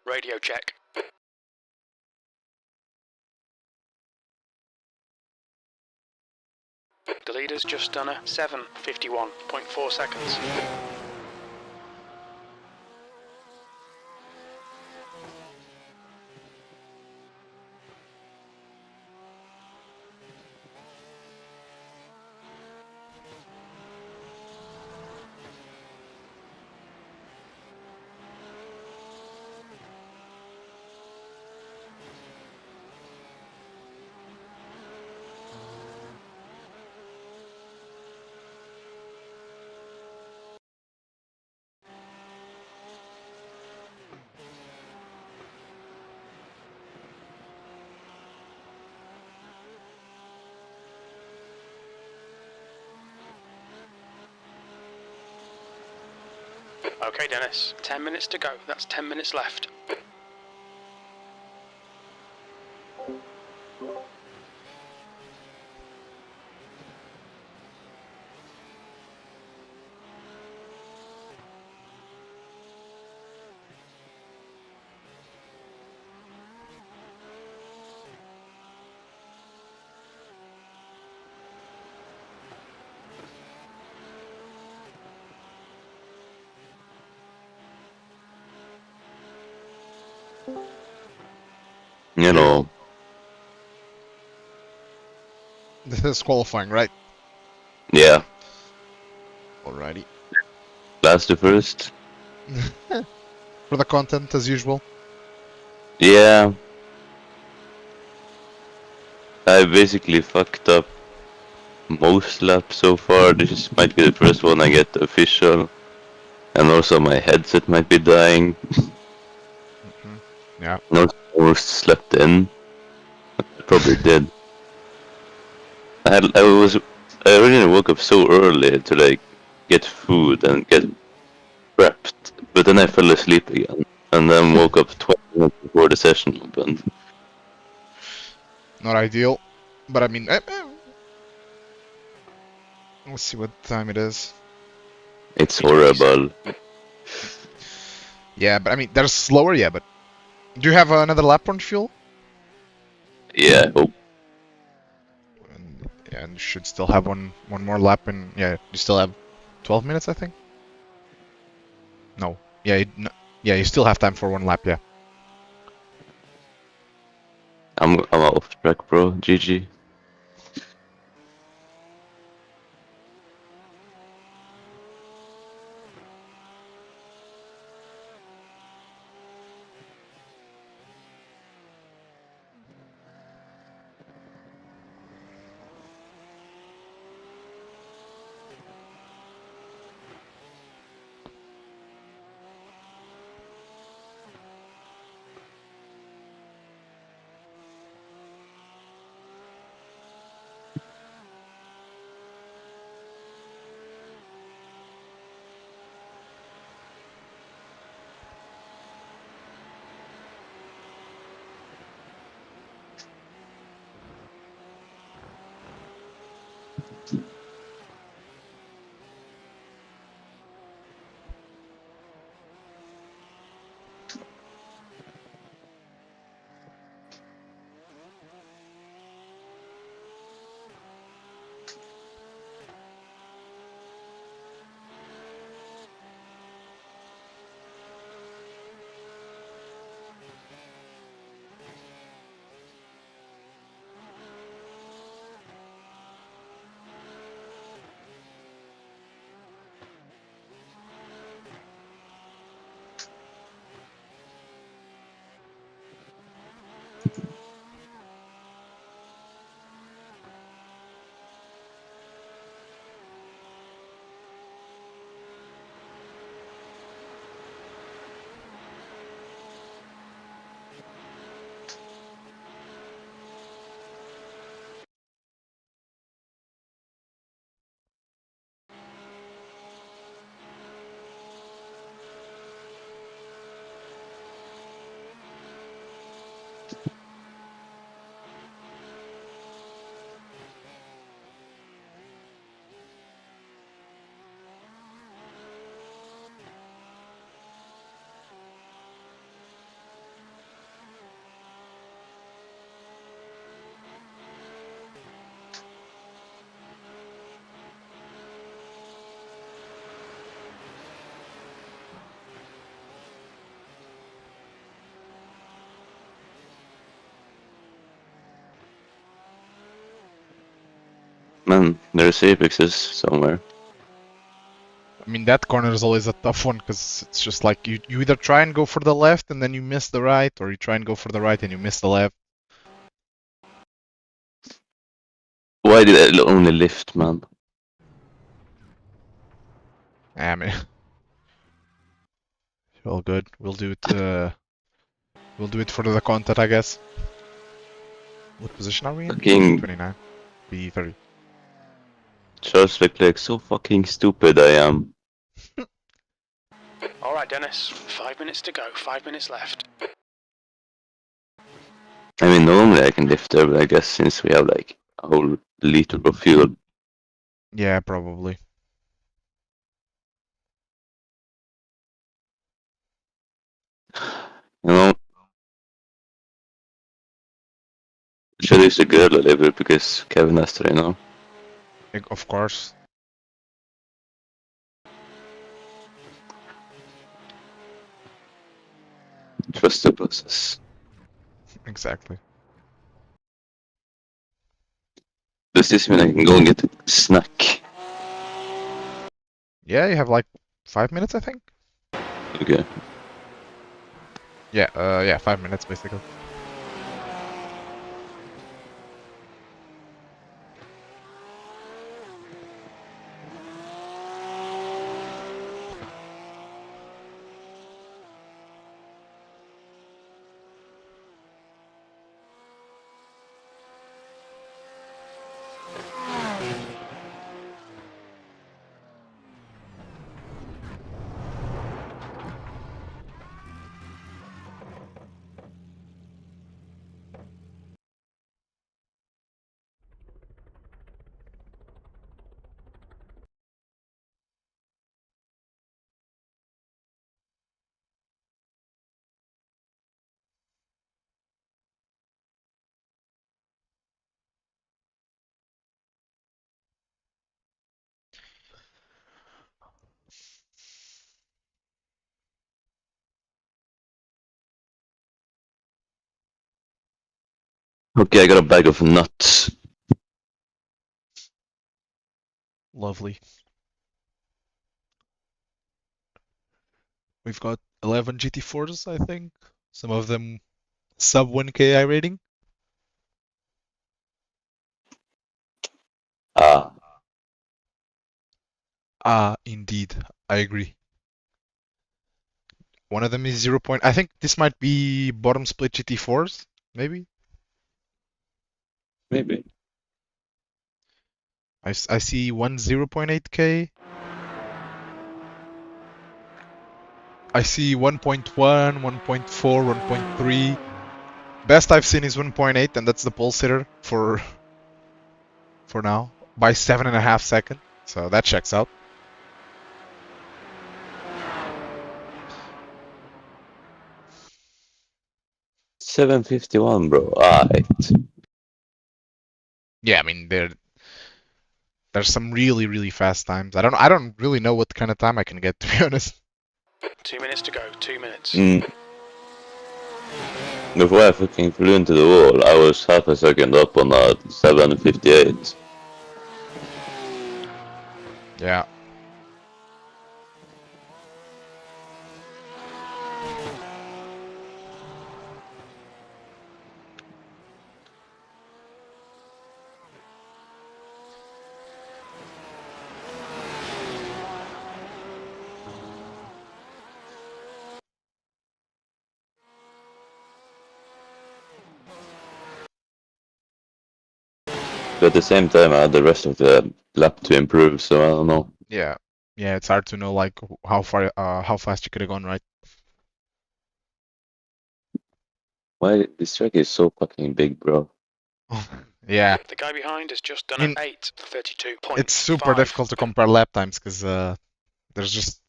Radio check. The leader's just done a 7:51.4 seconds. Okay, Dennis, 10 minutes to go. That's 10 minutes left. You know. This is qualifying, right? Yeah. Alrighty. Last to first. For the content, as usual. Yeah. I basically fucked up most laps so far. This might be the first one I get official. And also my headset might be dying. Yeah. I almost slept in. I probably did. I originally woke up so early to like get food and get prepped, but then I fell asleep again, and then woke up 20 minutes before the session opened. Not ideal, but I mean, let's see what time it is. It's horrible. Yeah, but I mean, they're slower, yeah, but... Do you have another lap on fuel? Yeah, I hope. And you should still have one more lap in... Yeah, you still have 12 minutes, I think? No. Yeah, you still have time for one lap, yeah. I'm off track, bro. GG. Man, there's apexes somewhere. I mean, that corner is always a tough one because it's just like you either try and go for the left and then you miss the right, or you try and go for the right and you miss the left. Why did I only lift, man? I mean, all good. We'll do it. We'll do it for the content, I guess. What position are we in? Fucking 29. B30. Charles Leclerc, so fucking stupid I am. Alright, Dennis. 5 minutes to go. 5 minutes left. I mean, normally I can lift there, but I guess since we have like a whole liter of fuel. Yeah, probably. You know, should use the girl a little bit because Kevin has to, you know. Of course. Trust the process. Exactly. Does this mean I can go and get a snack? Yeah, you have like 5 minutes, I think. Okay. Yeah, 5 minutes basically. Okay, I got a bag of nuts. Lovely. We've got 11 GT4s, I think. Some of them sub 1k rating. Ah, Ah, indeed. I agree. One of them is 0. I think this might be bottom split GT4s, maybe. maybe. I see one 0.8k. I see 1.1, 1.4, 1.3. Best I've seen is 1.8, and that's the pole sitter for now by 7.5 seconds. So that checks out. $7.51, bro. Alright. Yeah, I mean there's some really fast times. I don't really know what kind of time I can get, to be honest. 2 minutes to go. 2 minutes. Before I fucking flew into the wall, I was half a second up on that 7.58. Yeah. But at the same time, I had the rest of the lap to improve, so I don't know. Yeah. Yeah, it's hard to know like how fast you could have gone, right? Why this track is so fucking big, bro? Yeah. The guy behind has just done I mean, an 8:32.5. it's super difficult to compare lap times because there's just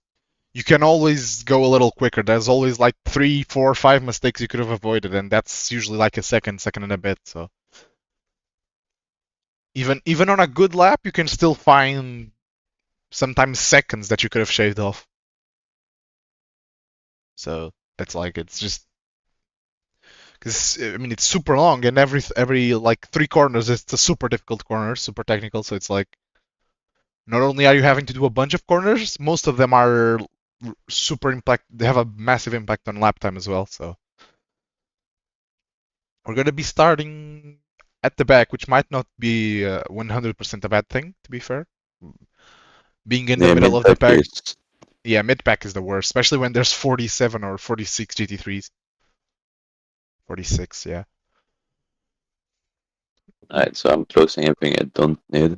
you can always go a little quicker. There's always like 3, 4, 5 mistakes you could have avoided, and that's usually like a second and a bit. So even on a good lap, you can still find sometimes seconds that you could have shaved off. So it's like it's just Because I mean it's super long, and every like 3 corners it's a super difficult corner, super technical. So it's like not only are you having to do a bunch of corners, most of them are super impact. They have a massive impact on lap time as well. So we're gonna be starting at the back, which might not be 100% a bad thing, to be fair. Being in the Yeah, middle mid of the pack pack, is. yeah, mid pack is the worst, especially when there's 47 or 46 GT3s. 46, yeah. Alright, so I'm closing everything I don't need.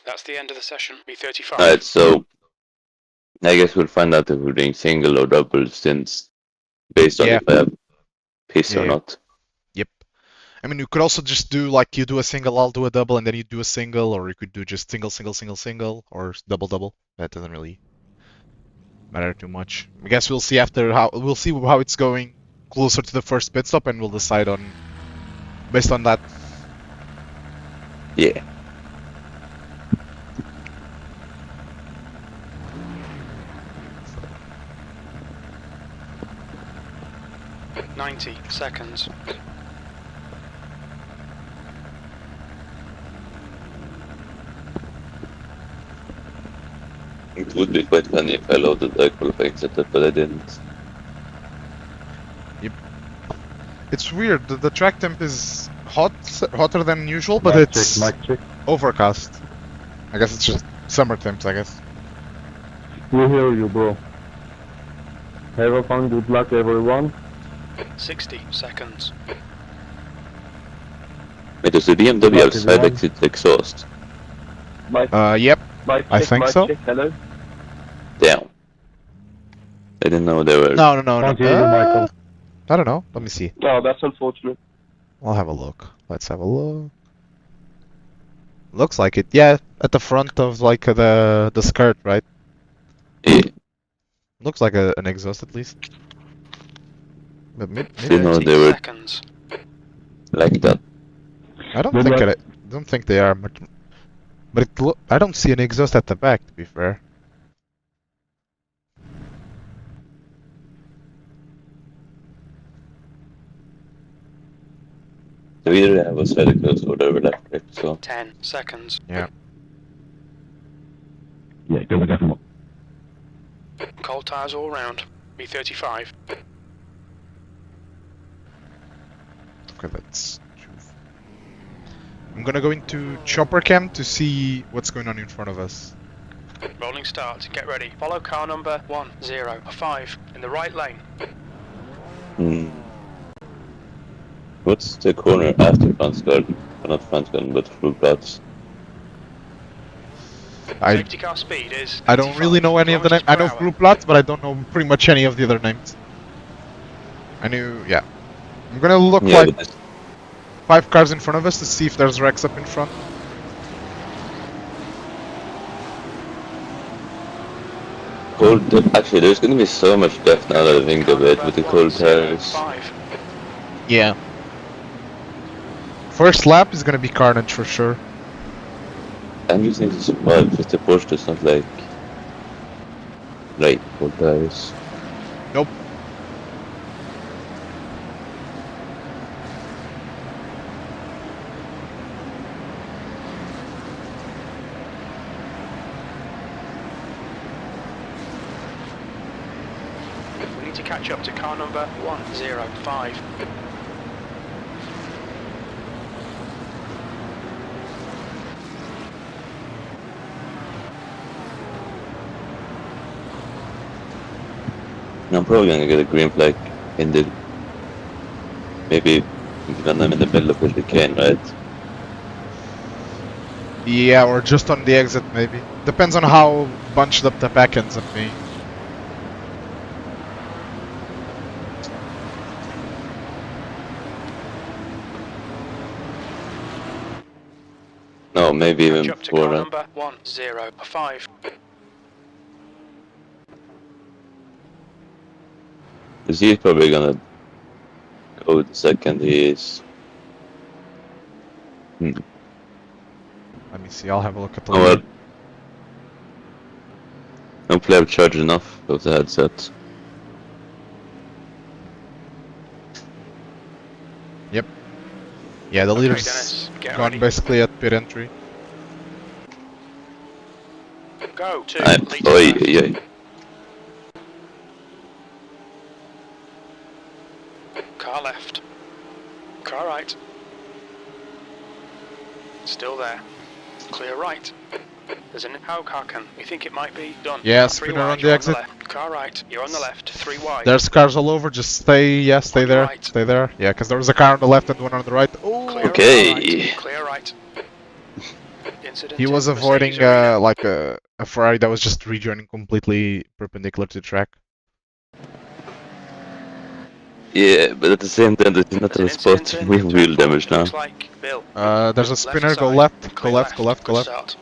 That's the end of the session. B35. Alright, so I guess we'll find out if we're doing single or double since based on Yeah, if I have piss yeah, or yeah. not. Yep. I mean, you could also just do like you do a single, I'll do a double, and then you do a single, or you could do just single, single, single, single, or double, double. That doesn't really matter too much. I guess we'll see after how we'll see how it's going closer to the first pit stop, and we'll decide on based on that. Yeah. 90 seconds. It would be quite funny if I loaded the qualifying setup, but I didn't. Yep. It's weird. The track temp is hotter than usual, but Mic it's check, mic check. overcast. I guess it's just summer temps, I guess. We hear you, bro. Have fun, good luck, everyone. 60 seconds. Wait, does the BMW Good luck, have side everyone. exit exhaust? Mic, Yep. mic I check, think mic so. check, hello. Damn. I didn't know they were. No, no, no, no. Can't hear you, Michael. I don't know. Let me see. Oh, that's unfortunate. I'll have a look. Let's have a look. Looks like it. Yeah, at the front of like the skirt, right? Yeah, Looks like an exhaust at least. But didn't know 30 they were seconds. like that. I don't Good think luck. it. Don't think they are, but I don't see an exhaust at the back. To be fair. They either have a side exhaust or they're left click, so. 10 seconds. Yeah. Yeah, go with everyone. Cold tyres all round. B35. Okay, that's. I'm gonna go into chopper cam to see what's going on in front of us. Rolling start. Get ready. Follow car number 105 in the right lane. Hmm. What's the corner after Franz Garden? Not Franz Garden, but Flugplatz. Safety car speed is. I don't really 85 know any of the names. kilometers I know per hour. Flugplatz, but I don't know pretty much any of the other names. I knew, yeah. I'm gonna look Yeah, like but this, 5 cars in front of us to see if there's wrecks up in front. cold. Actually, there's gonna be so much death now that I think Car of it number with the cold tires. 105. Yeah. First lap is gonna be carnage for sure. I'm just need to survive because the Porsche does not like cold tires. Nope. We need to catch up to car number 105. And I'm probably gonna get a green flag in the maybe when I'm in the middle of the chicane, right? Yeah, or just on the exit maybe. Depends on how bunched up the pack ends up being. No, maybe Catch even up to before car that. number 105. Because he's probably gonna go the second he is. Let me see, I'll have a look at the Oh well. lead. Hopefully I've charged enough of the headset. Yep. Yeah, the Okay, leader's Dennis, get gone ready. basically at pit entry. Go to I, lead oh, left. yeah. Car left. Car right. Still there. Clear right. There's an how car can. We think it might be done. Yeah, Three spinner wide, on the you're exit. on the left. Car right, you're on the left. 3 wide. There's cars all over, just stay, yeah, stay On your there, right. stay there. Yeah, because there was a car on the left and one on the right. Oh, Clear Okay. right. Clear right. Incident he was in avoiding Mercedes Arena. like a Ferrari that was just rejoining completely perpendicular to the track. Yeah, but at the same time, this is not There's an a spot incident in with turn wheel 4. damage It now. looks like Bill. There's a spinner, go side. left, go Clear left, go left, go Good left. start.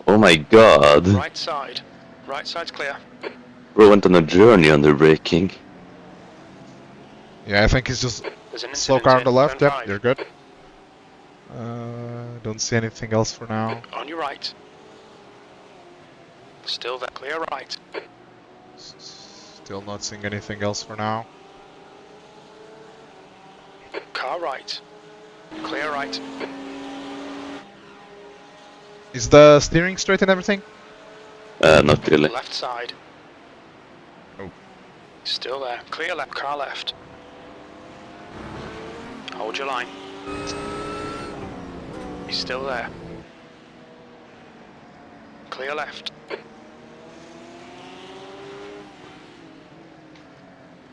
Oh my god. Right side. Right side's clear. Bro went on a journey under braking. Yeah, I think it's just There's an slow incident car on in the left, turn yep, 5. you're good. Don't see anything else for now. On your right. Still there. Clear right. Still not seeing anything else for now. Car right. Clear right. Is the steering straight and everything? Not really. Left side. Oh. Still there. Clear left. Car left. Hold your line. He's still there. Clear left.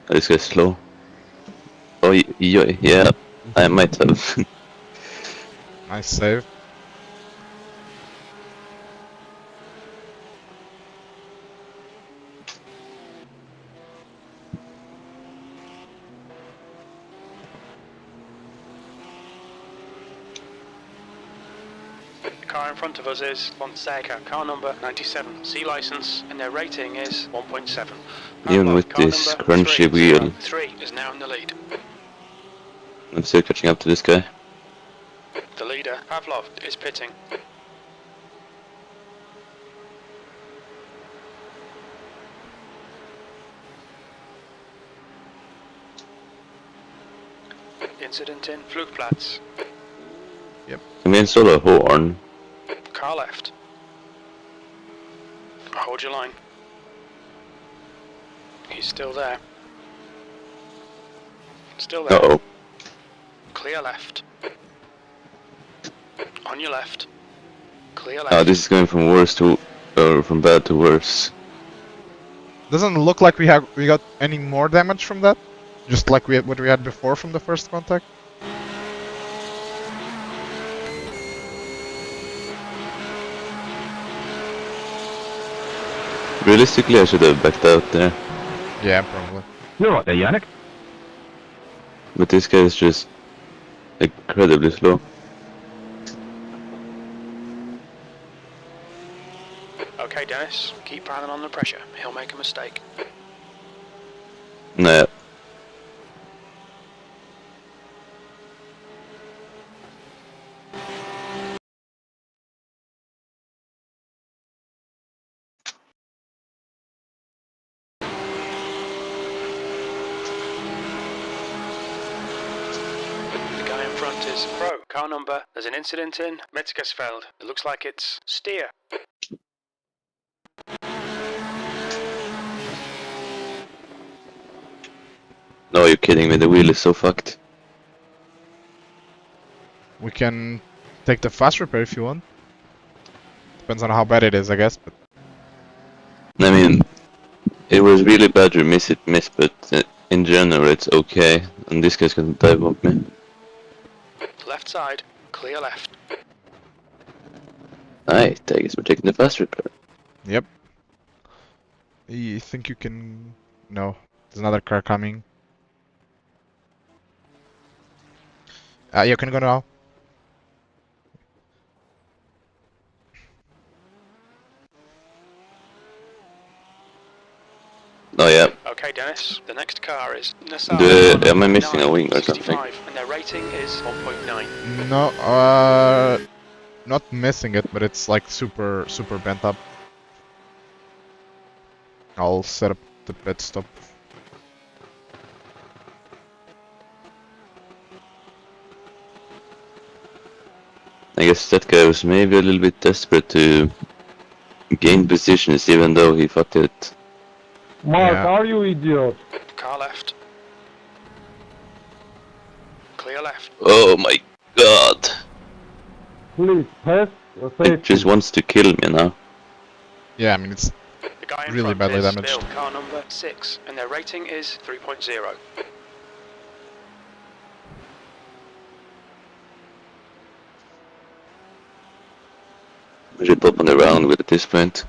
This guy's slow. Oh, yeah, I might have. Nice save. The car in front of us is Fonseca, car number 97, C license, and their rating is 1.7. Even with Car this number crunchy 30. wheel. 3 is now in the lead. I'm still catching up to this guy. The leader, Pavlov, is pitting. Incident in Flugplatz. Can we install a horn? Car left. Hold your line. He's still there. Still there. Uh-oh. Clear left. On your left. Clear left. Oh, this is going from worse to... or from bad to worse. Doesn't look like we got any more damage from that. Just like what we had before from the first contact. Realistically, I should have backed out there. Yeah, probably. You're right there, Yannick. But this guy is just incredibly slow. Okay, Dennis, keep piling on the pressure. He'll make a mistake. Nah. The guy in front is Pro. Car number, there's an incident in Metzgersfeld. It looks like it's Steer. No, you're kidding me, the wheel is so fucked. We can take the fast repair if you want. Depends on how bad it is, I guess. But I mean, it was really bad you miss, but in general it's okay. And this guy's gonna dive up me. Left side, clear left. Alright, I guess we're taking the fast repair. yep. You think you can? No, there's another car coming. You can go now. Oh yeah. Okay, Okay, Dennis. The next car is Nassau. Am I missing a wing or something? 65, and their rating is 1.9. No, not missing it, but it's like super bent up. I'll set up the pit stop. I guess that guy was maybe a little bit desperate to gain positions even though he fucked it. Mark, Yeah. are you idiot? Car left. Clear left. Oh my god! Please, pass It safety. just wants to kill me now. Yeah, I mean it's The guy in really front badly is damaged. Bill, car number 6, and their rating is 3.0. Really bopping around with at this point.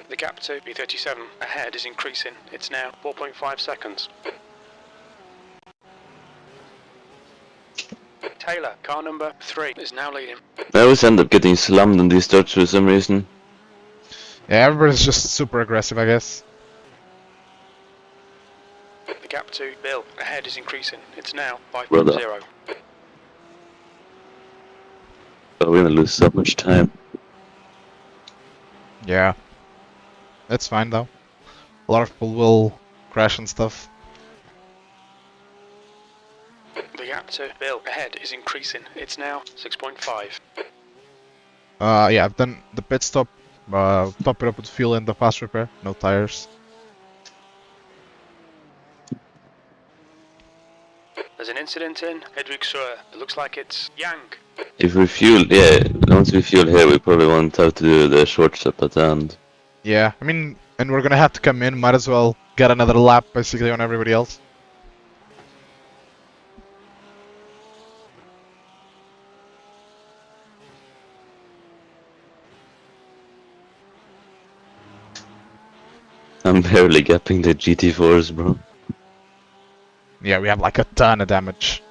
The gap to B37 ahead is increasing. It's now 4.5 seconds. Taylor, car number 3, is now leading. I always end up getting slammed on these starts for some reason. yeah, everybody's just super aggressive, I guess. The gap to Bill ahead is increasing. It's now 5.0. Brother. Oh, we're gonna lose so much time. Yeah. That's fine though. A lot of people will crash and stuff. The gap to Bill ahead is increasing. It's now 6.5. Yeah, I've done the pit stop, top it up with fuel and the fast repair, no tires. There's an incident in Hedwigshire. It looks like it's Yang. If we fuel, yeah, once we fuel here, we probably won't have to do the short stop at the end. Yeah, I mean, and we're gonna have to come in, might as well get another lap basically on everybody else. I'm barely gapping the GT4s, bro. Yeah, we have like a ton of damage.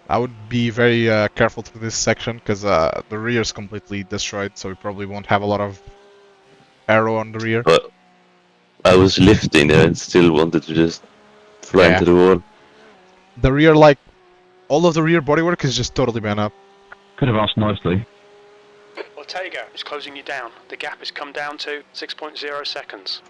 I would be very careful through this section because the rear is completely destroyed, so we probably won't have a lot of aero on the rear. But I was lifting there and still wanted to just fly Yeah. into the wall. The rear, like, all of the rear bodywork is just totally bent up. Could have asked nicely. Ortega is closing you down. The gap has come down to 6.0 seconds.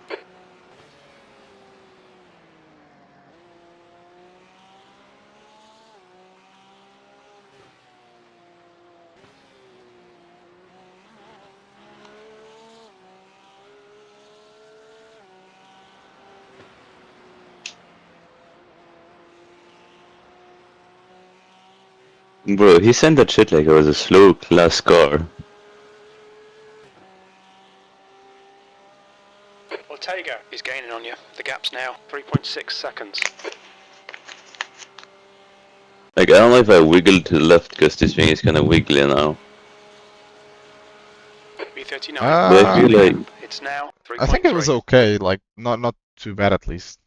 Bro, he sent that shit like it was a slow class car. Ortega is gaining on you. The gap's now 3.6 seconds. Like, I don't know if I wiggled to the left because this thing is kinda wiggly now. B39. But I feel like It's now 3.3. I think it was okay, like, not too bad at least.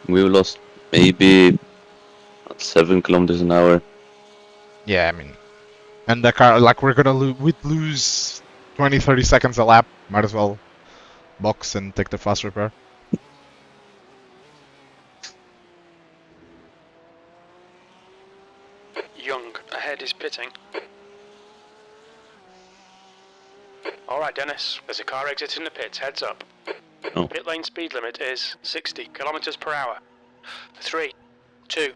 we lost maybe 7 kilometers an hour. Yeah, I mean, and the car, like, we're gonna we'd lose 20-30 seconds a lap. Might as well box and take the fast repair. Young ahead is pitting. Alright, Dennis. There's a car exiting the pits. Heads up. Oh. Pit lane speed limit is 60 kilometers per hour. 3, 2,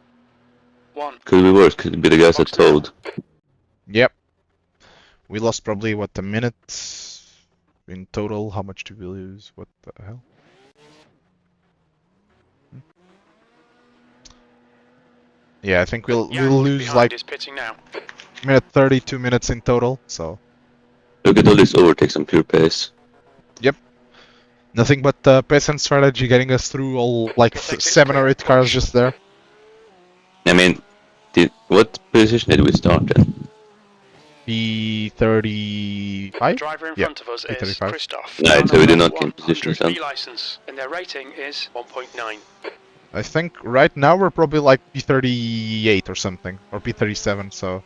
1. Could be worse, could be the guys that towed. Yep. We lost probably, what, a minute in total? How much did we lose? What the hell? Yeah, I think we'll lose behind like is pitting now. minute 30, 2 minutes in total, so... Look at all these overtakes on pure pace. Nothing but pace and strategy getting us through all, like, 7 or 8 cars just there. I mean, what position did we start in? P35? Driver in Yeah, front of us is P35. Christoph. Right, Car so we did number not gain positions 100 then. B license, and their rating is 1.9. I think right now we're probably like P38 or something, or P37, so...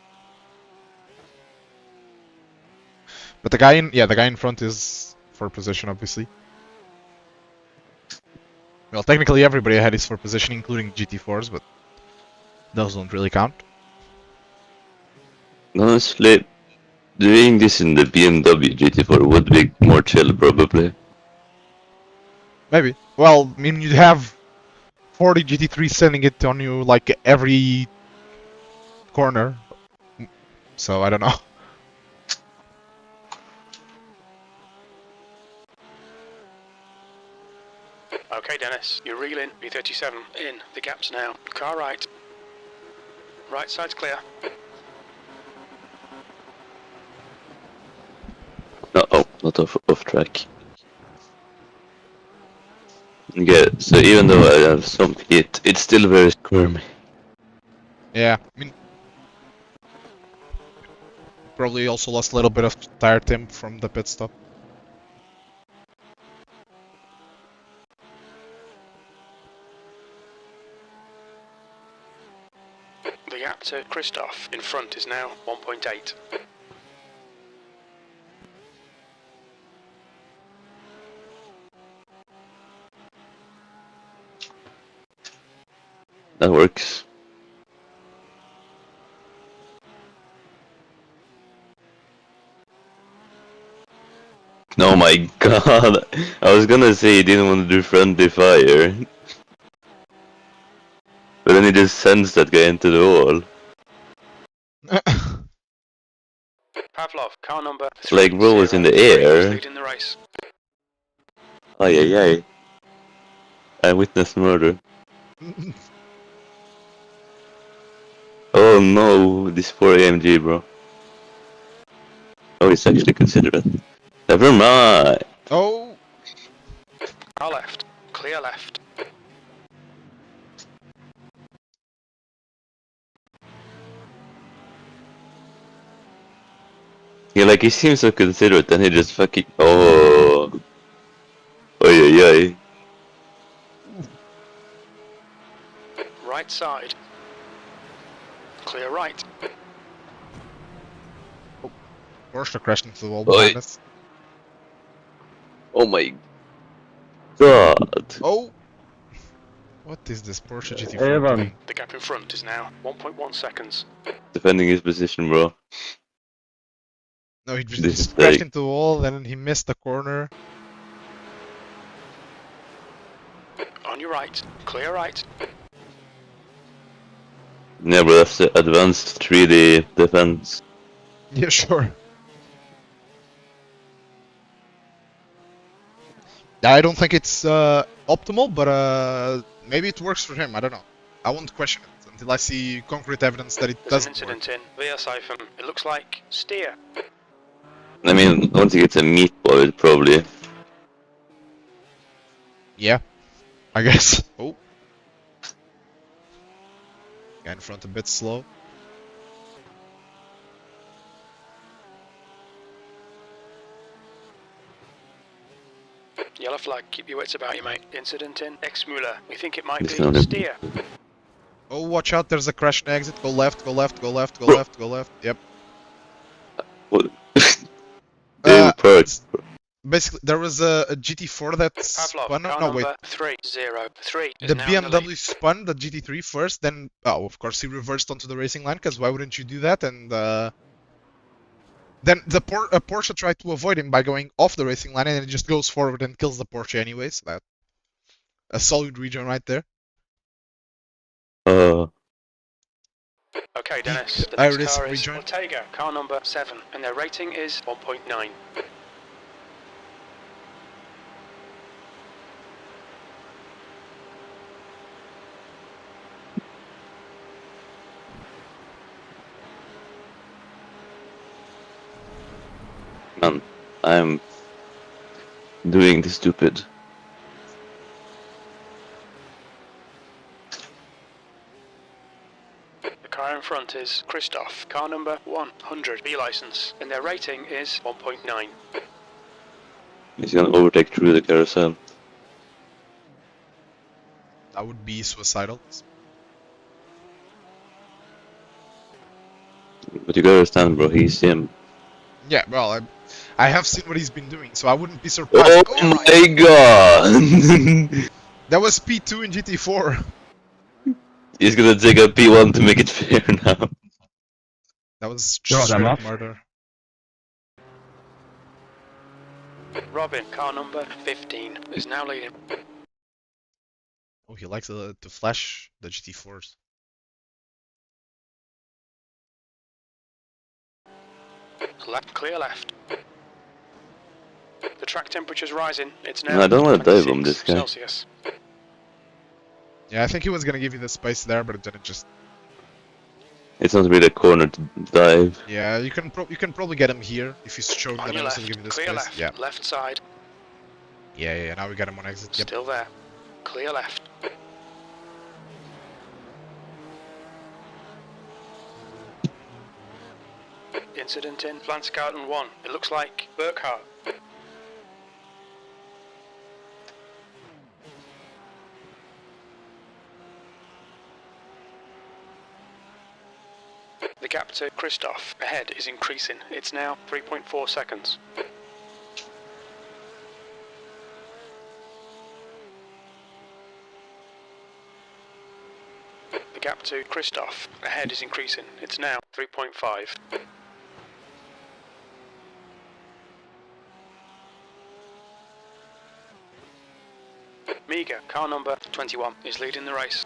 But the guy in front is for position, obviously. Well, technically everybody ahead is for position, including GT4s, but those don't really count. Honestly, doing this in the BMW GT4 would be more chill, probably. Maybe. Well, I mean, you'd have 40 GT3 sending it on you like every corner. So I don't know. Okay, Dennis, you're reeling. B37 in. The gaps now. Car right. Right side's clear. Uh-oh, not off track. Yeah, so even though I have some heat, it's still very squirmy. Yeah, I mean, probably also lost a little bit of tire temp from the pit stop. The gap to Christoph in front is now 1.8. That works. Oh my god, I was gonna say he didn't want to do friendly fire. But then he just sends that guy into the wall. Pavlov, car number It's like bro was in the 303 is air. leading the race. Ay ay ay. I witnessed murder. Oh no, this poor AMG, bro. Oh, it's actually considerate. Never mind. Oh! Car left. Clear left. Yeah, like he seems so considerate, and he just fucking. Oh. Oh yeah, yeah. Right side. Clear right. Porsche crashed into the wall Oi. behind us. Oh my god. Oh! What is this Porsche GT4 Evan. doing? The gap in front is now 1.1 seconds. Defending his position, bro. No, he just, This just crashed like- into the wall, then he missed the corner. On your right. Clear right. Yeah, bro, that's the advanced 3D defense. Yeah, sure. I don't think it's optimal, but maybe it works for him. I don't know. I won't question it until I see concrete evidence that it There's an doesn't work. incident in via siphon. It looks like steer. I mean, once he gets a meatball, it probably. Yeah, I guess. Oh. Guy in front a bit slow. Yellow flag. Keep your wits about you, mate. Incident in X-Muller. We think it might It's be not a- steer. Oh, watch out, there's a crash and exit. Go left, go left, go left, go left, go left. Yep. What? Uh, Perks. Basically, there was a GT4 that Pavlov, spun. car No, wait. number 303 is The now in the lead. BMW spun the GT3 first, then, oh, of course, he reversed onto the racing line, because why wouldn't you do that? And then a Porsche tried to avoid him by going off the racing line, and it just goes forward and kills the Porsche anyways. That a solid region right there. Okay, Dennis. The next iRacing car is rejoin. Ortega, car number 7, and their rating is 1.9. Man, I'm doing the stupid. The car in front is Christoph, car number 100, B license, and their rating is 1.9. He's gonna overtake through the carousel. That would be suicidal. But you gotta understand, bro, he's him. Yeah, well, I have seen what he's been doing, so I wouldn't be surprised. Oh my god! That was P2 in GT4. He's gonna take a P1 to make it fair now. That was Sure, straight I'm up off. murder. Robin, car number 15, is now leading. Oh, he likes to flash the GT4s. Clear left. The track temperature's rising. It's No, now I don't wanna dive 26 on this guy. Celsius. Yeah, I think he was gonna give you the space there, but it didn't just... It's not really a corner to dive. Yeah, you can probably get him here if he's showing On that he your wants to left, give you the clear space. left, Yeah. left side, Yeah, now we got him on exit. Yep. still there. Clear left. Incident in Landsgarten 1. It looks like Burkhardt. The gap to Christoph ahead is increasing. It's now 3.4 seconds. The gap to Christoph ahead is increasing. It's now 3.5. Miga, car number 21, is leading the race.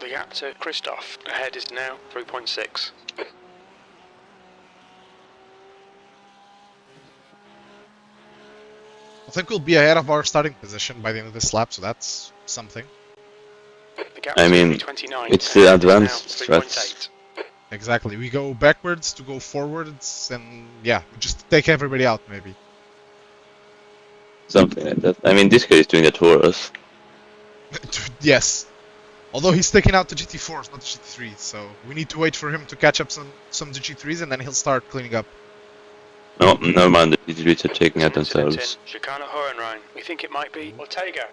The gap to Christoph ahead is now 3.6. I think we'll be ahead of our starting position by the end of this lap, so that's something. The gap I to mean, 329 it's the ahead is now advanced strats. 3.8. Exactly. We go backwards to go forwards, and yeah, we just take everybody out maybe. Something like that. I mean, this guy is doing that for us. Yes. Although he's taking out the GT4s, not the GT3s, so we need to wait for him to catch up some GT3s, and then he'll start cleaning up. No, never mind, the GT3s are taking out Incident themselves. in Chicana Hohenrhein. We think it might be Ortega.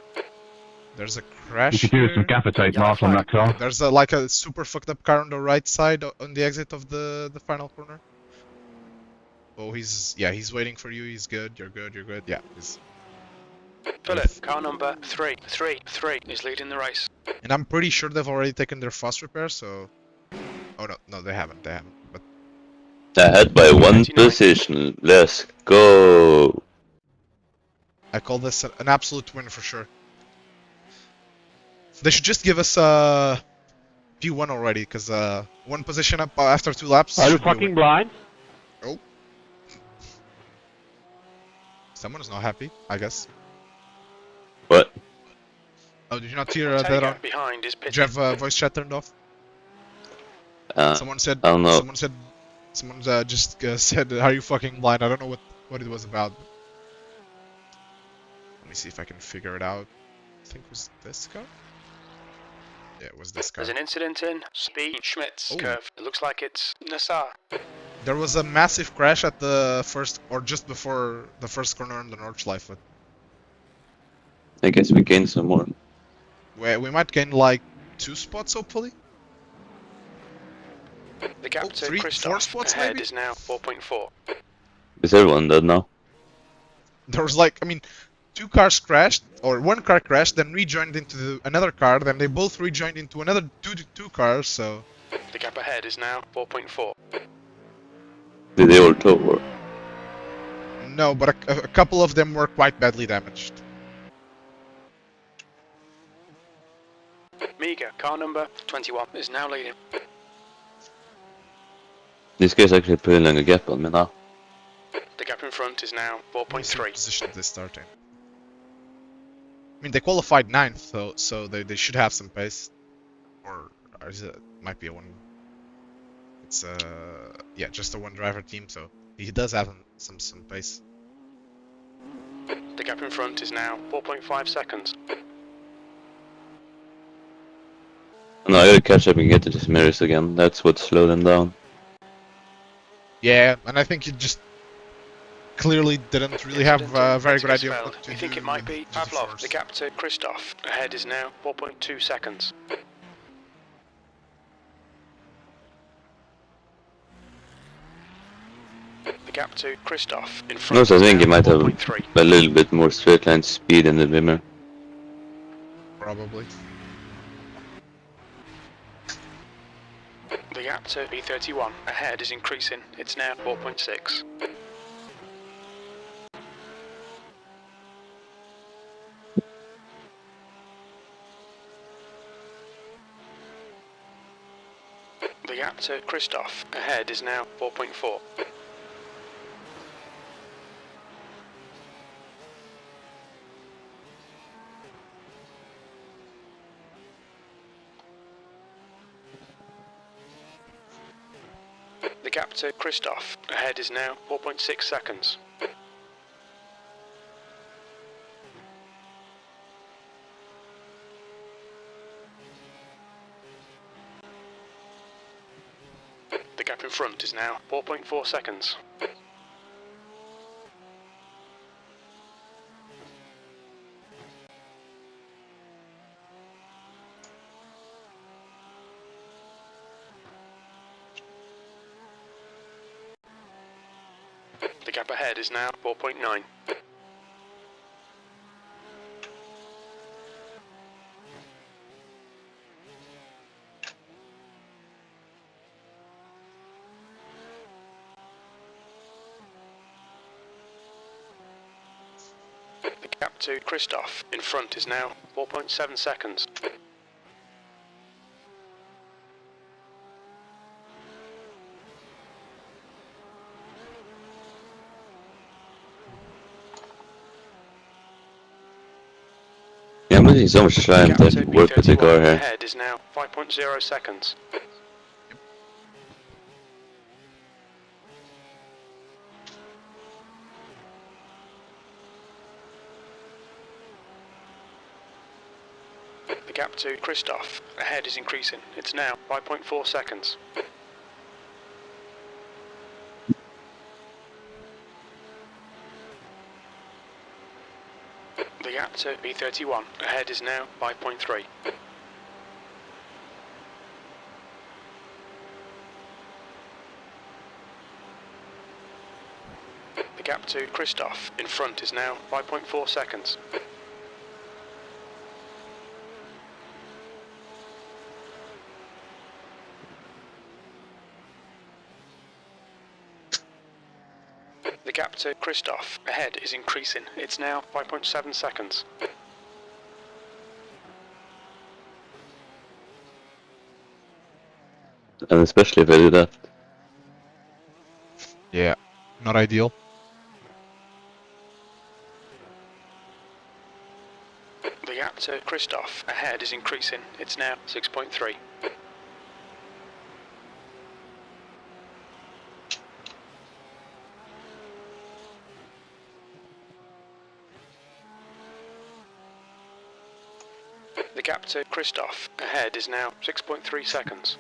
There's a crash You could do with some here. gaffer tape Yeah, marked on that car. There's like a super fucked up car on the right side on the exit of the final corner. Oh, he's waiting for you. He's good. You're good. You're good. Yeah. Philip, car number 3 is leading the race. And I'm pretty sure they've already taken their fast repair. So. Oh no, they haven't. They haven't. But Ahead by one 29. position. Let's go. I call this an absolute win for sure. They should just give us P1 already, because one position up after 2 laps. Are you should be a fucking win. blind? Oh. Someone's not happy, I guess. What? Oh, did you not hear that Ortega on? behind is Did you pitting. have voice chat turned off? Someone said. I don't know. Someone just said, "Are you fucking blind?" I don't know what it was about. Let me see if I can figure it out. I think it was this car. Yeah, it was this car. There's an incident in Speed Schmitz Oh. curve. It looks like it's Nassar. There was a massive crash at the first, or just before the first corner on the Nordschleife. I guess we gain some more. Where we might gain like 2 spots, hopefully. The gap Oh, to 3, 4 Christoph spots ahead maybe? is now 4.4. Is everyone dead now? There was like, I mean, 2 cars crashed, or 1 car crashed, then rejoined into another car, then they both rejoined into another two cars, so... The gap ahead is now 4.4. Did they all tow or? No, but a couple of them were quite badly damaged. Miga, car number 21, is now leading. This guy's actually pulling a gap on me now. The gap in front is now Let me see what 4.3. position did they start in. I mean, they qualified 9th, so they should have some pace. Or is it might be a 1... It's yeah, just a 1 driver team, so he does have some pace. The gap in front is now 4.5 seconds. No, I gotta catch up and get to these mirrors again. That's what slowed them down. Yeah, and I think he just clearly didn't really have a very good idea of what to I do think it might be with Pavlov. GT4s. The gap to Christoph ahead is now 4.2 seconds. The gap to Christoph in front. No, so I think he might have 4.3. a little bit more straight line speed in the Wimmer. Probably. The gap to B31 ahead is increasing. It's now 4.6. The gap to Christoph ahead is now 4.4. The gap to Christoph ahead is now 4.6 seconds. The gap in front is now 4.4 seconds. The gap ahead is now 4.9. The gap to Christoph in front is now 4.7 seconds. Yeah, I'm losing so much The time gap to to work with the car B31 here. ahead is now 5.0 seconds. The gap to Christoph ahead is increasing. It's now 5.4 seconds. The gap to B31 ahead is now 5.3. The gap to Christoph in front is now 5.4 seconds. The gap to Christoph ahead is increasing. It's now 5.7 seconds. And especially if I do that. Yeah, not ideal. The gap to Christoph ahead is increasing. It's now 6.3. The gap to Christoph ahead is now 6.3 seconds.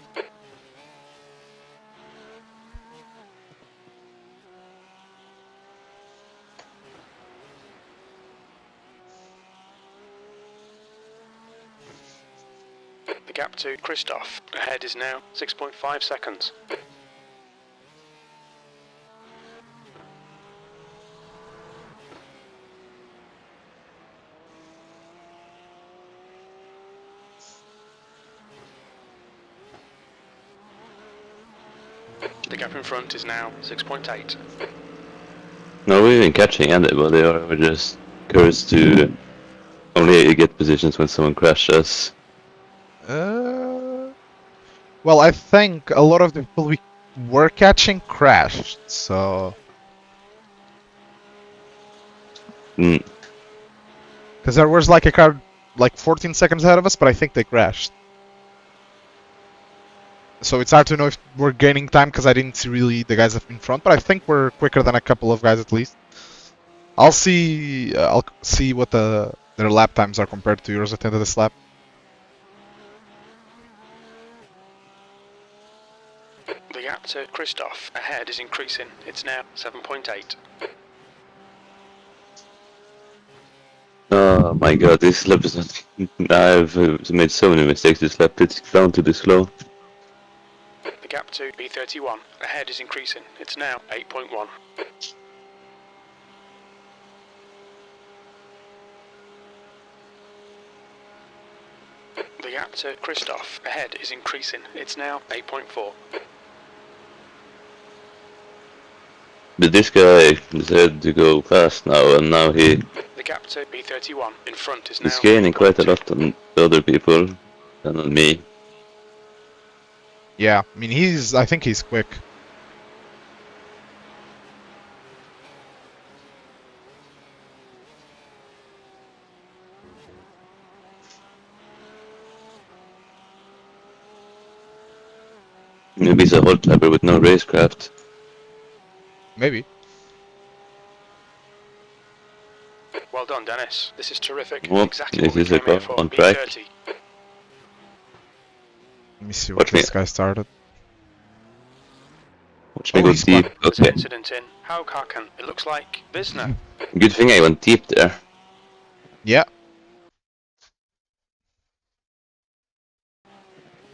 The gap to Christoph ahead is now 6.5 seconds. The gap in front is now 6.8. No, we're even catching ended, but they are just cursed to only get positions when someone crashes. Well, I think a lot of the people we were catching crashed, so... Mm. Because there was like a car like 14 seconds ahead of us, but I think they crashed. So it's hard to know if we're gaining time because I didn't see really the guys in front, but I think we're quicker than a couple of guys at least. I'll see what their lap times are compared to yours at the end of this lap. to Christoph ahead is increasing. It's now 7.8. Oh my god, this lap is not... I've made so many mistakes this lap, it's down to be slow. The gap to B31 ahead is increasing. It's now 8.1. The gap to Christoph ahead is increasing. It's now 8.4. But this guy decided to go fast now, and now The gap to B31 in front is now he's gaining quite a 8.2. lot on the other people than on me. Yeah, I mean I think he's quick. Maybe he's a hot lapper with no racecraft. Maybe. Well done, Dennis. This is terrific. Well, Exactly this what we is a came here car for. on track. B30. Let me see what Watch me. this guy started. Watch me Oh, go he's deep. There's an Okay. incident in Haukaken. It looks like Visna. Good thing I went deep there. Yeah.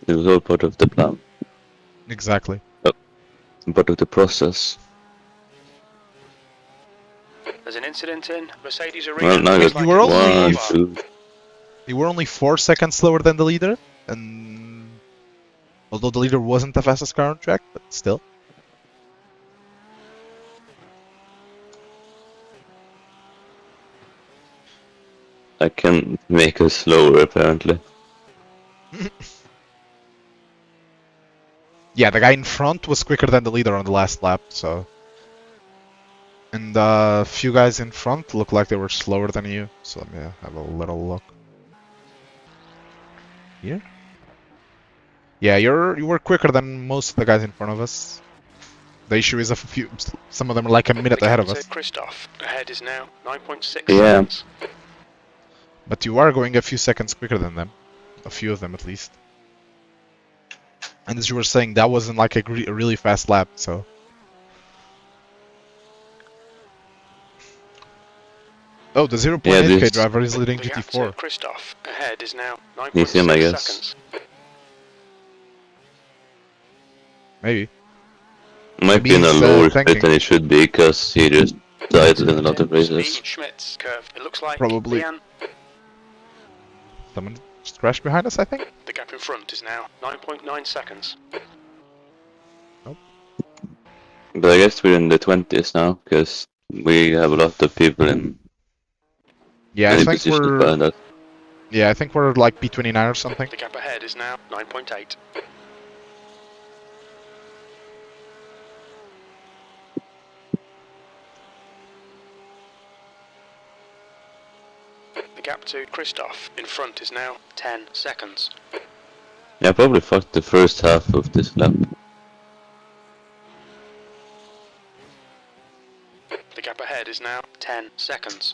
It was all part of the plan. Exactly. Part of the process. There's an incident in Mercedes Arena. Well, now I Looks got You were only- 1, 2... You were only 4 seconds slower than the leader, and although the leader wasn't the fastest car on track, but still. I can make us slower apparently. Yeah, the guy in front was quicker than the leader on the last lap, so. And a few guys in front looked like they were slower than you, so let me have a little look. Here? Yeah, you were quicker than most of the guys in front of us. The issue is some of them are like a minute The ahead gap of to us. Christoph ahead is now 9.6 Yeah. seconds. But you are going a few seconds quicker than them. A few of them at least. And as you were saying, that wasn't like a really fast lap, so. Oh, the 0.8k this- driver is leading The gap to GT4. Christoph ahead is now He's him, I 9.6 guess. seconds. Maybe. Might be in a Means, lower thanking. split than he should be, because he just died in a lot of Speed races. Schmidt's curve. It looks like Probably. Leanne. Someone just crashed behind us, I think. The gap in front is now 9.9 seconds. But I guess we're in the 20s now, because we have a lot of people in Yeah, I many think positions we're. behind us. Yeah, I think we're like B29 or something. The gap ahead is now 9.8. The gap to Christoph in front is now 10 seconds. Yeah, I probably fucked the first half of this lap. The gap ahead is now 10 seconds.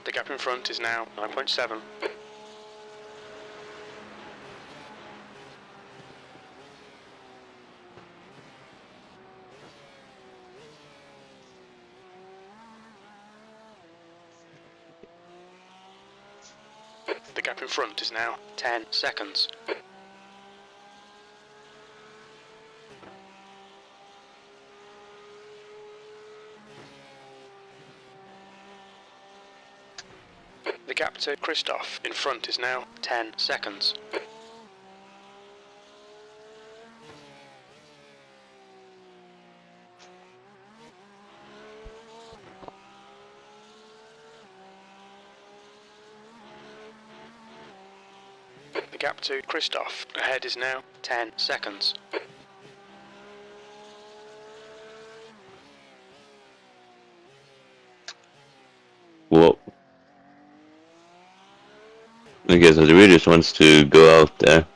The gap in front is now 9.7. The gap in front is now 10 seconds. The gap to Christoph in front is now 10 seconds. The gap to Christoph ahead is now 10 seconds. Whoa. I guess the really just wants to go out there.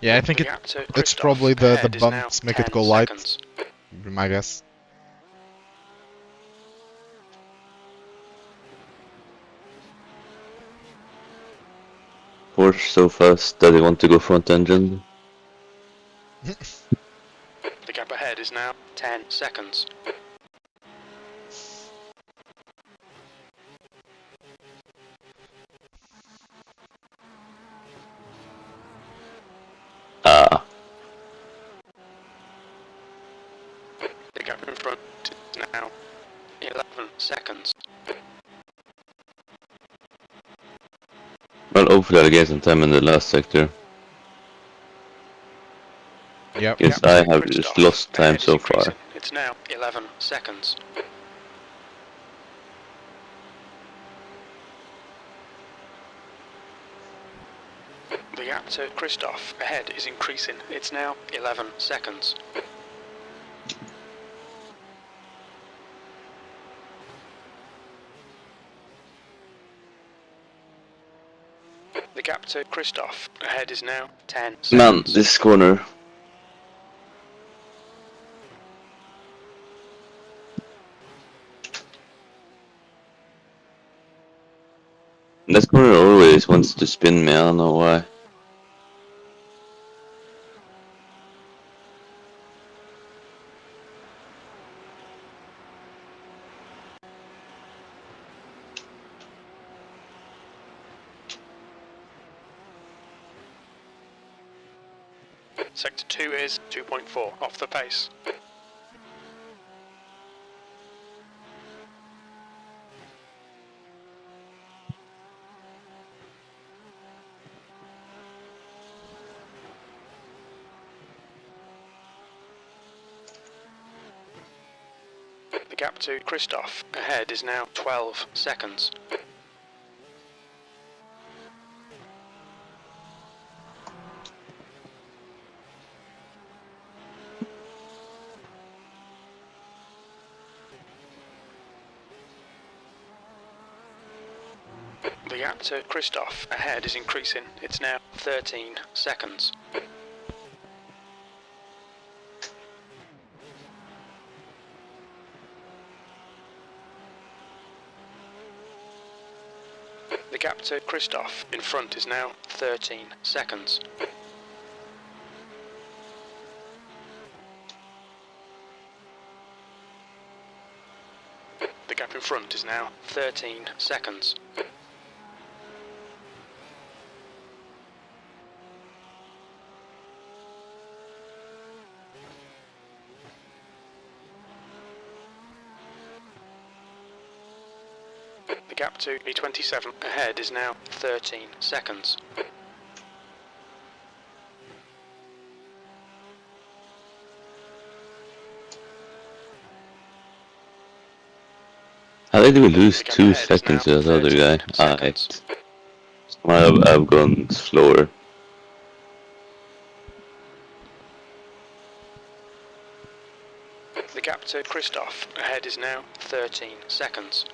Yeah, I think The gap to it's Christoph probably the ahead is now bumps make it 10 go light. seconds. Would be my guess. Porsche so fast that they want to go front engine. The gap ahead is now 10 seconds. Ah, The gap in front is now 11 seconds. well, hopefully I'll get some time in the last sector. Yep. Yes, Gap I to have Christoph just lost time ahead is so far. increasing. It's now 11 seconds. The gap to Christoph ahead is increasing. It's now 11 seconds. The gap to Christoph ahead is now 10 Man, seconds. this corner. That corner always wants to spin me, I don't know why. Sector 2 is 2.4 off the pace. The gap to Christoph ahead is now 12 seconds. The gap to Christoph ahead is increasing. It's now 13 seconds. The gap to Christoph in front is now 13 seconds. The gap in front is now 13 seconds. The gap to E27 ahead is now 13 seconds. How did we lose The gap 2 ahead is seconds to now that other 13 guy? seconds. I've gone slower. The gap to Christoph ahead is now 13 seconds.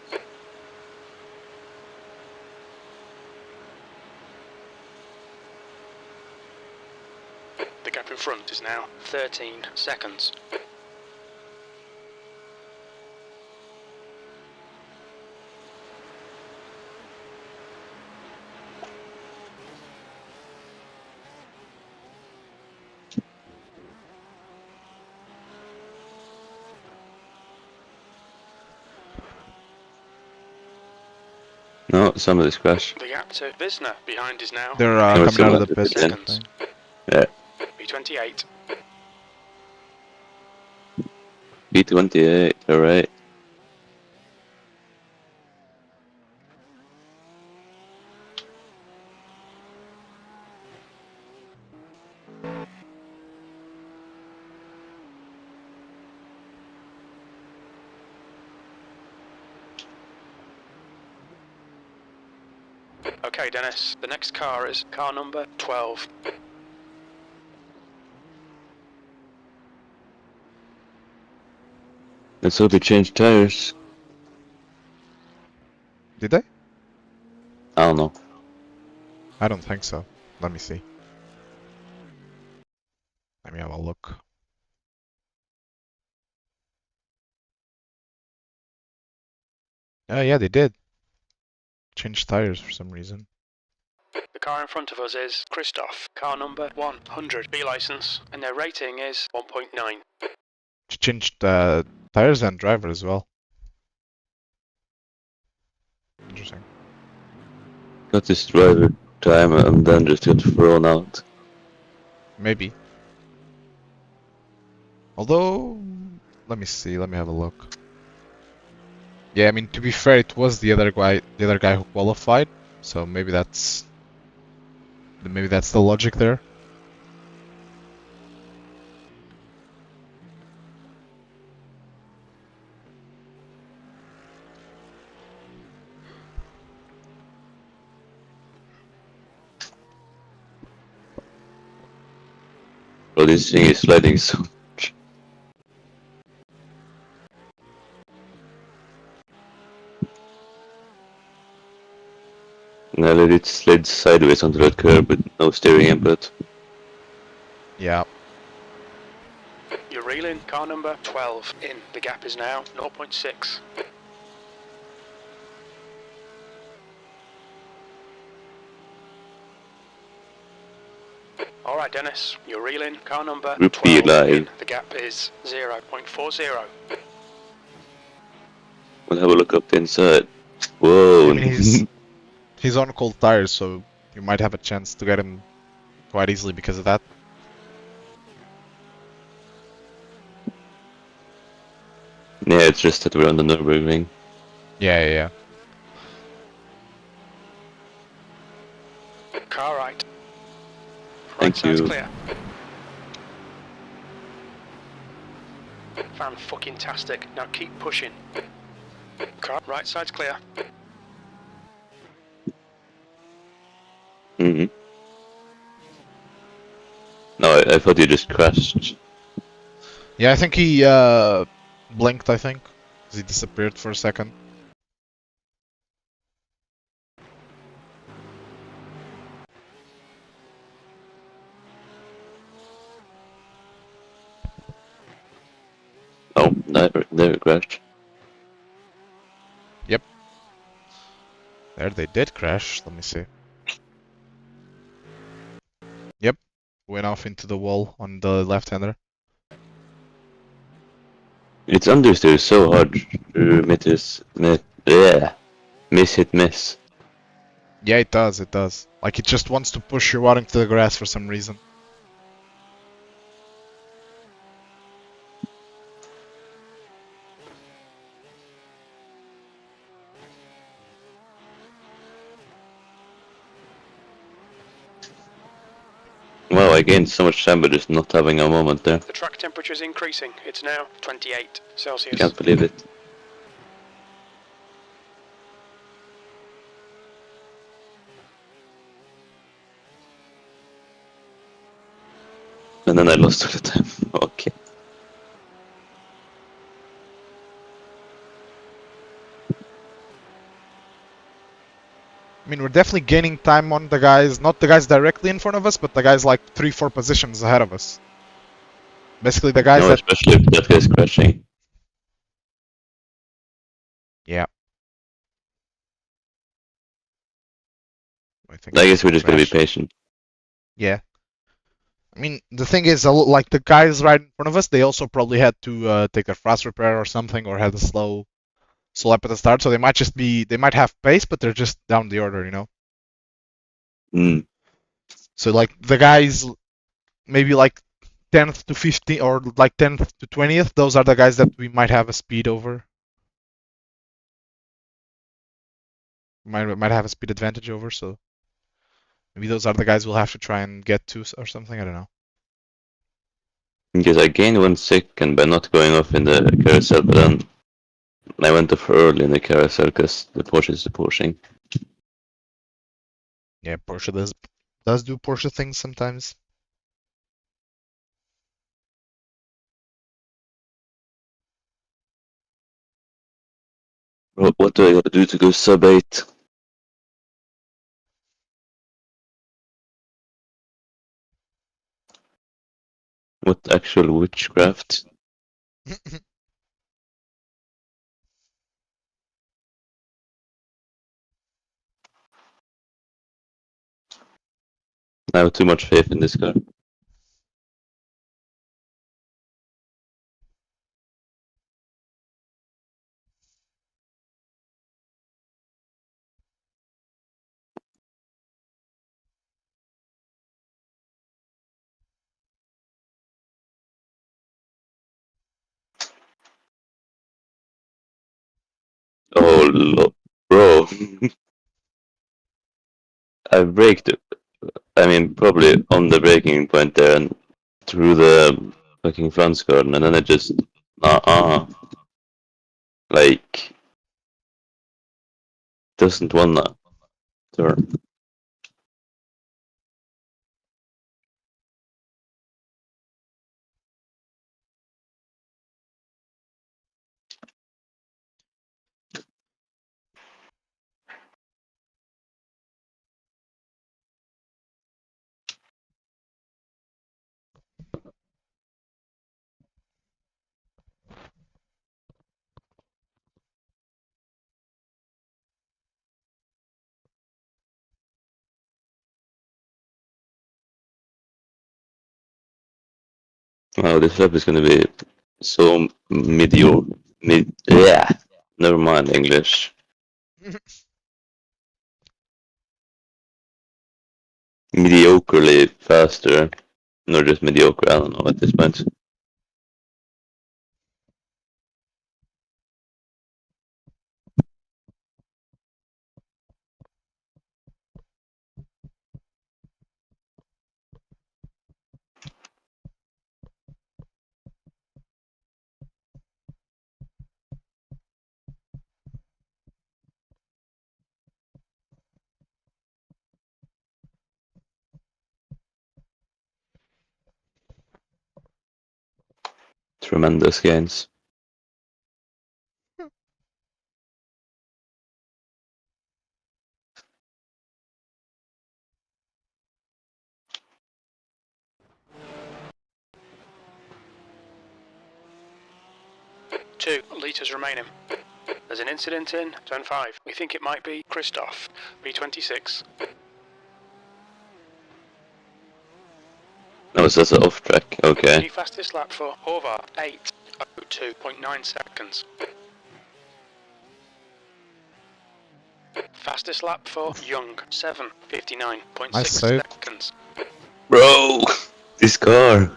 The gap in front is now 13 seconds. No, somebody's crashed. The gap to Visner behind is now They're There was coming out of someone the who pits. did it. seconds. Yeah, B28. B28, alright. Okay, Dennis, the next car is car number 12. Let's hope he changed tires. Did they? I don't know. I don't think so. Let me see. Let me have a look. Yeah, they did. Changed tires for some reason. The car in front of us is Christoph, car number 100, B license, and their rating is 1.9. She changed tires and driver as well. Interesting. Got this driver time and then just got thrown out. Maybe. Although, let me see. Let me have a look. Yeah, I mean, to be fair, it was the other guy who qualified. So maybe that's the logic there. Well, this thing is sliding so much. Now let it slid sideways onto that curb with no steering input. Yeah. You're reeling, car number 12 in. The gap is now 0.6. Alright Dennis, you're reeling, car number Group 12 B live. in. The gap is 0.40. We'll have a look up the inside. Whoa! I mean, he's on cold tires, so you might have a chance to get him quite easily because of that. Yeah, it's just that we're on the Nurburgring. Yeah. Car right. Thank Side's you. clear. Fan-fucking-tastic. Now keep pushing. Car right side's clear. Mm-hmm. No, I thought you just crashed. Yeah, I think he blinked, I think. 'Cause he disappeared for a second. Oh, never crashed. Yep. There they did crash. Let me see. Yep. Went off into the wall on the left-hander. It's understeer so hard to miss hit miss. Yeah, it does. Like, it just wants to push you out into the grass for some reason. Wow, I gained so much time by just not having a moment there. The track temperature is increasing. It's now 28 Celsius. Can't believe it. And then I lost all the time. Okay. I mean, we're definitely gaining time on the guys, not the guys directly in front of us, but the guys like 3-4 positions ahead of us. Basically, the guys No, that... especially if that guy's crashing. Yeah. I guess we're just gonna be patient. Yeah. I mean, the thing is, like the guys right in front of us, they also probably had to take their fast repair or something, or had a slow lap at the start, so they might have pace, but they're just down the order, you know? Mm. So like the guys, maybe like 10th to 15th, or like 10th to 20th, those are the guys that we might have a speed over. Might have a speed advantage over, so maybe those are the guys we'll have to try and get to or something, I don't know. Because I gained 1 second by not going off in the carousel, but then I went off early in the carousel because the Porsche is the Porsche. Yeah, Porsche does do Porsche things sometimes. What do I gotta do to go sub 8? What actual witchcraft? I have too much faith in this car. Oh, bro. I braked, I mean, probably on the braking point there and through the fucking front skirt, and then it just, like, doesn't wanna turn. Wow, this lap is gonna be so mediocre. Yeah, never mind English. Mediocrely faster, not just mediocre. I don't know at this point. Tremendous gains. Two litres remaining. There's an incident in turn 5. We think it might be Christoph, B26. Oh, so that's off track. Okay. The fastest lap for Horvath, 8:02.9 seconds. Fastest lap for Young, 7:59.6 Nice save. seconds. Bro, this car.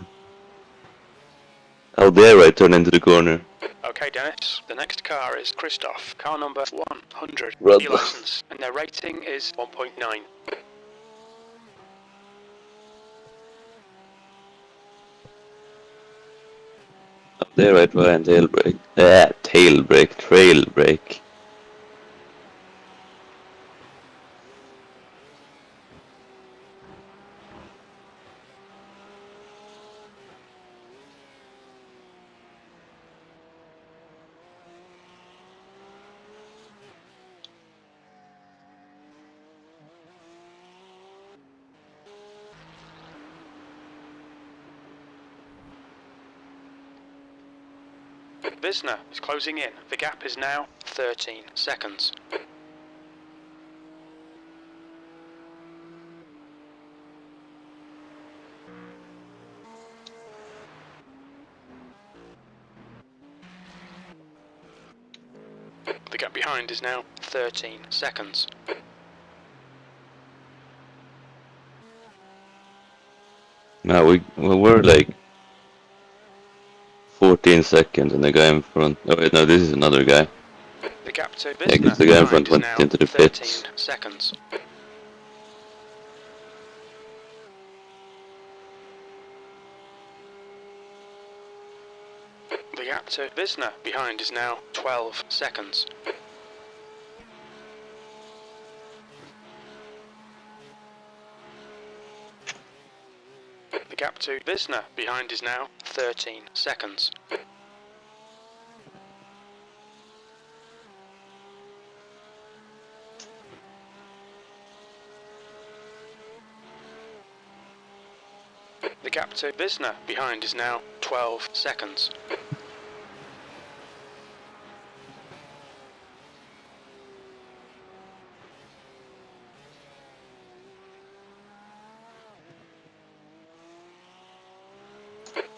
How dare I turn into the corner? Okay, Dennis, the next car is Christoph, car number 100, Brother. license, and their rating is 1.9. How dare I try and tail brake? Tail brake, trail brake. Visner is closing in. The gap is now 13 seconds. The gap behind is now 13 seconds. Now we're like 14 seconds and the guy in front. Oh wait, no, this is another guy. The gap to Yeah, 'cause Visner the guy in behind front is went now into the 13 pits. seconds. The gap to Visner behind is now 12 seconds. The gap to Visner behind is now 13 seconds. The gap to Visner behind is now 12 seconds.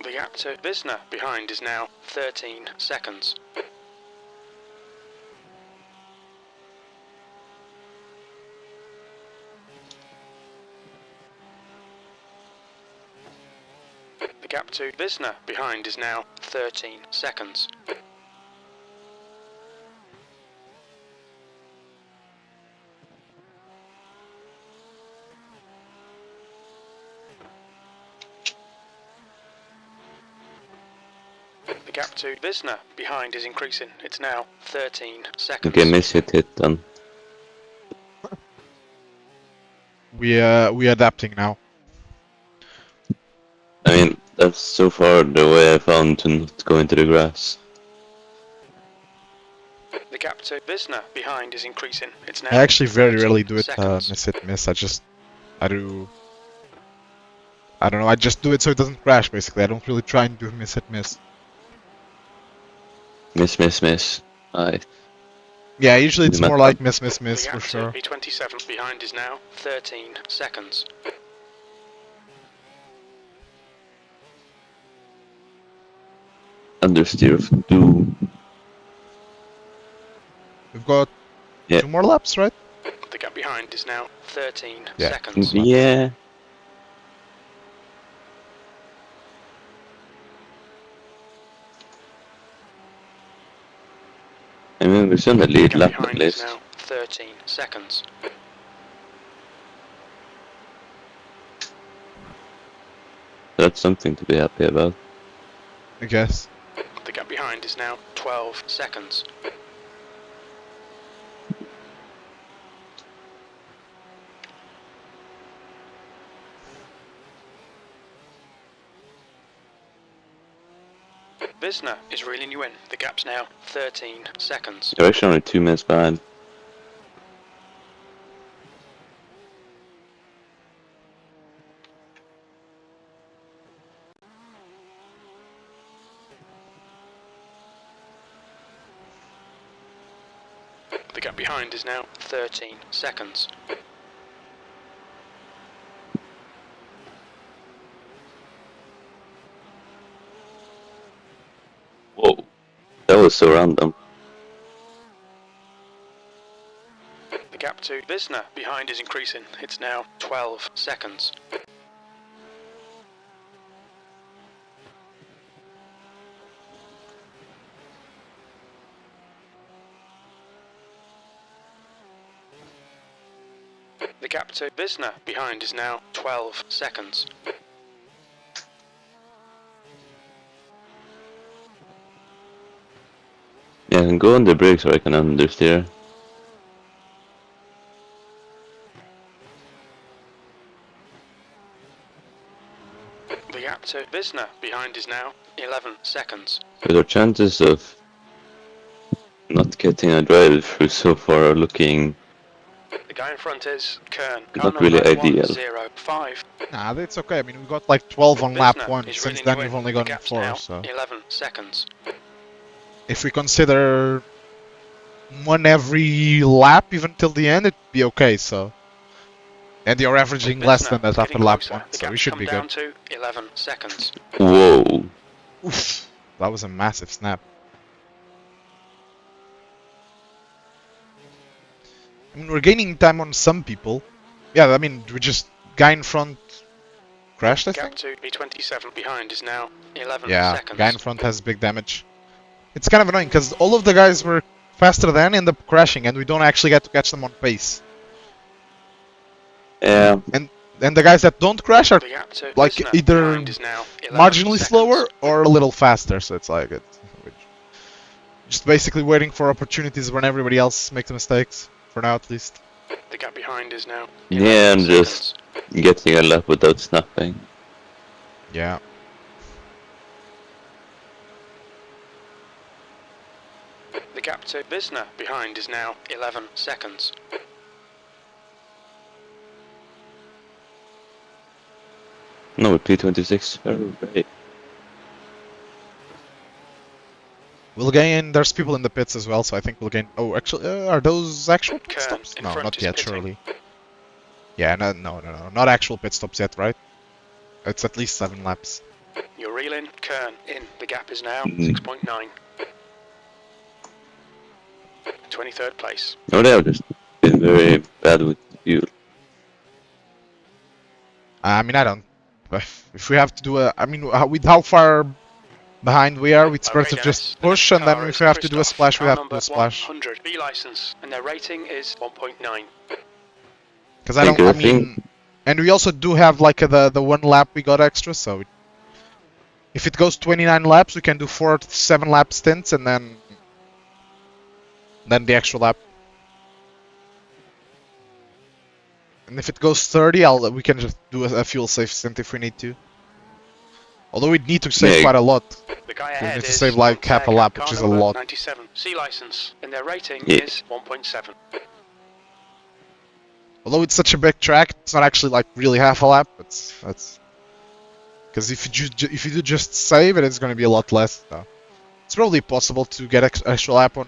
The gap to Visner behind is now 13 seconds. The gap to Visner behind is now 13 seconds. The gap to Visner behind is increasing. It's now 13 seconds. Okay, miss hit then. We adapting now. I mean, that's so far the way I found to not go into the grass. The gap to Visner behind is increasing. It's now I actually very 13 rarely do it seconds. miss hit miss. I don't know, I just do it so it doesn't crash basically. I don't really try and do miss hit miss. Miss. Aye. Yeah, usually it's Map more up. like miss The for gap sure. to B27 behind is now 13 seconds. Understeer of 2. We've got Yeah. 2 more laps, right? The gap behind is now 13 Yeah. seconds. Yeah. I mean, we're still in the The lead gap lap at behind is least. now 13 seconds. That's something to be happy about. I guess. The gap behind is now 12 seconds. Visner is reeling you in. The gap's now 13 seconds. You're actually only 2 minutes behind. The gap behind is now 13 seconds. Whoa. That was so random. The gap to Visner behind is increasing. It's now 12 seconds. The gap to Visner behind is now 12 seconds. Yeah, I can go on the brakes or I can understeer. The gap to Visner behind is now 11 seconds. But our chances of not getting a drive through so far are looking The guy in front is Kern. not really ideal. 105. Nah, it's okay. I mean, we got like 12 on lap Visner 1. is Since reeling then you we've in. only The gotten gap's 4, now so... 11 seconds. If we consider 1 every lap, even till the end, it'd be okay, so... And you're averaging less than Visner that is after getting lap closer. 1, The so we gap's should come be down good. to 11 seconds. Whoa. Oof, that was a massive snap. I mean, we're gaining time on some people. Yeah, I mean, we just... Guy in front crashed, I Gap think? to B27 behind is now 11 Yeah, seconds. guy in front has big damage. It's kind of annoying, because all of the guys were faster than end up crashing, and we don't actually get to catch them on pace. Yeah. And the guys that don't crash are The gap to like Visner either behind is now 11 marginally seconds. slower or a little faster, so it's like we're just basically waiting for opportunities when everybody else makes mistakes, for now at least. The gap behind is now 11 Yeah, and seconds. just getting a lap without snapping. Yeah. The gap to Visner behind is now 11 seconds. No, with P26. Alright. We'll gain, there's people in the pits as well, so I think we'll gain... Oh, actually, are those actual pit Kern stops? in No, front not is yet, pitting. surely. Yeah, no, not actual pit stops yet, right? It's at least 7 laps. You're reeling. Kern in. The gap is now 6.9. 23rd place. No, they have just been very bad with fuel. I mean, I don't. If we have to do a, I mean, with how far behind we are, it's better to just push, and then if we have to do a splash, we have to do a splash. 100 B license, and their rating is 1.9. Because I mean, and we also do have like the 1 lap we got extra, so if it goes 29 laps, we can do 4 to 7 lap stints, and then the extra lap. And if it goes 30, we can just do a fuel save stint if we need to. Although we'd need to save quite a lot. The guy We ahead need to is save like half a lap, which is a lot. 97 C license, and their rating is 1.7. Although it's such a big track, it's not actually like really half a lap. That's because if you do just save it, it's going to be a lot less. So it's probably possible to get extra lap on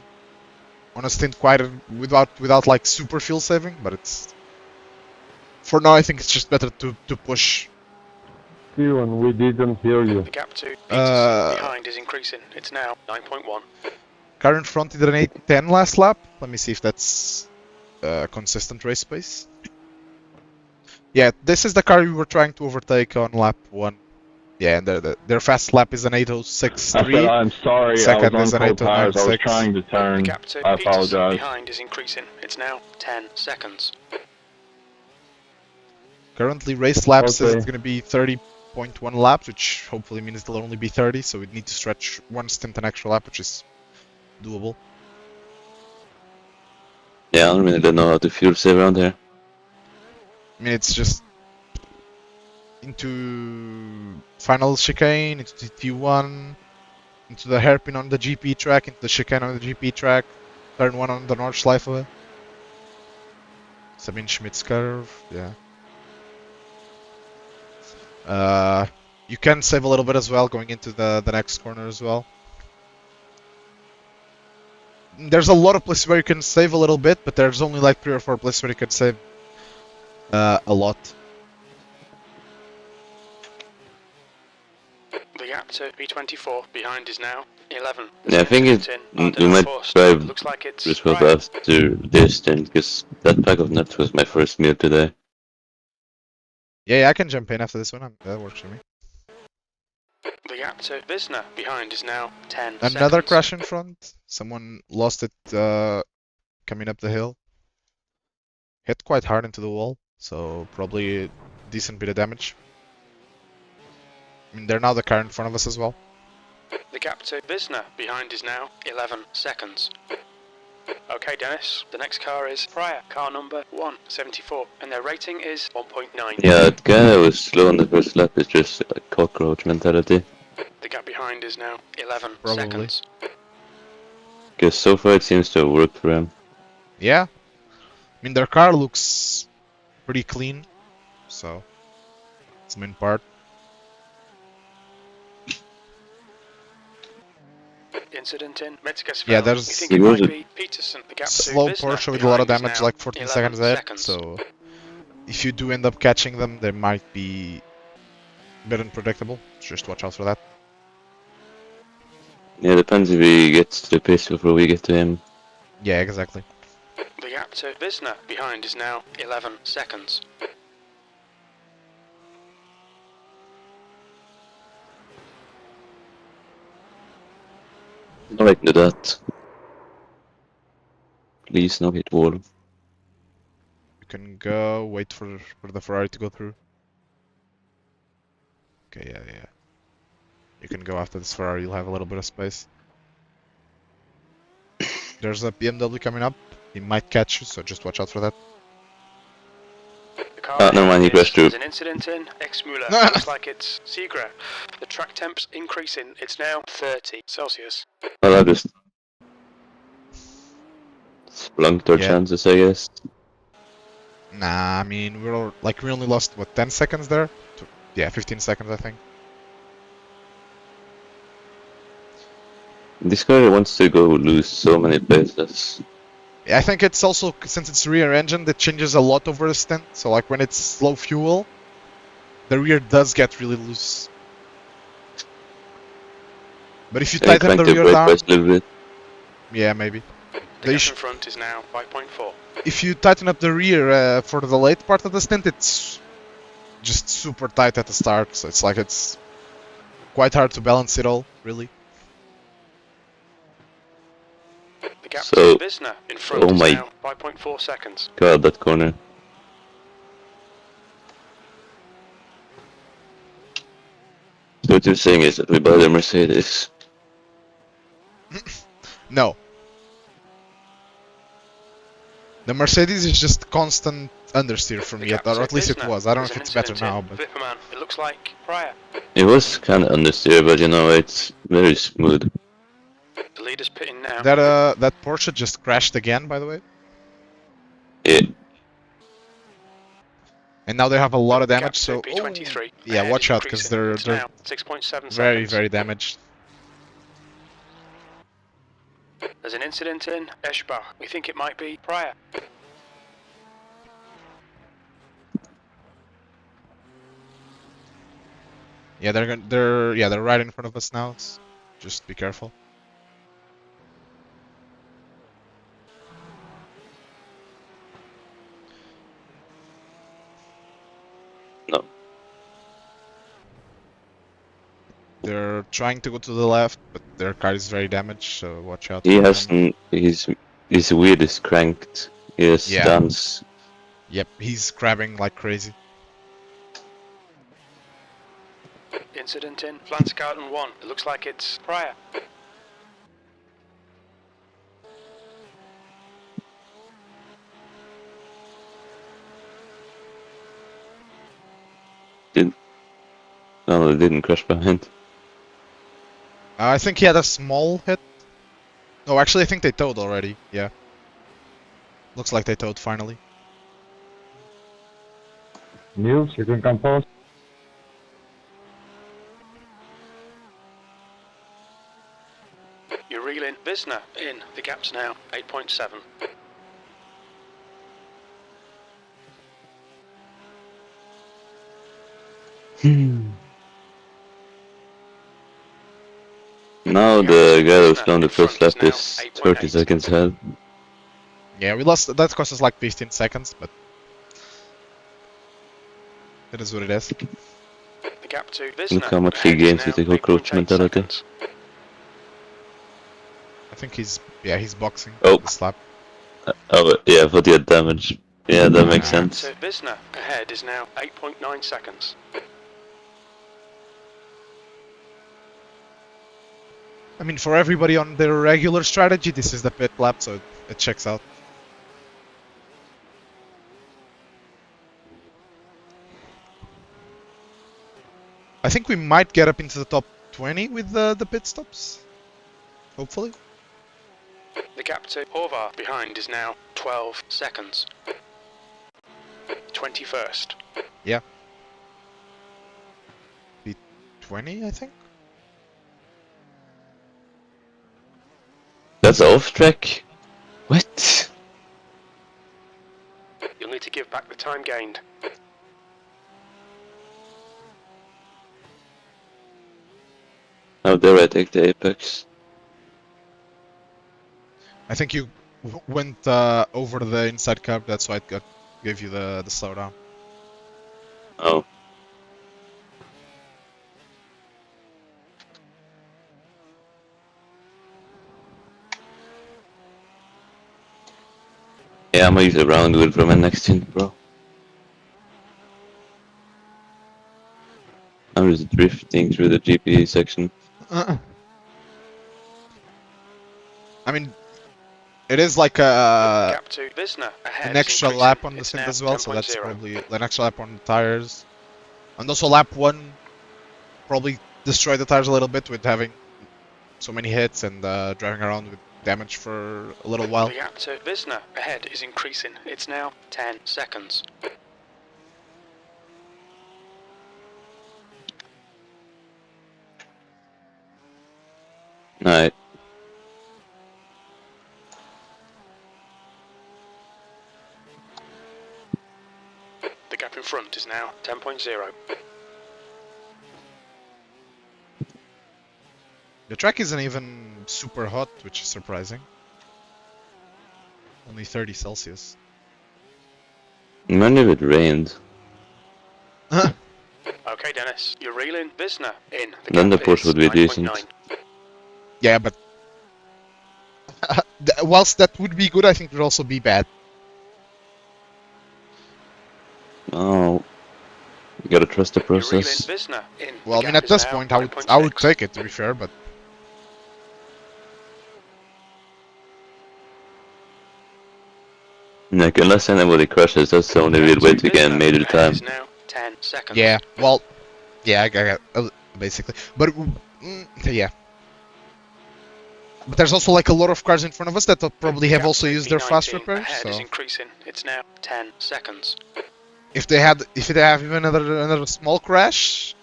a stint without like super fuel saving, but it's for now I think it's just better to push. Steven, we didn't hear you. The gap to behind is increasing. It's now 9.1. Car in front did an 8:10 last lap. Let me see if that's consistent race pace. Yeah, this is the car we were trying to overtake on lap 1. Yeah, and their fast lap is an 8:06.3. I'm sorry, Second I was is on an cold tires. I was 8:09.6. trying to turn. The gap to I apologize. behind is increasing. It's now 10 seconds. Currently, race lap says Okay. it's going to be 30.1 laps, which hopefully means it'll only be 30, so we'd need to stretch 1 stint an extra lap, which is doable. Yeah, I don't really don't know how to fuel save around here. I mean, it's just into final chicane, into T1, into the hairpin on the GP track, into the chicane on the GP track, turn 1 on the Nordschleife. Sabine Schmidt's curve, yeah. You can save a little bit as well going into the next corner as well. There's a lot of places where you can save a little bit, but there's only like 3 or 4 places where you can save a lot. The gap to B24 behind is now 11. Yeah, I think we might drive Looks like it's just well right. after this then, because that pack of nuts was my first meal today. Yeah, I can jump in after this one. That works for me. The gap to Visna behind is now 10 Another seconds. crash in front. Someone lost it coming up the hill. Hit quite hard into the wall, so probably a decent bit of damage. I mean, they're now the car in front of us as well. The gap to Visna behind is now 11 seconds. Okay, Dennis, the next car is Pryor, car number 174, and their rating is 1.9. Yeah, that guy that was slow on the first lap is just a cockroach mentality. The gap behind is now 11 Probably. seconds. Because so far it seems to have worked for him. Yeah. I mean, their car looks pretty clean, so it's the main part. Incident in Metzgersfeld. Yeah, there's- You think it might be Peterson. The gap to Slow Visna Porsche with a lot of behind is damage, now like 14 seconds 11 ahead, seconds. so if you do end up catching them, they might be a bit unpredictable. Just watch out for that. Yeah, depends if he gets to the pace before we get to him. Yeah, exactly. The gap to Visna behind is now 11 seconds. No, I can do that. Please, no hit wall. You can go, wait for the Ferrari to go through. Okay, yeah. You can go after this Ferrari, you'll have a little bit of space. There's a BMW coming up. He might catch you, so just watch out for that. The car Never mind, he crashed there's through. an incident in Exmuller. Looks like it's Seagra. The track temp's increasing. It's now 30 Celsius. Well, I just splunked our Yeah. chances, I guess. Nah, I mean, we only lost, what, 10 seconds there? Yeah, 15 seconds, I think. This guy wants to go lose so many places. Yeah, I think it's also, since it's rear engine, it changes a lot over the stint. So, like, when it's low fuel, the rear does get really loose. But if you Can you tighten crank the the rear brake down, press a little bit? yeah, maybe. The gap in front is now 5.4. If you tighten up the rear for the late part of the stint, it's just super tight at the start. So it's like it's quite hard to balance it all, really. The gap So- to Visna in front oh is my- now 5.4 seconds. God, that corner. So what you're saying is that we buy the Mercedes. No. The Mercedes is just constant understeer for The me, gap or to at least it Visna. was. I don't know There's if an it's better incident now, in but... Vipperman, it looks like prior. It was kind of understeer, but you know, it's very smooth. The leader's pitting now. That Porsche just crashed again, by the way. Yeah. And now they have a lot of The gap damage, to so... P23 yeah, ahead watch is out, because increasing. they're It's now 6.7 very, seconds. very damaged. There's an incident in Eschbach. We think it might be prior. Yeah, they're right in front of us now. Just be careful. No. They're trying to go to the left, but their car is very damaged, so watch out. He for them. hasn't. His wheel is cranked. He has Yeah. stance. Yep, he's crabbing like crazy. Incident in Flansgarten 1. It looks like it's prior. No, they didn't crash behind. I think he had a small hit. No, actually, I think they towed already. Yeah. Looks like they towed finally. Niels, you can come fast. You're reeling Visna in. The gap's now 8.7. Now the guy who's done the first lap is 30 8.8. seconds ahead. Yeah, we lost. That cost us like 15 seconds, but it is what it is. The gap to Visna. Look how much he ahead is gains with now the cockroach 8.8 mentality. seconds. I think he's boxing Oh. this lap. Oh, yeah, for the damage. Yeah, that makes The gap sense. to Visna ahead is now 8.9 seconds. I mean, for everybody on their regular strategy, this is the pit lap, so it checks out. I think we might get up into the top 20 with the pit stops. Hopefully. The gap to Horvath behind is now 12 seconds. 21st. Yeah. Be 20, I think. That's off track? What? You'll need to give back the time gained. How dare I take the apex? I think you went over the inside curb, that's why it gave you the slowdown. Oh. Yeah, I'm gonna use a round wheel for my next stint, bro. I'm just drifting through the GP section. I mean, it is like a Gap to Visna ahead an is extra increasing. lap on the It's stint now as well, so that's 10.0. probably an extra lap on the tires. And also lap 1 probably destroyed the tires a little bit with having so many hits and driving around with damage for a little while. The gap to Visna ahead is increasing. It's now 10 seconds. Alright. The gap in front is now 10.0. They're track isn't even super hot, which is surprising. Only 30 Celsius. Imagine if it rained. Okay, Dennis, you're reeling Visna in. Then the gap Porsche is would be 9.9. decent. Yeah, but whilst that would be good, I think it would also be bad. Oh, you gotta trust the You're reeling process. Visna in. Well, I The mean, gap at this is now point, I would 9.6. take it, to be fair, but Like, unless anybody crashes, that's the only real way to get Visna major ahead time. is now 10 seconds. yeah, well, yeah, I got basically, but yeah. But there's also like a lot of cars in front of us that probably have Gap also to used their fast P19 repairs. ahead is So increasing. It's now 10 seconds. if they have even another small crash,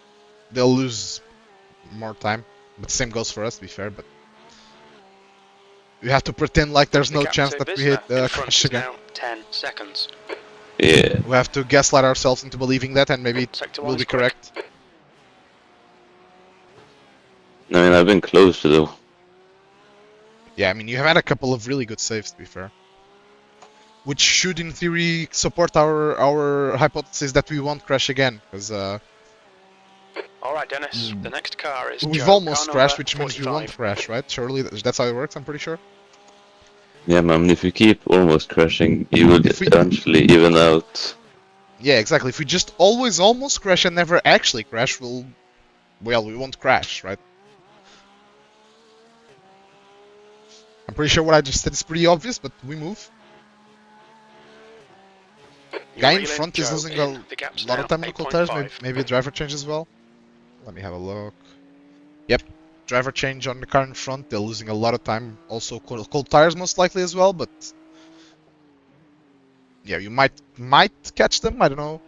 they'll lose more time. But same goes for us, to be fair. But we have to pretend like there's The no gap chance to that we Visna hit in front crash is again. now 10 seconds. Yeah. We have to gaslight ourselves into believing that, and maybe it Sector will one be is quick. correct. I mean, I've been close to though. Yeah, I mean, you have had a couple of really good saves, to be fair. Which should, in theory, support our hypothesis that we won't crash again, because Alright, Dennis, the next car is we've Joe, almost car crashed, number which means we 45. won't crash, right? Surely that's how it works, I'm pretty sure. Yeah, man, if you keep almost crashing, you will If we- eventually even out. Yeah, exactly. If we just always almost crash and never actually crash, we won't crash, right? I'm pretty sure what I just said is pretty obvious, but we move. You're Guy in reeling front is Joe losing in. a The gap's lot now of time on the cold tires, 8.5. maybe a driver change as well. Let me have a look. Yep, driver change on the car in front. They're losing a lot of time. Also cold tires most likely as well, but yeah, you might catch them. I don't know,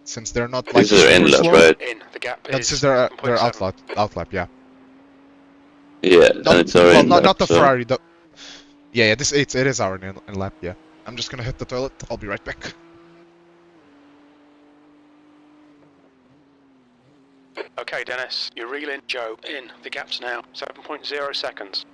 since they're not like This is their super end lap, slow. right? In. The gap No, is this is their 1.7. outlap. Yeah. Yeah, and it's our Well, end lap, not the so. Ferrari. Yeah, it is our in lap. Yeah. I'm just gonna hit the toilet. I'll be right back. Okay, Dennis, you're reeling Joe in. The gap's now 7.0 seconds.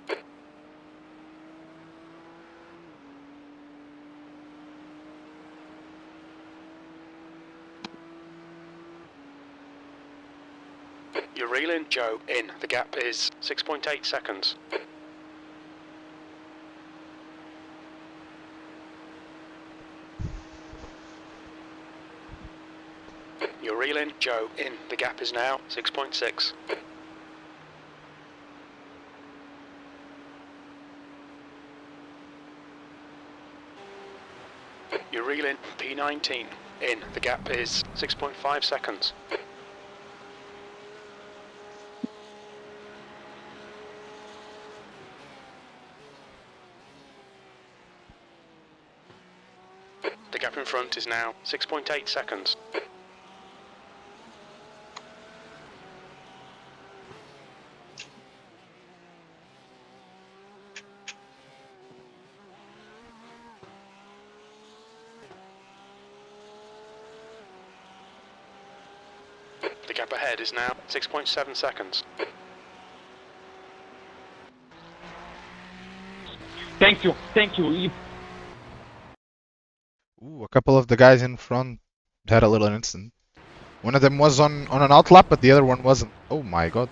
You're reeling Joe in. The gap is 6.8 seconds. You're reeling Joe in. The gap is now 6.6. You're reeling P19 in. The gap is 6.5 seconds. The gap in front is now 6.8 seconds. The gap ahead is now 6.7 seconds. Thank you. Ooh, a couple of the guys in front had a little incident. One of them was on an outlap, but the other one wasn't. Oh my god.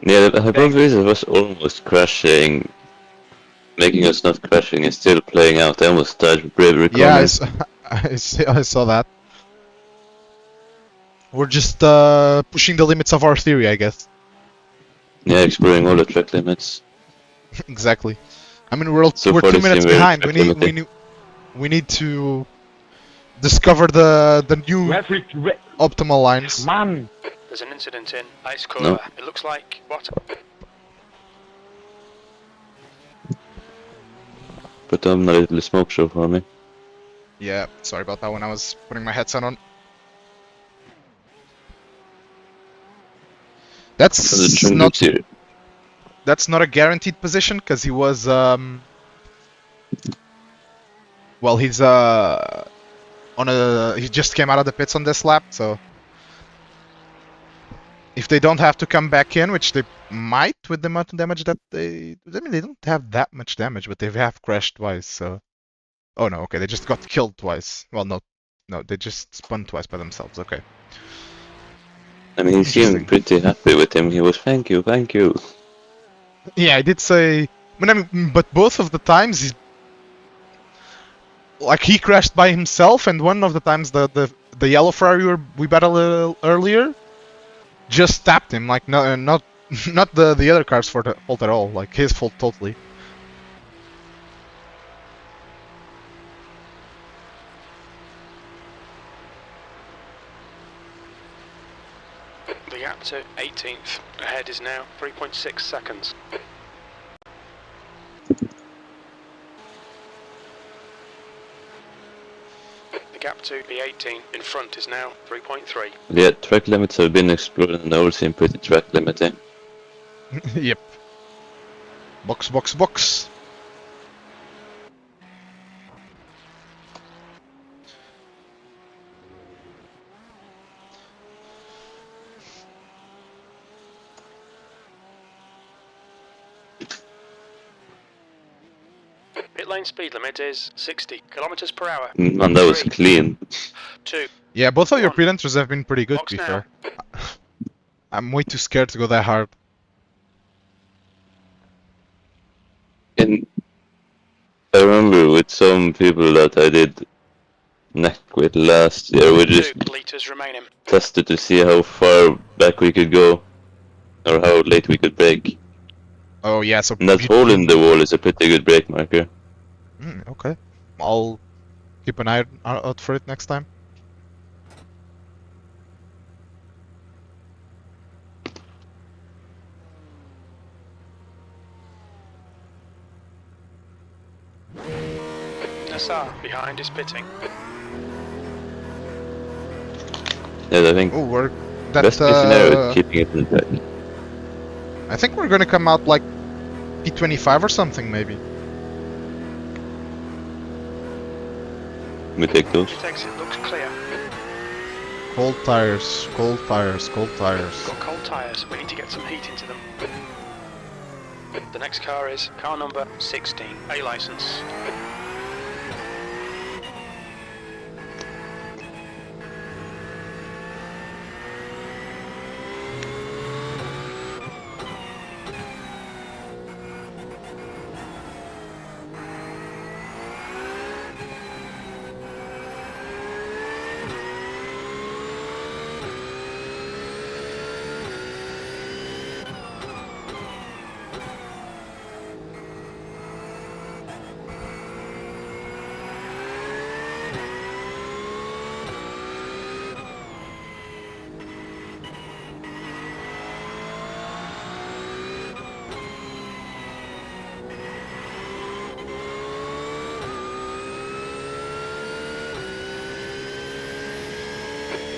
Yeah, the hypothesis of us almost crashing, making us not crashing, is still playing out. I almost died with bravery Yeah, corners. I saw that. We're just pushing the limits of our theory, I guess. Yeah, exploring all the track limits. Exactly. I mean, we're So we're far 2 they minutes seem very behind. track limiting. We need to discover the new optimal lines. Man, There's an incident in Ice Core. No. It looks like what? Put on a little smoke show for me. Yeah, sorry about that when I was putting my headset on. That's not a guaranteed position because he was well, he's he just came out of the pits on this lap, so if they don't have to come back in, which they might with the amount of damage that they... I mean, they don't have that much damage, but they have crashed twice, so... Oh no, okay, they just got killed twice. Well, no, they just spun twice by themselves, okay. I mean, he seemed Interesting. pretty happy with him. He was, thank you, thank you. Yeah, I did say... but both of the times he's... Like, he crashed by himself, and one of the times the yellow Ferrari we battled earlier just tapped him, like, no, not the other car's fault at all, like, his fault totally. The gap to 18th ahead is now 3.6 seconds. The gap to the 18 in front is now 3.3. Yeah, track limits have been explored and all seem pretty track limiting. Yep. Box, box, box. Pit lane speed limit is 60 kilometers per hour. And that was clean. 2. Yeah, both of your One. pre-enters have been pretty good, Box to be now. fair. I'm way too scared to go that hard. And I remember with some people that I did neck with last year, we just 2 liters remaining. tested to see how far back we could go, or how late we could brake. Oh yeah, so... And that hole in the wall is a pretty good brake marker. Okay. I'll keep an eye out for it next time. Nassar behind is pitting. Yeah, I think Oh, we're... That, best case scenario is keeping it in the track. I think we're gonna come out like P25 or something, maybe. We take those. Pit exit looks clear. Cold tires, cold tires, cold tires. Got cold tyres, we need to get some heat into them. The next car is car number 16, A license.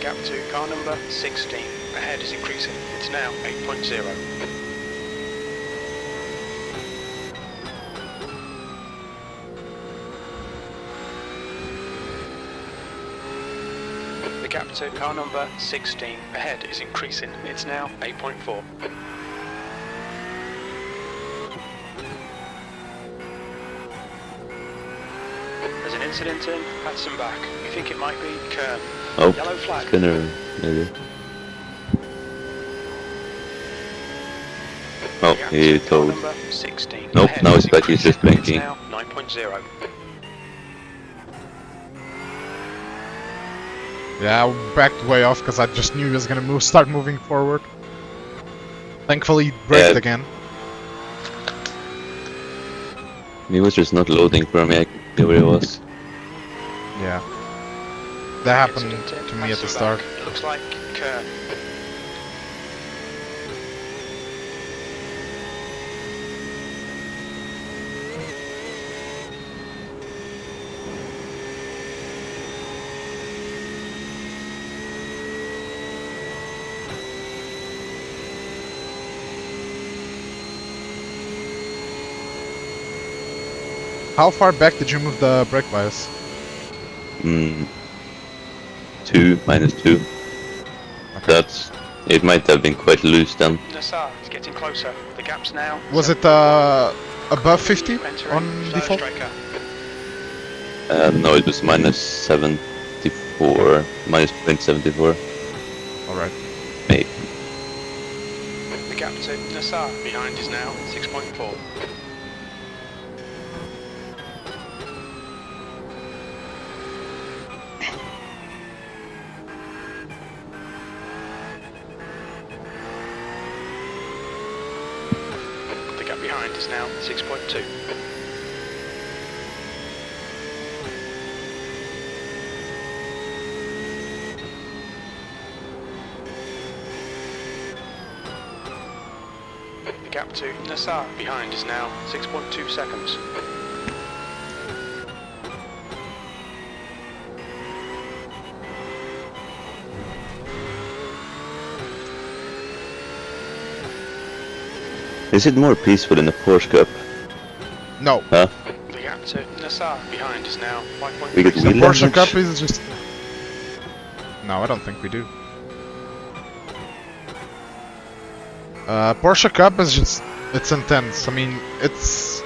Gap to car number 16. Ahead is increasing. It's now 8.0. The gap to car number 16 ahead is increasing. It's now 8.4. There's an incident in Hudson back. You think it might be Kern? Oh, Yellow flag. Skinner, maybe. Oh, Gap he to car told. number 16. Nope, Ahead now is it's back, he's just increasing. blinking. It's now 9.0. Yeah, I backed way off because I just knew he was gonna start moving forward. Thankfully, he braked Yeah. again. He was just not loading for me, I could see where he was. Yeah. That happened Incident in to me at the Hudson start. back. It looks like Kern. How far back did you move the brake bias? 2, -2. Okay. That's It might have been quite loose then. Nassar is getting closer. The gap's now. Was it above 50 Entering on default? first striker. No, it was minus 74, minus 0.74. Alright. Maybe. The gap to Nassar behind is now 6.4. The gap behind is now 6.2. The gap to Nassar behind is now 6.2 seconds. Is it more peaceful in the Porsche Cup? No. Huh? The gap to Nassar behind is now 5.3 We get The wheel seconds. Porsche damage? Cup is just... No, I don't think we do. Porsche Cup is just... It's intense. I mean, it's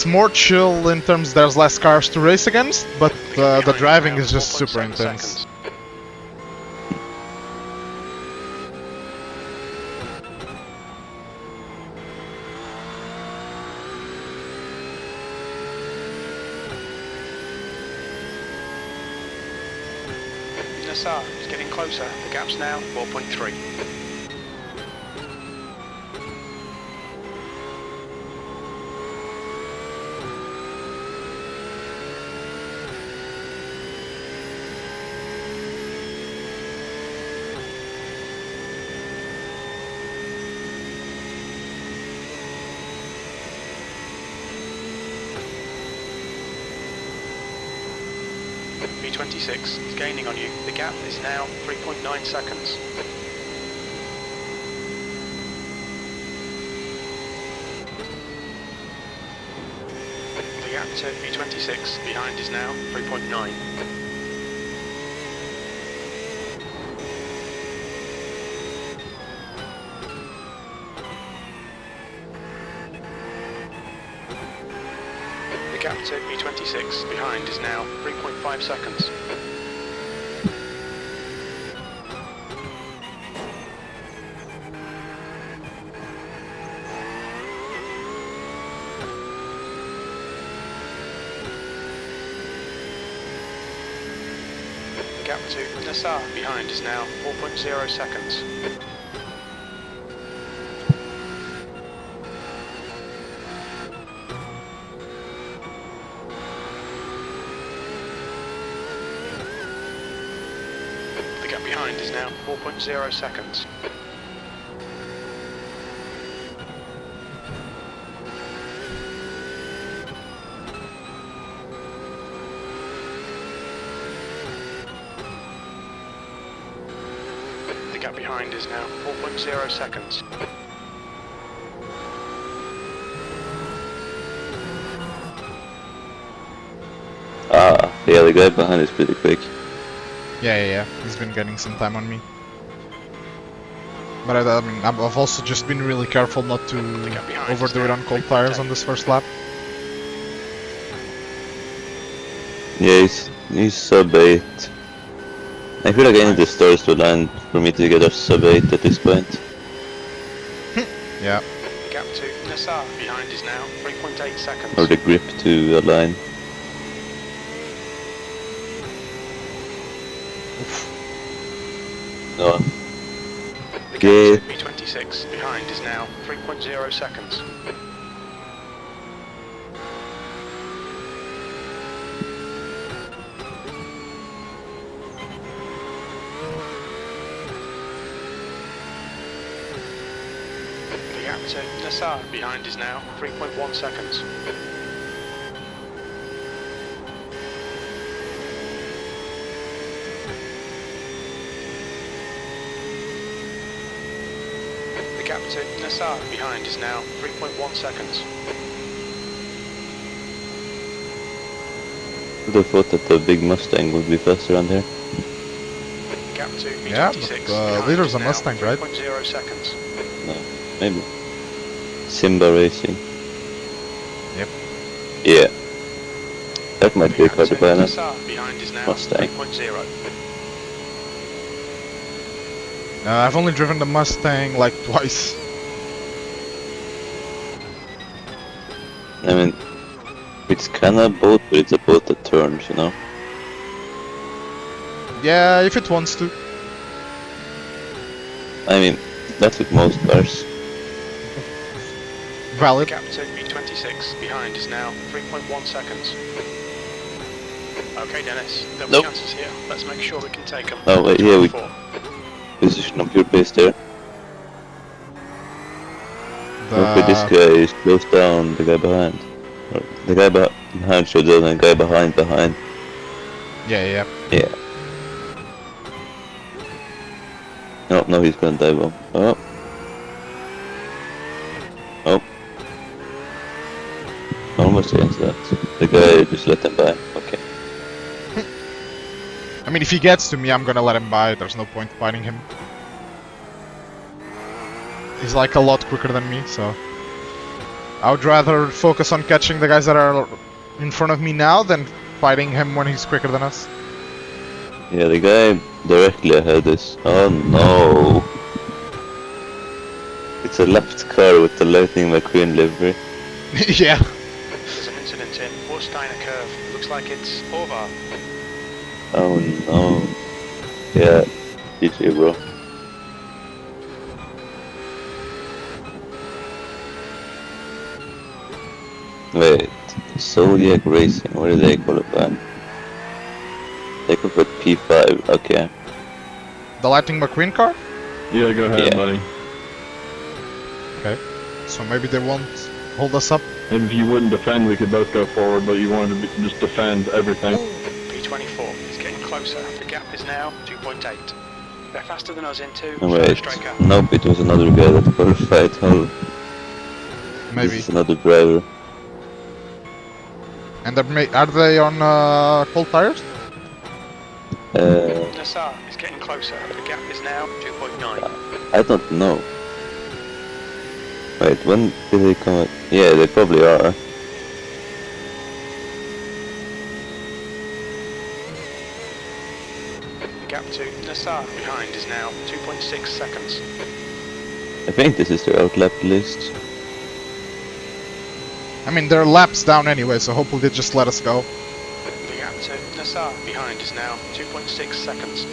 more chill in terms there's less cars to race against, but The gap the behind driving now is just 4.7 super intense. seconds. Nassar is getting closer. The gap's now 4.3. V26 is gaining on you. The gap is now 3.9 seconds. The gap to V26 behind is now 3.9. The gap to V26 behind is now 3.5 seconds. The gap to Nassar behind is now 4.0 seconds. The gap behind is now 4.0 seconds. The gap behind is now 4.0 seconds. Ah, yeah, the guy behind is pretty quick. Yeah. He's been getting some time on me. But I mean, I've also just been really careful not to gap behind is overdo it now on cold 3.10. tires on this first lap. Yeah, he's sub 8. I feel like I need the stars to land for me to get a sub 8 at this point. Yeah. The gap to Nassar behind is now 3.8 seconds. Or the grip to align. No. The gap Yeah. to V26 behind is now 3.0 seconds. The gap to Nassar behind is now 3.1 seconds. The gap to Nassar behind is now 3.1 seconds. Would have thought that the big Mustang would be faster on here. Gap to Yeah, V26. but leader's a Mustang, right? 3.0 seconds. No, maybe. Simba Racing. Yep. Yeah. That might be a car to buy now. Behind is now Mustang. 3.0. I've only driven the Mustang like twice. I mean, it's kinda a boat, but it's a boat that turns, you know? Yeah, if it wants to. I mean, that's with most cars. Valid. Gap to V26. Behind is now 3.1 seconds. Okay, Dennis. There'll be Nope. chances here. Let's make sure we can take them. Oh, wait, yeah, we 24. position up your base there. Okay, this The... guy is close down the guy behind. Or the guy behind should down and the guy behind. Yeah. Yeah. No, he's gonna dive off. Oh. Almost against that. The guy just let him by. Okay. I mean, if he gets to me, I'm gonna let him by. There's no point fighting him. He's like a lot quicker than me, so... I would rather focus on catching the guys that are in front of me now than fighting him when he's quicker than us. Yeah, the guy directly ahead is... Oh no! It's a left car with the Lightning McQueen livery. Yeah. There's an incident in Warsteiner Curve. Looks like it's over. Oh no. Yeah, GG bro. Wait, Zodiac Racing, what did they qualify? They could put P5, okay. The Lightning McQueen car? Yeah, go ahead, Yeah. buddy. Okay. So maybe they won't hold us up. And if you wouldn't defend, we could both go forward, but you wanted to just defend everything. P24 is getting closer. The gap is now 2.8. They're faster than us into No, wait, striker. nope, it was another guy that qualified. Oh, Maybe. this is another driver. And are they on cold tires? Nassar is getting closer. The gap is now 2.9. I don't know. Wait, when did they come out? Yeah, they probably are. The gap to Nassar behind is now 2.6 seconds. I think this is their outlap list. I mean, they're laps down anyway, so hopefully they just let us go. The gap to Nassar behind is now 2.6 seconds.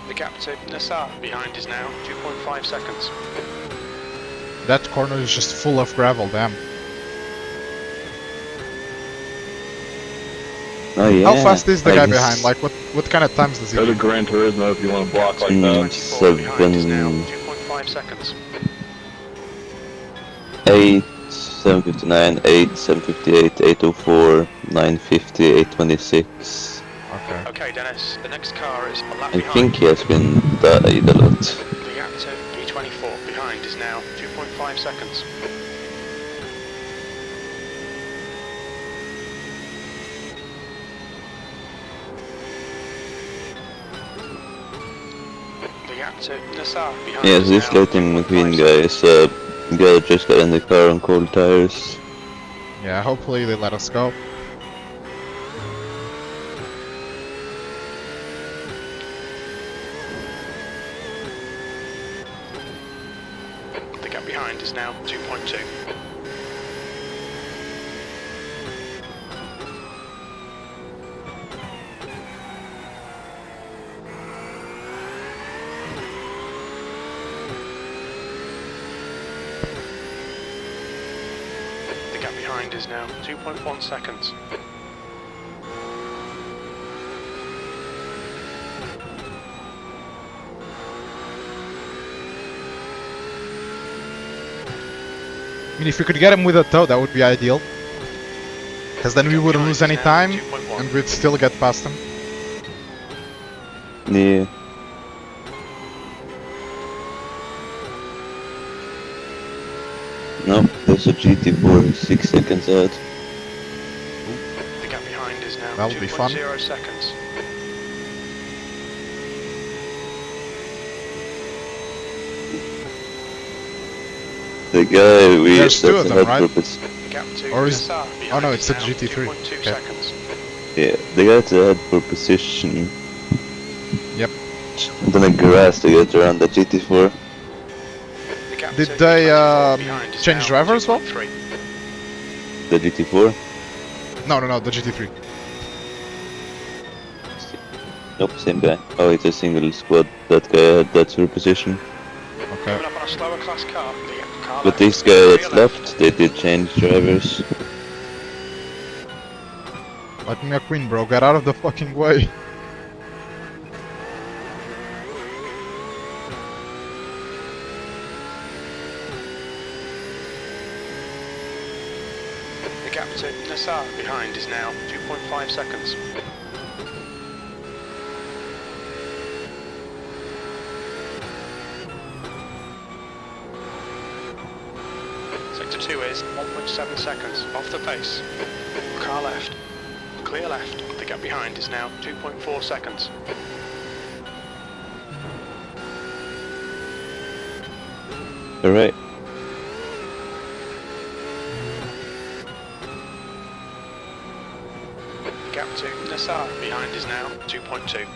The gap to Nassar behind is now 2.5 seconds. That corner is just full of gravel, damn. Oh yeah. How fast is the I guy guess behind? Like, what kind of times does he Go to do? Gran Turismo if you want to block like that. 24 behind is now 7, 2.5 seconds. 8, 759, 8, 758, 804, 950, 826. Okay. Okay, Dennis, the next car is a lap I behind. think he has been died a lot. The gap to P24 behind is now 2.5 seconds. The gap to Nassar behind Yeah, is so this now Lightning 2.5 McQueen guy is guy that just got in the car on cold tires. Yeah, hopefully they let us go. The gap behind is now 2.2. The gap behind is now 2.1 seconds. I mean, if we could get him with a tow, that would be ideal. Because then we wouldn't lose any time, and we'd still get past him. Yeah. Nope, There's a GT4 6 seconds out. The gap behind is now That'll be fun. 2.0 seconds. The guy we There's two of them, had right? purpose. The gap to Or is- Nassar oh behind no, is it's a now GT3. 2.2 Okay. seconds. Yeah, the guy that had for position. Yep. And then I grass to get around the GT4. The gap Did to they, E24 behind is change now driver as well? 2.3. The GT4? No, the GT3. Nope, same guy. Oh, it's a single squad. That guy had that sort of position. Okay. Coming up on a slower class car. The car But left, this guy rear that's left, they did change drivers. Let me a queen, bro. Get out of the fucking way. The gap to Nassar behind is now 2.5 seconds. Sector 2 is 1.7 seconds off the pace. Car left. Clear left. The gap behind is now 2.4 seconds. Alright. The gap to Nassar behind is now 2.2.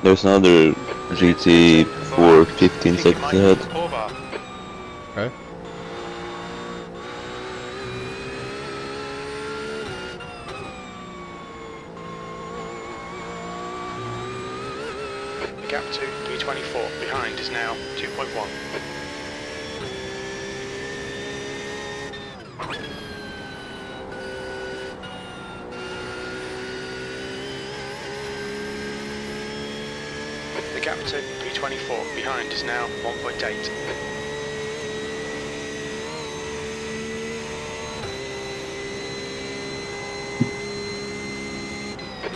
There's another GT4 15 seconds ahead. Okay. The gap to E24 behind is now 2.1. The gap to E24 behind is now 1.8.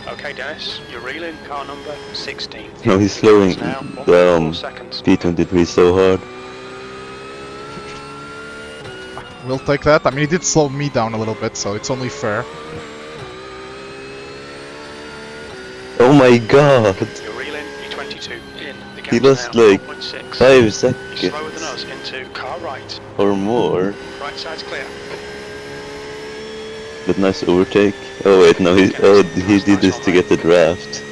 Okay, Dennis, you're reeling car number 16. No, he's slowing It's now 1.4 down seconds. P23 so hard. We'll take that. I mean, he did slow me down a little bit, so it's only fair. Oh my god! You're reeling E22 in. The gap He is lost now like 1.6. 5 He's slower than seconds us into car right. or more. Right side's clear. But nice overtake. Oh wait, no, he did this to get the draft.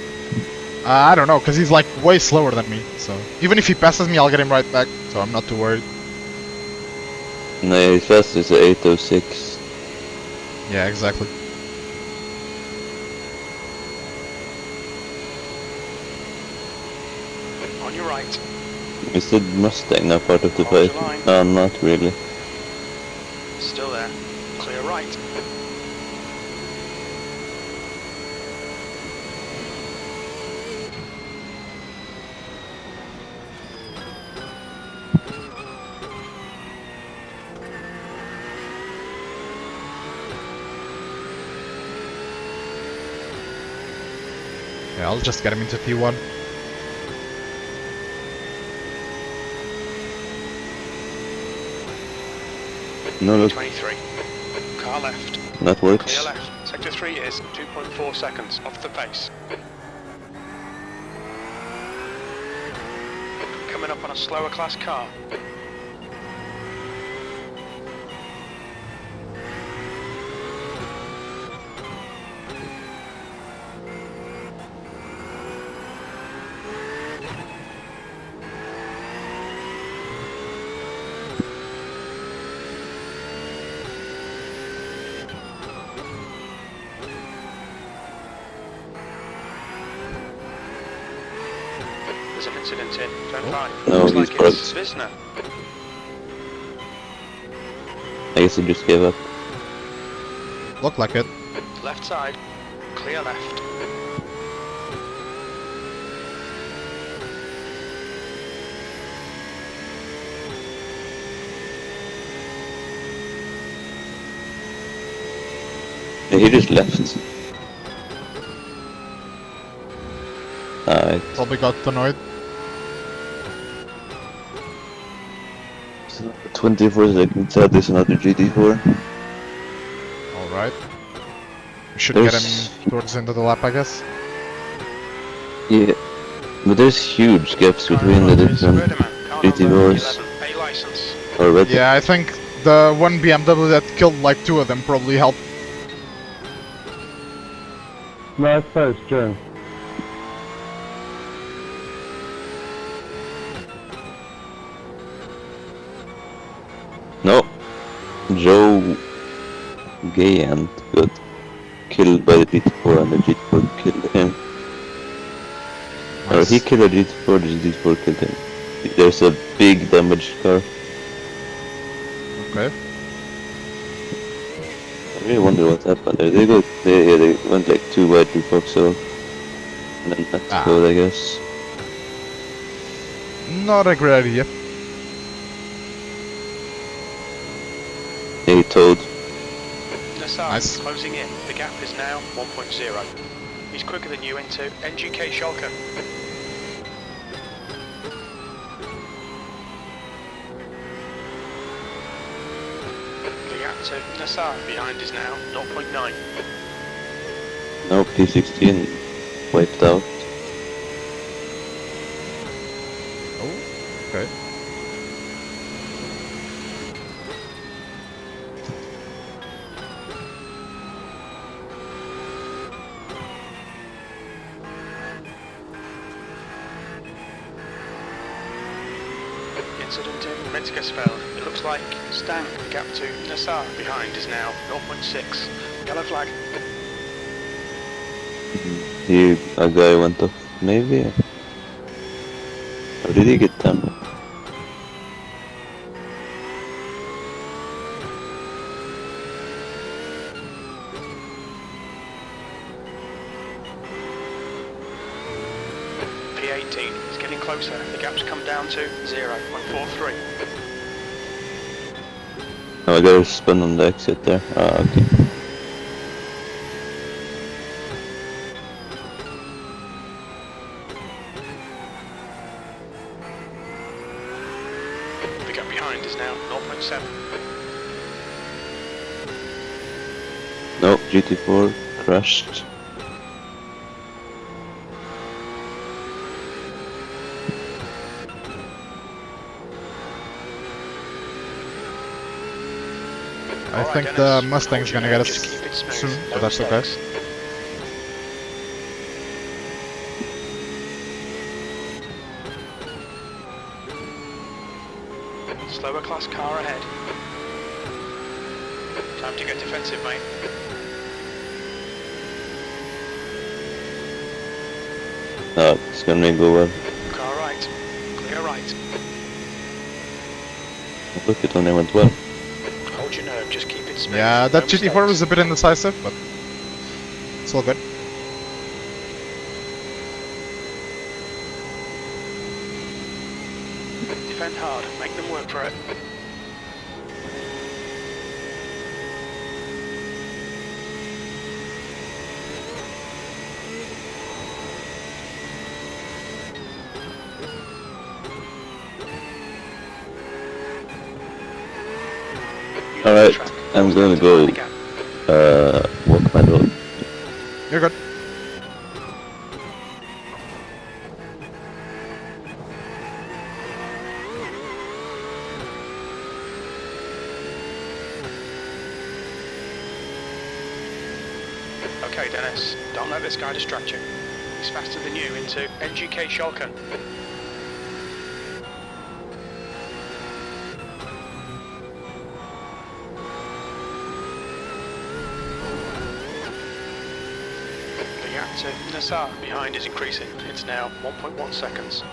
I don't know, because he's like way slower than me, so... Even if he passes me, I'll get him right back, so I'm not too worried. No, his fastest is a 806. Yeah, exactly. On your right. Is the Mustang now part of the Hold fight? the line. Not really. Still there. Clear right. Yeah, I'll just get him into P1. No, look, 23. Car left. that Clear works. left. Sector 3 is 2.4 seconds off the pace. Coming up on a slower class car. There's an incident in turn 5. No, Looks he's like it's bugged. Visner. I guess he just gave up. Look like it. Left side. Clear left. Yeah, he just left. Alright, Probably got annoyed. 24 seconds out, there's another GT4. Alright. We should get There's- him towards the end of the lap, I guess. Yeah, but there's huge gaps between the different GT4s A license. already. Yeah, I think the one BMW that killed like 2 of them probably helped. Nice pace, James. No, Joe Gayant got killed by the GT4 and the GT4 killed him. Or he Nice. killed the GT4, the GT4 killed him. There's a big damaged car. Okay. I really wonder what happened there. They went like 2 wide through Foxhole. And then that's good, I guess. Not a great idea. They told. Nassar Nice. closing in. The gap is now 1.0. He's quicker than you into NGK Schalke. The gap to Nassar behind is now 0.9. No, P16 wiped out. Oh, okay. Incident in Metzgersfeld. It looks like Stang. The gap to Nassar behind is now 0.6. Yellow flag. A guy went off, maybe? Or did he get damaged? P18 is getting closer. The gap's come down to 0.43. Oh, I gotta spin on the exit there. Ah, okay. The gap behind is now 0.7. No, GT4 crashed. I Alright, think Dennis, the Mustang's gonna get us just keep it smooth, soon, no but that's okay. mistakes. Slower class car ahead. Time to get defensive, mate. Ah, it's gonna go well. Car right. Clear right. Look, it only went well. Hold your nerve, just keep it smooth. Yeah, that no GT4 mistakes. was a bit indecisive, but it's all good. Defend hard, make them work for it. Alright, I'm gonna go walk my dog. You're good. Okay, Dennis, don't let this guy distract you. He's faster than you into NGK Schalke. The gap to Nassar behind is increasing. It's now 1.1 seconds.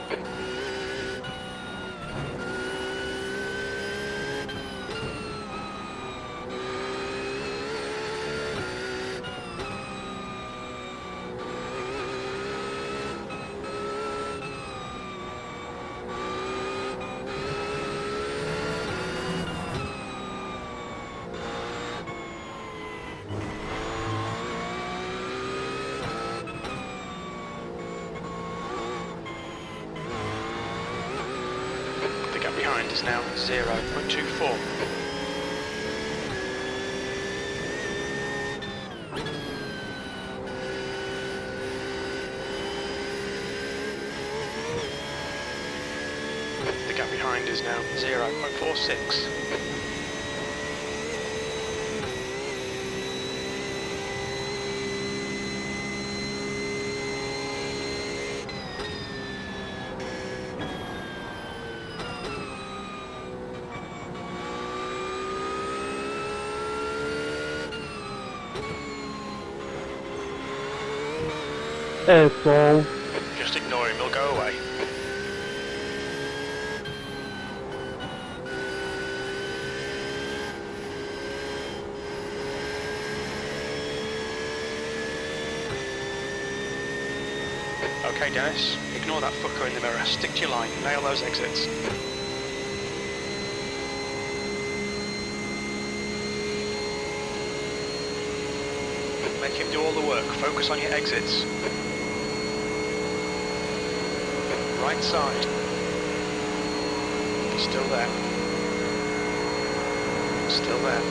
gap behind is now 0.24. The gap behind is now 0.46. Asshole. Just ignore him, he'll go away. Okay, Dennis, ignore that fucker in the mirror. Stick to your line, nail those exits. Make him do all the work. Focus on your exits. Right side. Still there. Still there.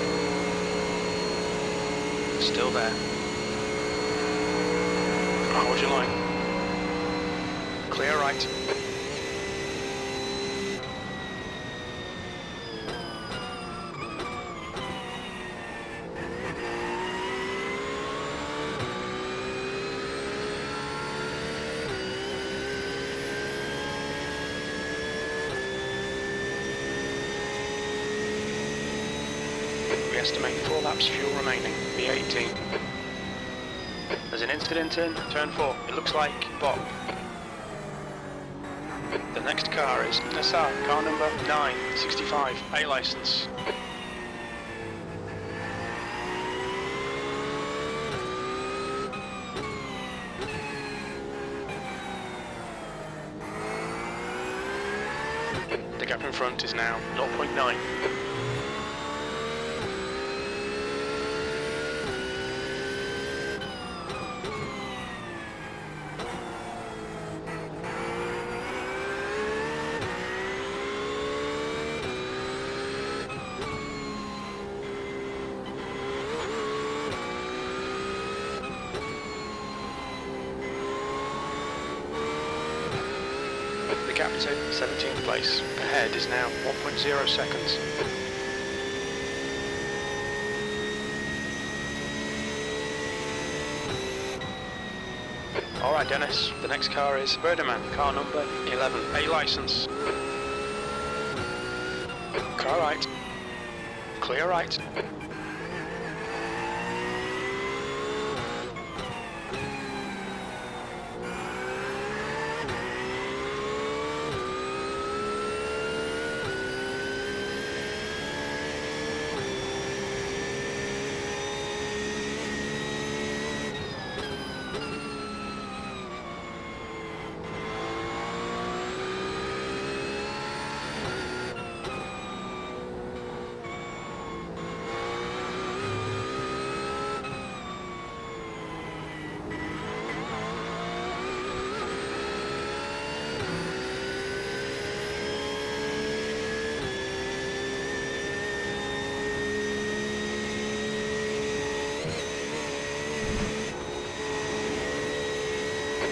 Still there. Hold your line. Clear right. We estimate 4 laps fuel remaining, B18. There's an incident in turn 4. It looks like Bob. The next car is Nassar, car number 965, A license. The gap in front is now 0.9. The gap to 17th place. Ahead is now 1.0 seconds. Alright Dennis, the next car is Birdman, car number 11, A license. Car right. Clear right.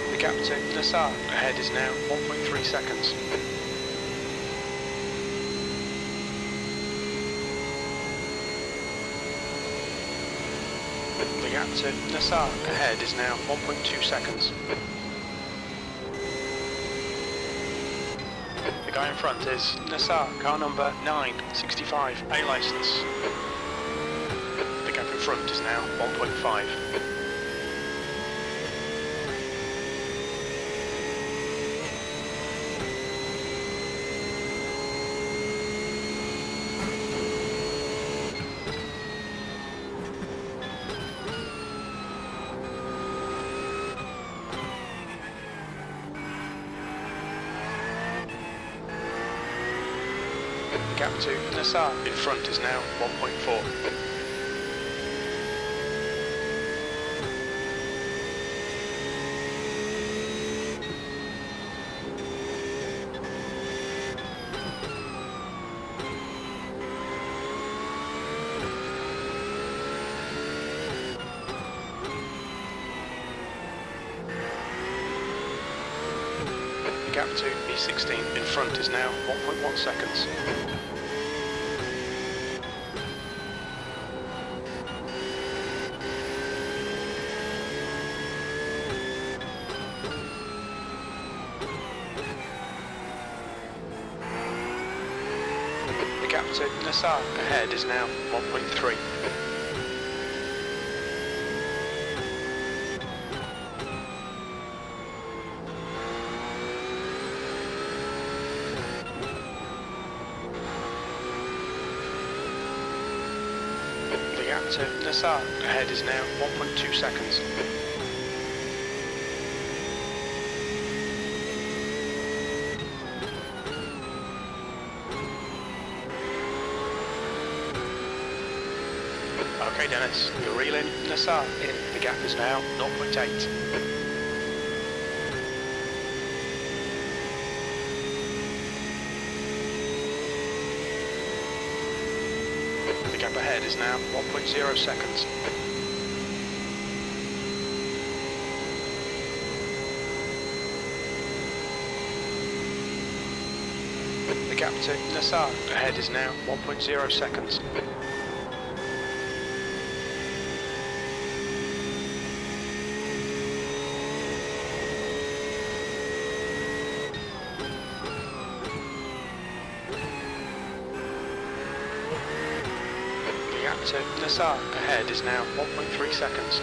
The gap to Nassar. Ahead is now 1.3 seconds. The gap to Nassar. Ahead is now 1.2 seconds. The guy in front is Nassar, car number 965, A license. The gap in front is now 1.5. The gap to Nassar in front is now 1.4. gap to P16 in front is now 1.1 seconds. The gap to Nassar ahead is now 1.3. The gap to Nassar ahead is now 1.2 seconds. Okay Dennis, you're reeling Nassar in. The gap is now 0.8. The gap ahead is now 1.0 seconds. The gap to Nassar ahead is now 1.0 seconds. The gap to Nassar ahead is now 1.3 seconds.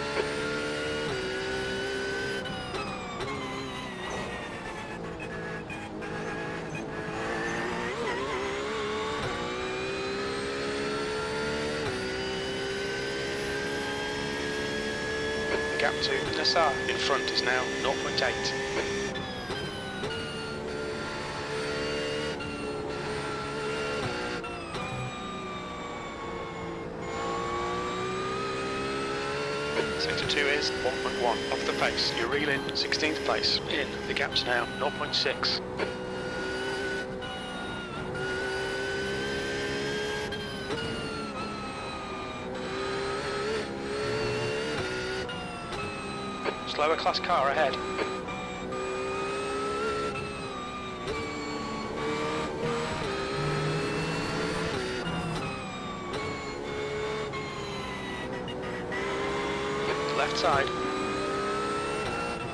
The gap to Nassar in front is now 0.8. Sector 2 is 1.1 off the pace. You're reeling 16th place in. The gap's now 0.6. Slower class car ahead. Left side.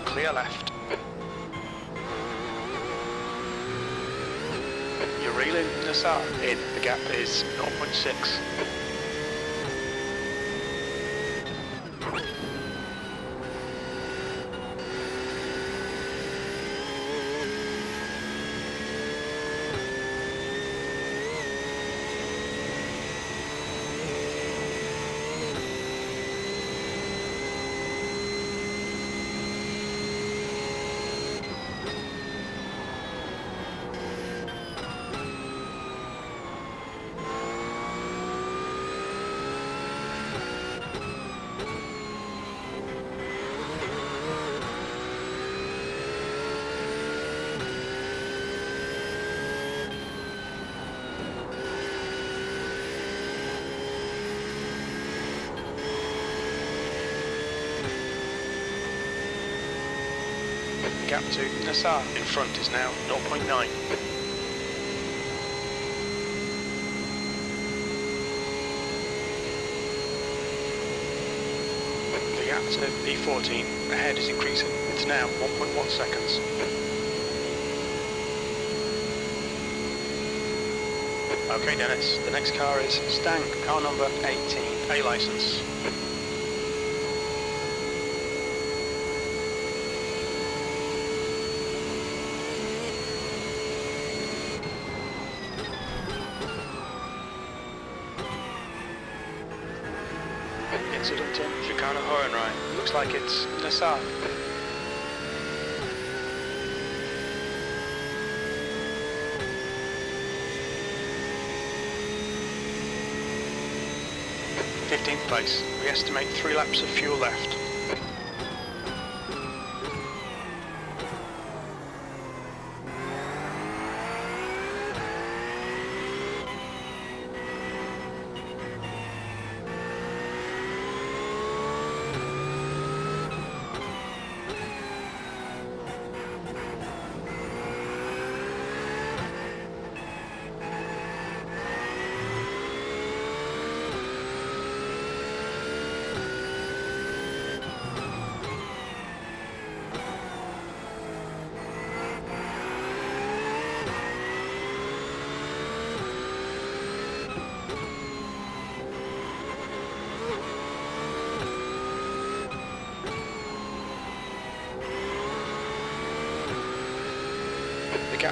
Clear left. You're reeling Nassar in. The gap is 0.6. Gap to Nassar in front is now 0.9. The gap to P14 ahead is increasing. It's now 1.1 seconds. Okay Dennis, the next car is Stang, car number 18, A license. Incident in Chicana Hohenrhein. Looks like it's Nassar. th place. We estimate 3 laps of fuel left.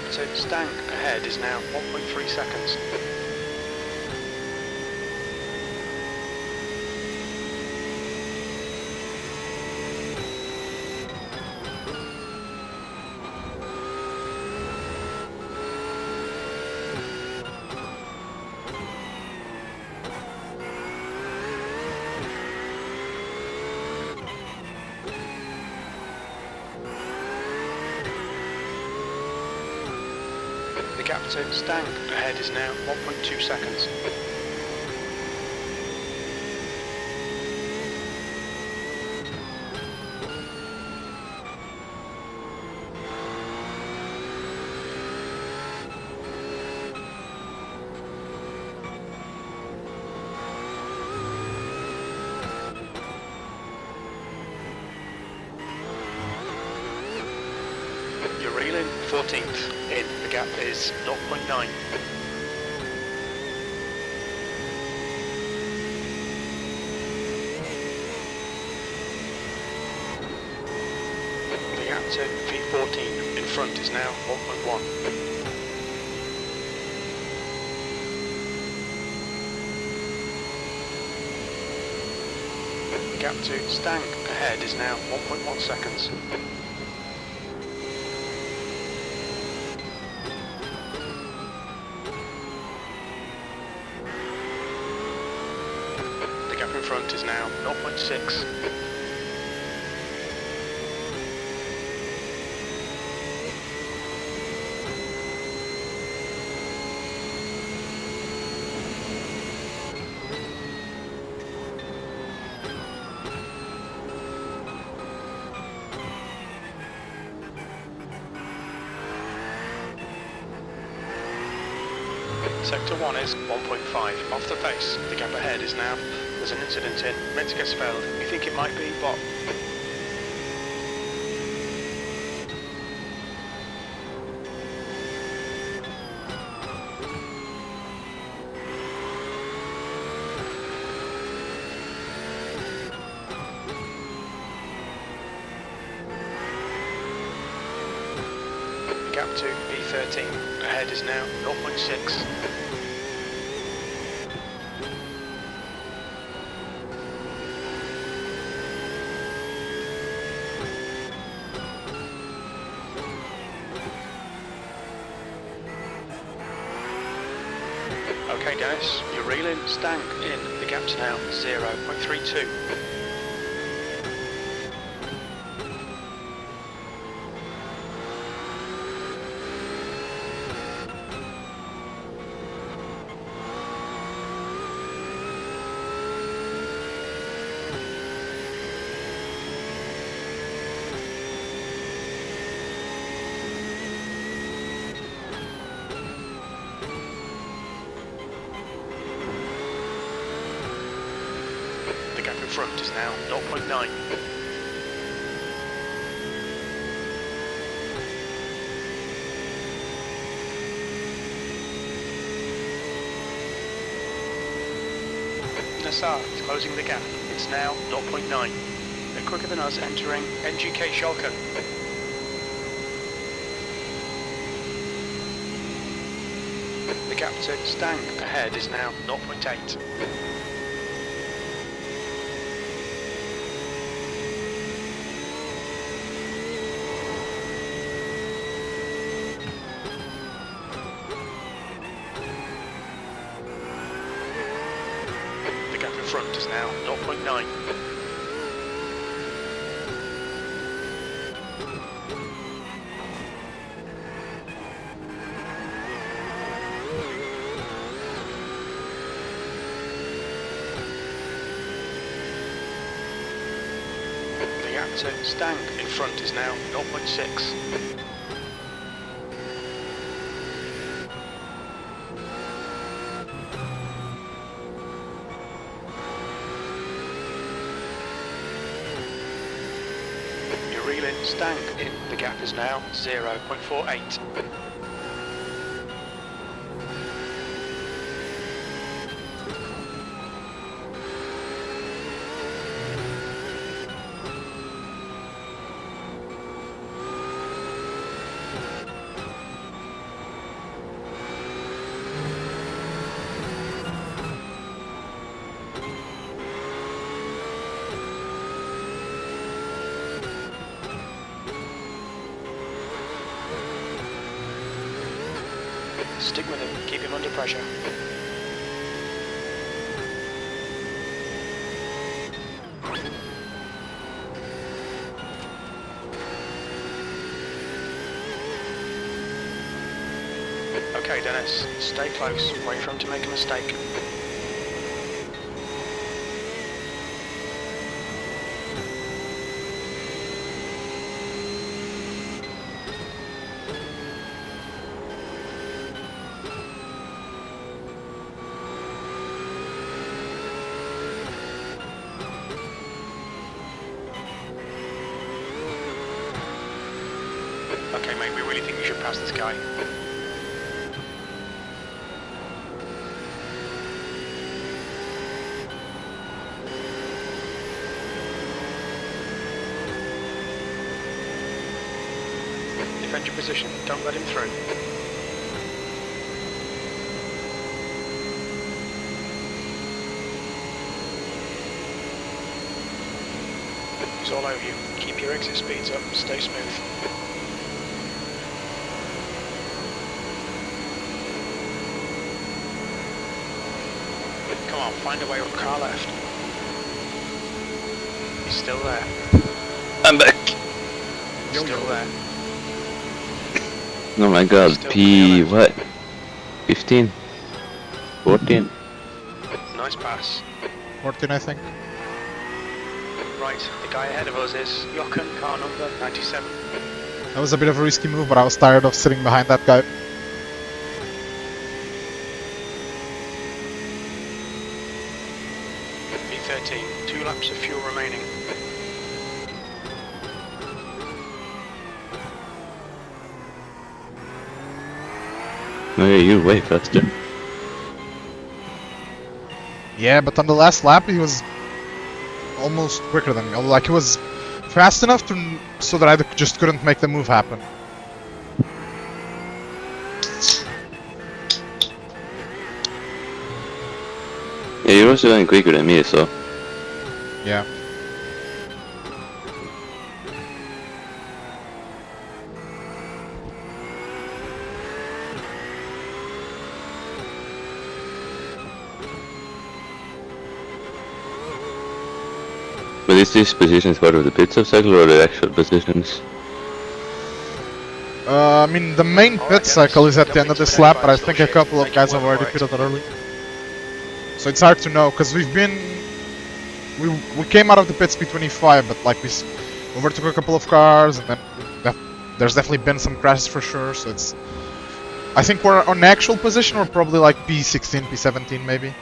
gap to Stang ahead is now 1.3 seconds. The gap to Stang ahead is now 1.2 seconds. You're reeling 14th in, the gap is 0.9. The gap to V14 in front is now 1.1. The gap to Stang ahead is now 1.1 seconds. The gap in front is now 0.6. Sector 1 is 1.5 off the pace. The gap ahead is now, there's an incident in, meant to get spelled. You think it might be, but the gap to B13 ahead is now 0.6. Okay Dennis, you're reeling, Stang in, the gap's now 0.32. The gap in front is now 0.9. Nassar is closing the gap. It's now 0.9. They're quicker than us entering NGK Schalke. The gap to Stang ahead is now 0.8. The gap in front is now 0.9. The gap to Stang in front is now 0.6. You're reeling, Stang in, the gap is now 0.48. Stick with him. Keep him under pressure. Okay, Dennis. Stay close. Wait for him to make a mistake. Okay, mate, we really think you should pass this guy. Defend your position, don't let him through. He's all over you. Keep your exit speeds up, stay smooth. Come on, find a way up car left. He's still there. I'm back. Still there. Oh my god, Still P... there. what? 15? 14? Nice pass. 14, I think. Right, the guy ahead of us is Jochen, car number 97. That was a bit of a risky move, but I was tired of sitting behind that guy. B13, 2 laps of fuel remaining. No, yeah, you're way faster. Yeah, but on the last lap he was almost quicker than me. Like he was fast enough so that I just couldn't make the move happen. Yeah, you're also going quicker than me, so... Yeah. But is this positions part of the pit stop cycle or the actual positions? I mean, the main pit cycle is at the end of this lap, but I think a couple of guys have already pitted early. So it's hard to know, because we came out of the pits P25, but like we overtook a couple of cars, and then there's definitely been some crashes for sure, so it's... I think we're on actual position, we're probably like P16, P17 maybe.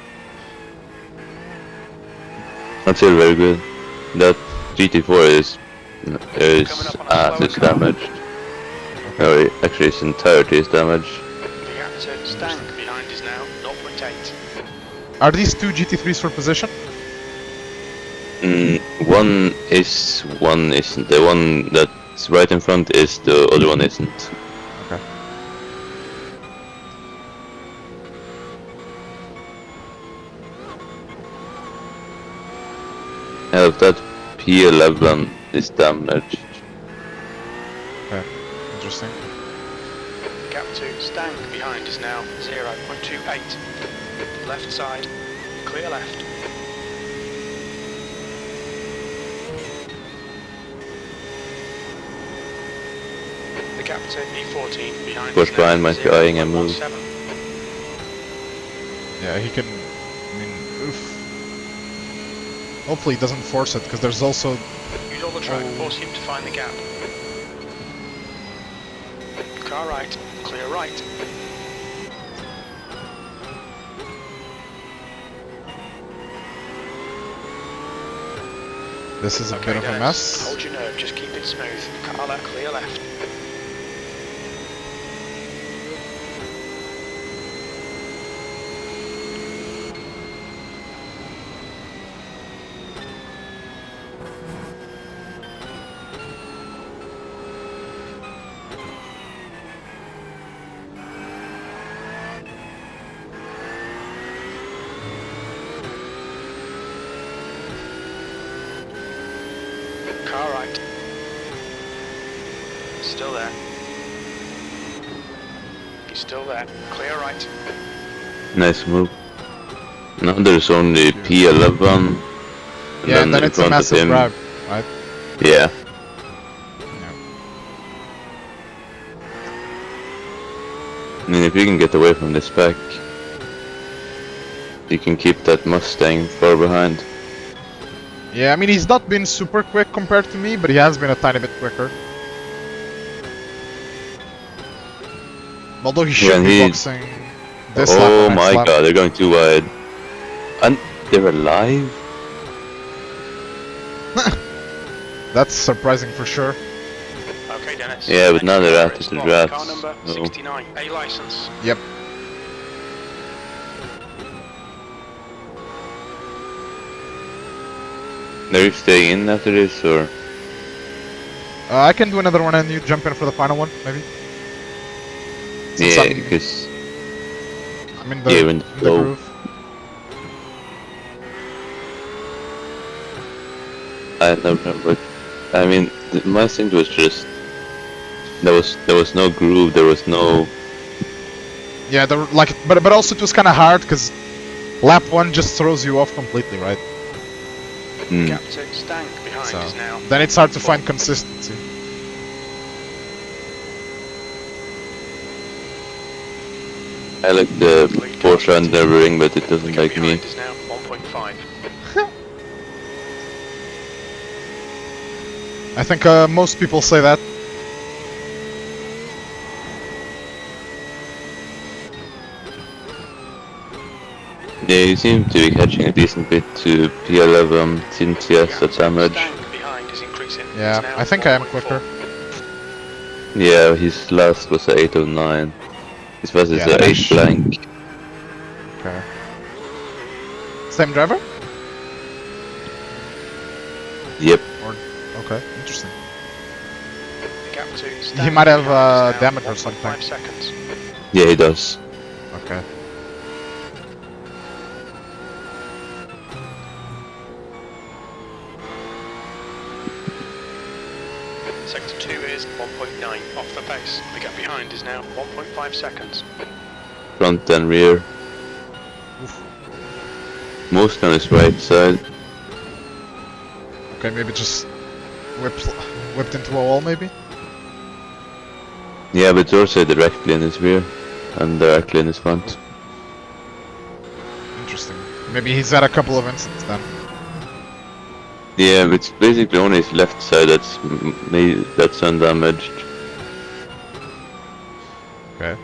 That's still very good. That GT4 is damaged. No, actually its entirety is damaged. The gap to Stang behind is now 0.8. Are these two GT3s for position? One is, one isn't. The one that's right in front is, the other one isn't. Okay. If that P11 is damaged. Okay, interesting. The gap to Stang behind is now 0.28. Left side, clear left. The gap to B14 behind Push is now behind my flying and move. 0.17. Yeah, he can... I mean, oof. Hopefully he doesn't force it, because there's also... Use all the track, force him to find the gap. Car right, clear right. This is a Okay, bit of a Dennis, mess. hold your nerve, just keep it smooth. Car left, clear left. Car right. Still there. He's still there. Clear right. Nice move. Now there's only P11. And Yeah, and then in it's a front of massive him. grab, right? Yeah. I mean, if you can get away from this pack, you can keep that Mustang far behind. Yeah, I mean, he's not been super quick compared to me, but he has been a tiny bit quicker. Although he should be boxing this lap Oh or next my lap. god, they're going too wide. And they're alive? That's surprising for sure. Okay, Dennis. Yeah, but now Next they're car at is the Car rats. number No. 69. A license. Yep. Are you staying in after this, or? I can do another one and you jump in for the final one, maybe? Since Yeah, I'm because in yeah, the in the flow. groove. I don't know, but I mean, my thing was just there was no groove, there was no. Yeah, but also it was kind of hard because lap 1 just throws you off completely, right? Gap to Stank behind So is now. then it's hard to find consistency. I like the Porsche and Nurburgring, but it doesn't like me. Behind is now 1.5. I think most people say that. Yeah, you seem to be catching a decent bit to P11 since he has the damage. Stank behind is increasing. Yeah, It's now I think I am 1.4. quicker. Yeah, his last was a 809. His first is Yeah, a that 8 sh- blank. Okay. Same driver? Yep. Okay, interesting. The gap to He Stank might have behind is now damage or 1.5 something. seconds. Yeah, he does. Okay. Sector 2 is 1.9 off the pace. The gap behind is now 1.5 seconds. Front and rear. Most on his right side. Okay, maybe just whipped into a wall, maybe? Yeah, but also directly in his rear and directly in his front. Interesting. Maybe he's had a couple of incidents then. Yeah, it's basically only his left side that's undamaged. Okay.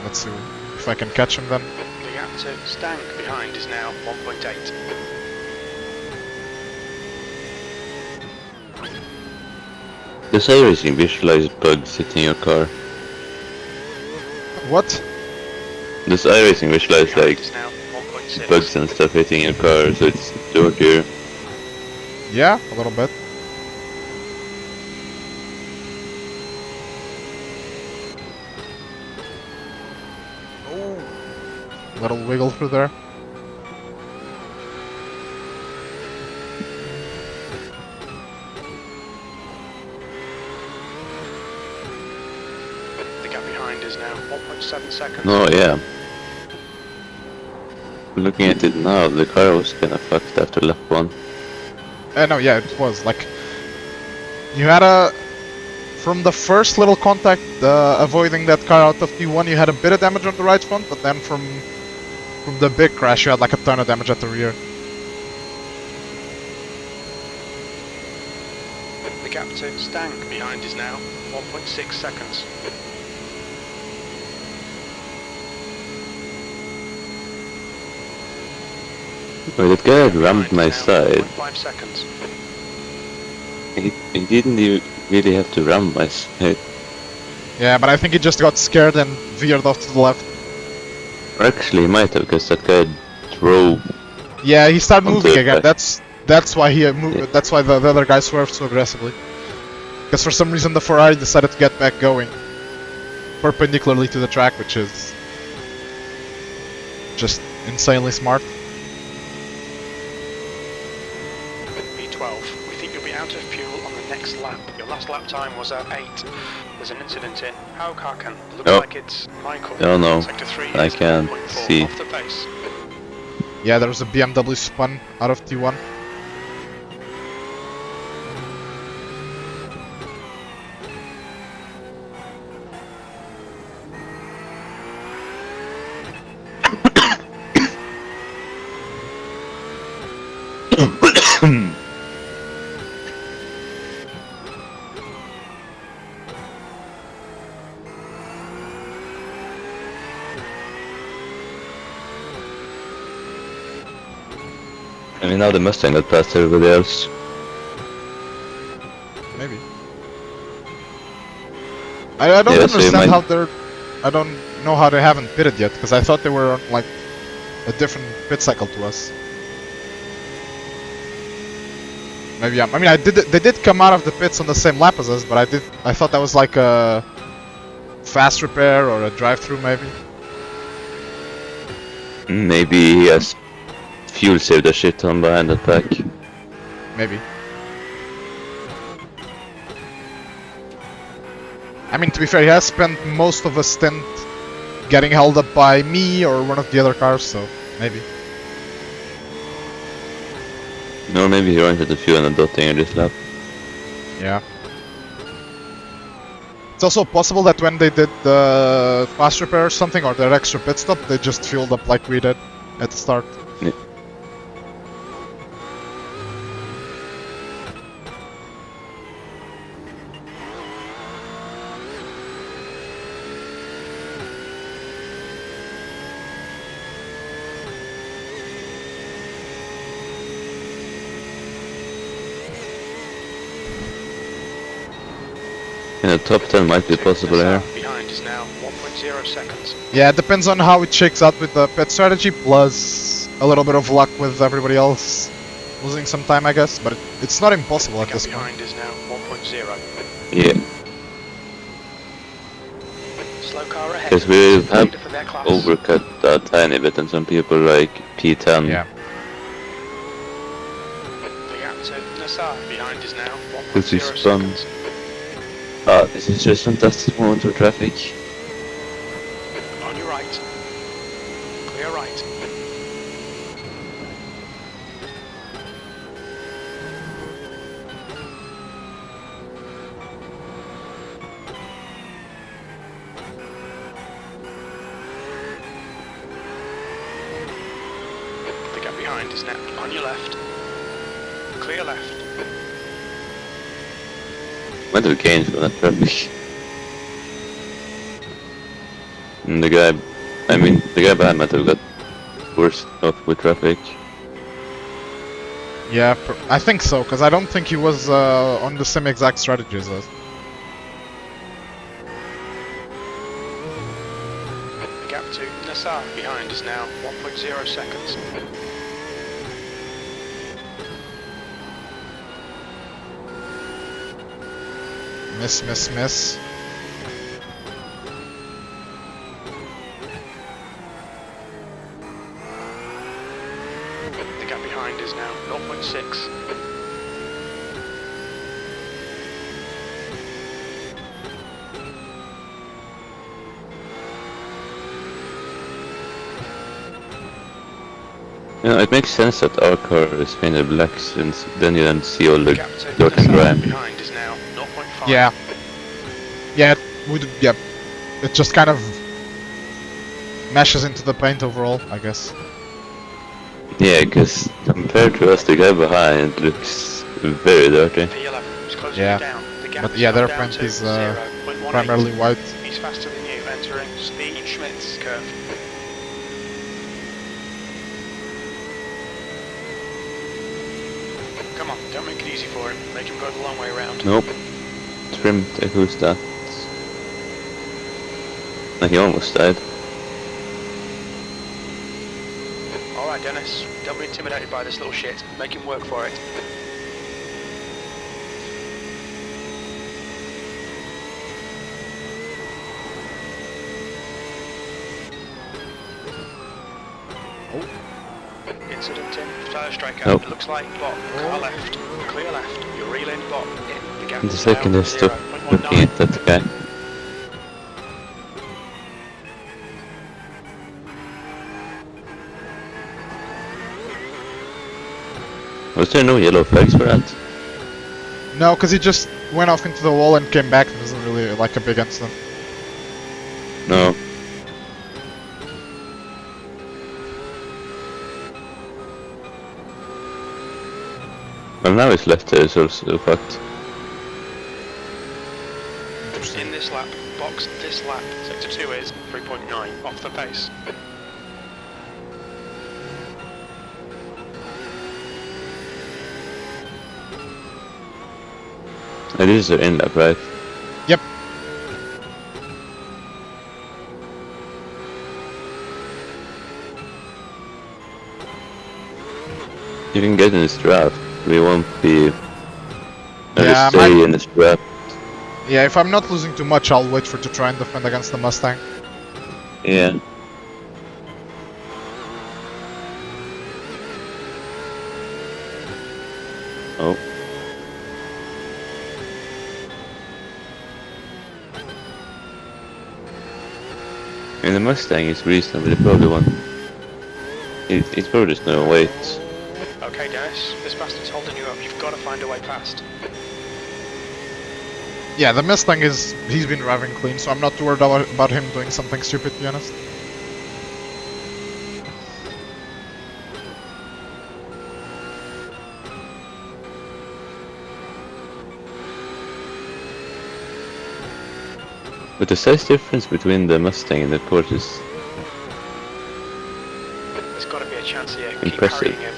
Let's see if I can catch him then. The gap to Stank behind is now 1.8. Does iRacing visualize bugs hitting your car? What? Does iRacing visualize Behind like is now 1.6. bugs and stuff hitting your car so it's dirtier? Yeah, a little bit. Oh. Little wiggle through there. The gap behind is now 1.7 seconds. Oh yeah. Looking at it now, the car was kinda fucked after lap 1. No, yeah, it was. Like, you had from the first little contact, avoiding that car out of P1, you had a bit of damage on the right front, but then from the big crash, you had like a ton of damage at the rear. The gap to Stank behind is now 1.6 seconds. Wait, that guy had rammed my side. 5 seconds. He didn't even really have to ram my side. Yeah, but I think he just got scared and veered off to the left. Or actually, he might have, because that guy drove. Yeah, he started Onto moving the again. track. That's why he moved. Yeah. That's why the other guy swerved so aggressively. Because for some reason the Ferrari decided to get back going, perpendicularly to the track, which is just insanely smart. B12, we think you'll be out of fuel on the next lap. Your last lap time was at 8. There's an incident in Haukaken. Looks Oh. like it's Michael. Oh no, Sector 3 I is can't 1.4 see. off the pace. Yeah, there was a BMW spun out of T1. I mean, now the Mustang got past everybody else. Maybe. I don't Yeah, so you understand might- how they're... I don't know how they haven't pitted yet, because I thought they were on, like, a different pit cycle to us. Maybe I mean, they did come out of the pits on the same lap as us, but I thought that was like a fast repair or a drive-through, maybe. Maybe he has fuel saved a shit ton behind that pack. Maybe. I mean, to be fair, he has spent most of a stint getting held up by me or one of the other cars, so maybe. No, maybe he runs into the fuel and a dotting in this lap. Yeah. It's also possible that when they did the fast repair or something, or their extra pit stop, they just fueled up like we did at the start. Yeah. Yeah, top 10 might be possible here. Behind is now 1.0 seconds. Yeah, it depends on how it shakes out with the pit strategy, plus a little bit of luck with everybody else losing some time, I guess. But it's not impossible The at gap this point. behind is now 1.0. Yeah, Slow car ahead. because we have Leader for their class. overcut a tiny bit and some people like P10. Yeah. The gap to Nassar behind is now This is 1.0 fun. seconds. Ah, this is just fantastic moment for traffic. On your right. Clear right. The gap behind is now on your left. Clear left. Might have gained from that traffic. And the guy behind might have got worse off with traffic. Yeah, I think so, because I don't think he was on the same exact strategy as us. The gap to Nassar behind is now 1.0 seconds. Miss, miss, miss. The gap behind is now 0.6. Yeah, it makes sense that our car is painted black since then you don't see all the Gap to dirt and Nassar grime. behind is now 0.5. Yeah. Yeah, it would. Yeah, it just kind of meshes into the paint overall, I guess. Yeah, because compared to us, the guy behind looks very dirty. P11 is closing Yeah. you down. The gap But has yeah, come their down paint to is 0.18. primarily white. He's faster than you, entering Speed Schmidt's curve. Come on, don't make it easy for him. Make him go the long way around. Nope. Trim, who's that? No, he almost died. Alright, Dennis. Don't be intimidated by this little shit. Make him work for it. Incident in tyre strikeout. Nope. It looks like bot. Car left. Clear left. You're reeling bot. In. The gap The is second now is stop looking 0.19. at that guy. Was there no yellow flags for that? No, because he just went off into the wall and came back. It wasn't really like a big incident. No. Well, now his left tail is also fucked. In this lap, box this lap, sector 2 is 3.9 off the pace. And this is the end lap, right? Yep. You can get in this draft. We won't be. Yeah, Stay in this draft. Yeah, if I'm not losing too much, I'll wait for to try and defend against the Mustang. Yeah. Oh. I mean, the Mustang is reasonably probably one. It's probably just no weight. Okay, Dennis, this bastard's holding you up. You've got to find a way past. Yeah, the Mustang he's been driving clean, so I'm not too worried about him doing something stupid, to be honest. But the size difference between the Mustang and the Porsche is There's got to be a chance here. Keep Impressive. carrying him.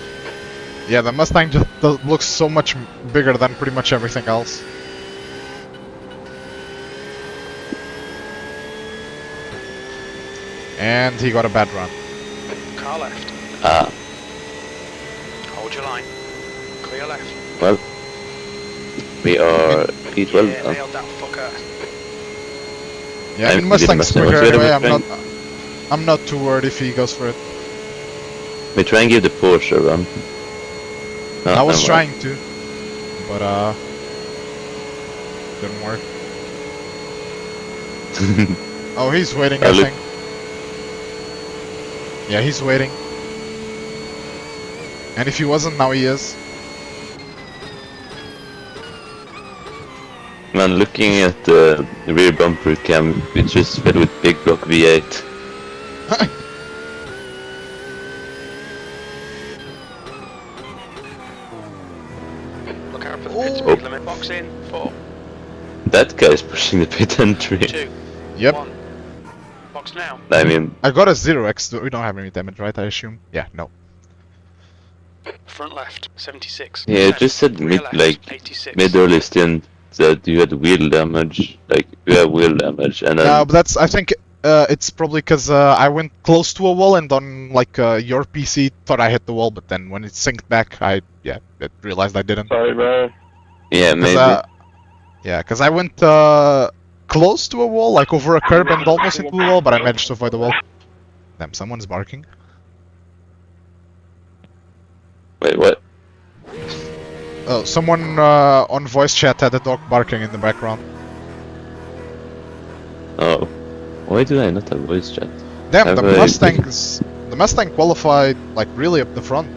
Yeah, the Mustang just looks so much bigger than pretty much everything else. And he got a bad run. Car left. ah Hold your line. Clear left. well. We are Pete well Yeah, done. nailed that fucker. Yeah, I I mean did Mustang's Mustang. quicker What's the anyway. other I'm not too worried if he goes for it. We try and give the Porsche a run. No, I was never mind. trying to, but didn't work. Oh, he's waiting, I look. think. Yeah, he's waiting. And if he wasn't, now he is. Man, looking at the rear bumper cam, it's just filled with big block V8. Look out for the pit speed limit. Box in. 4, That guy's pushing the pit entry. 2, Yep. 1. Box now. I mean, I got a 0x. We don't have any damage, right? I assume. Yeah, no. Front left. 76. yeah, it just said Rear mid, left, like 86. mid early stint that you had wheel damage, like you have wheel damage, and then No, but that's. I think it's probably because I went close to a wall and on like your PC thought I hit the wall, but then when it synced back, I realized I didn't. Sorry, bro. yeah, maybe. Yeah, because I went close to a wall, like over a curb and almost into the wall, but I managed to avoid the wall. Damn, someone's barking. Wait, what? Oh, someone on voice chat had a dog barking in the background. Oh, why do I not have voice chat? Damn, Have the I- Mustang qualified like really up the front.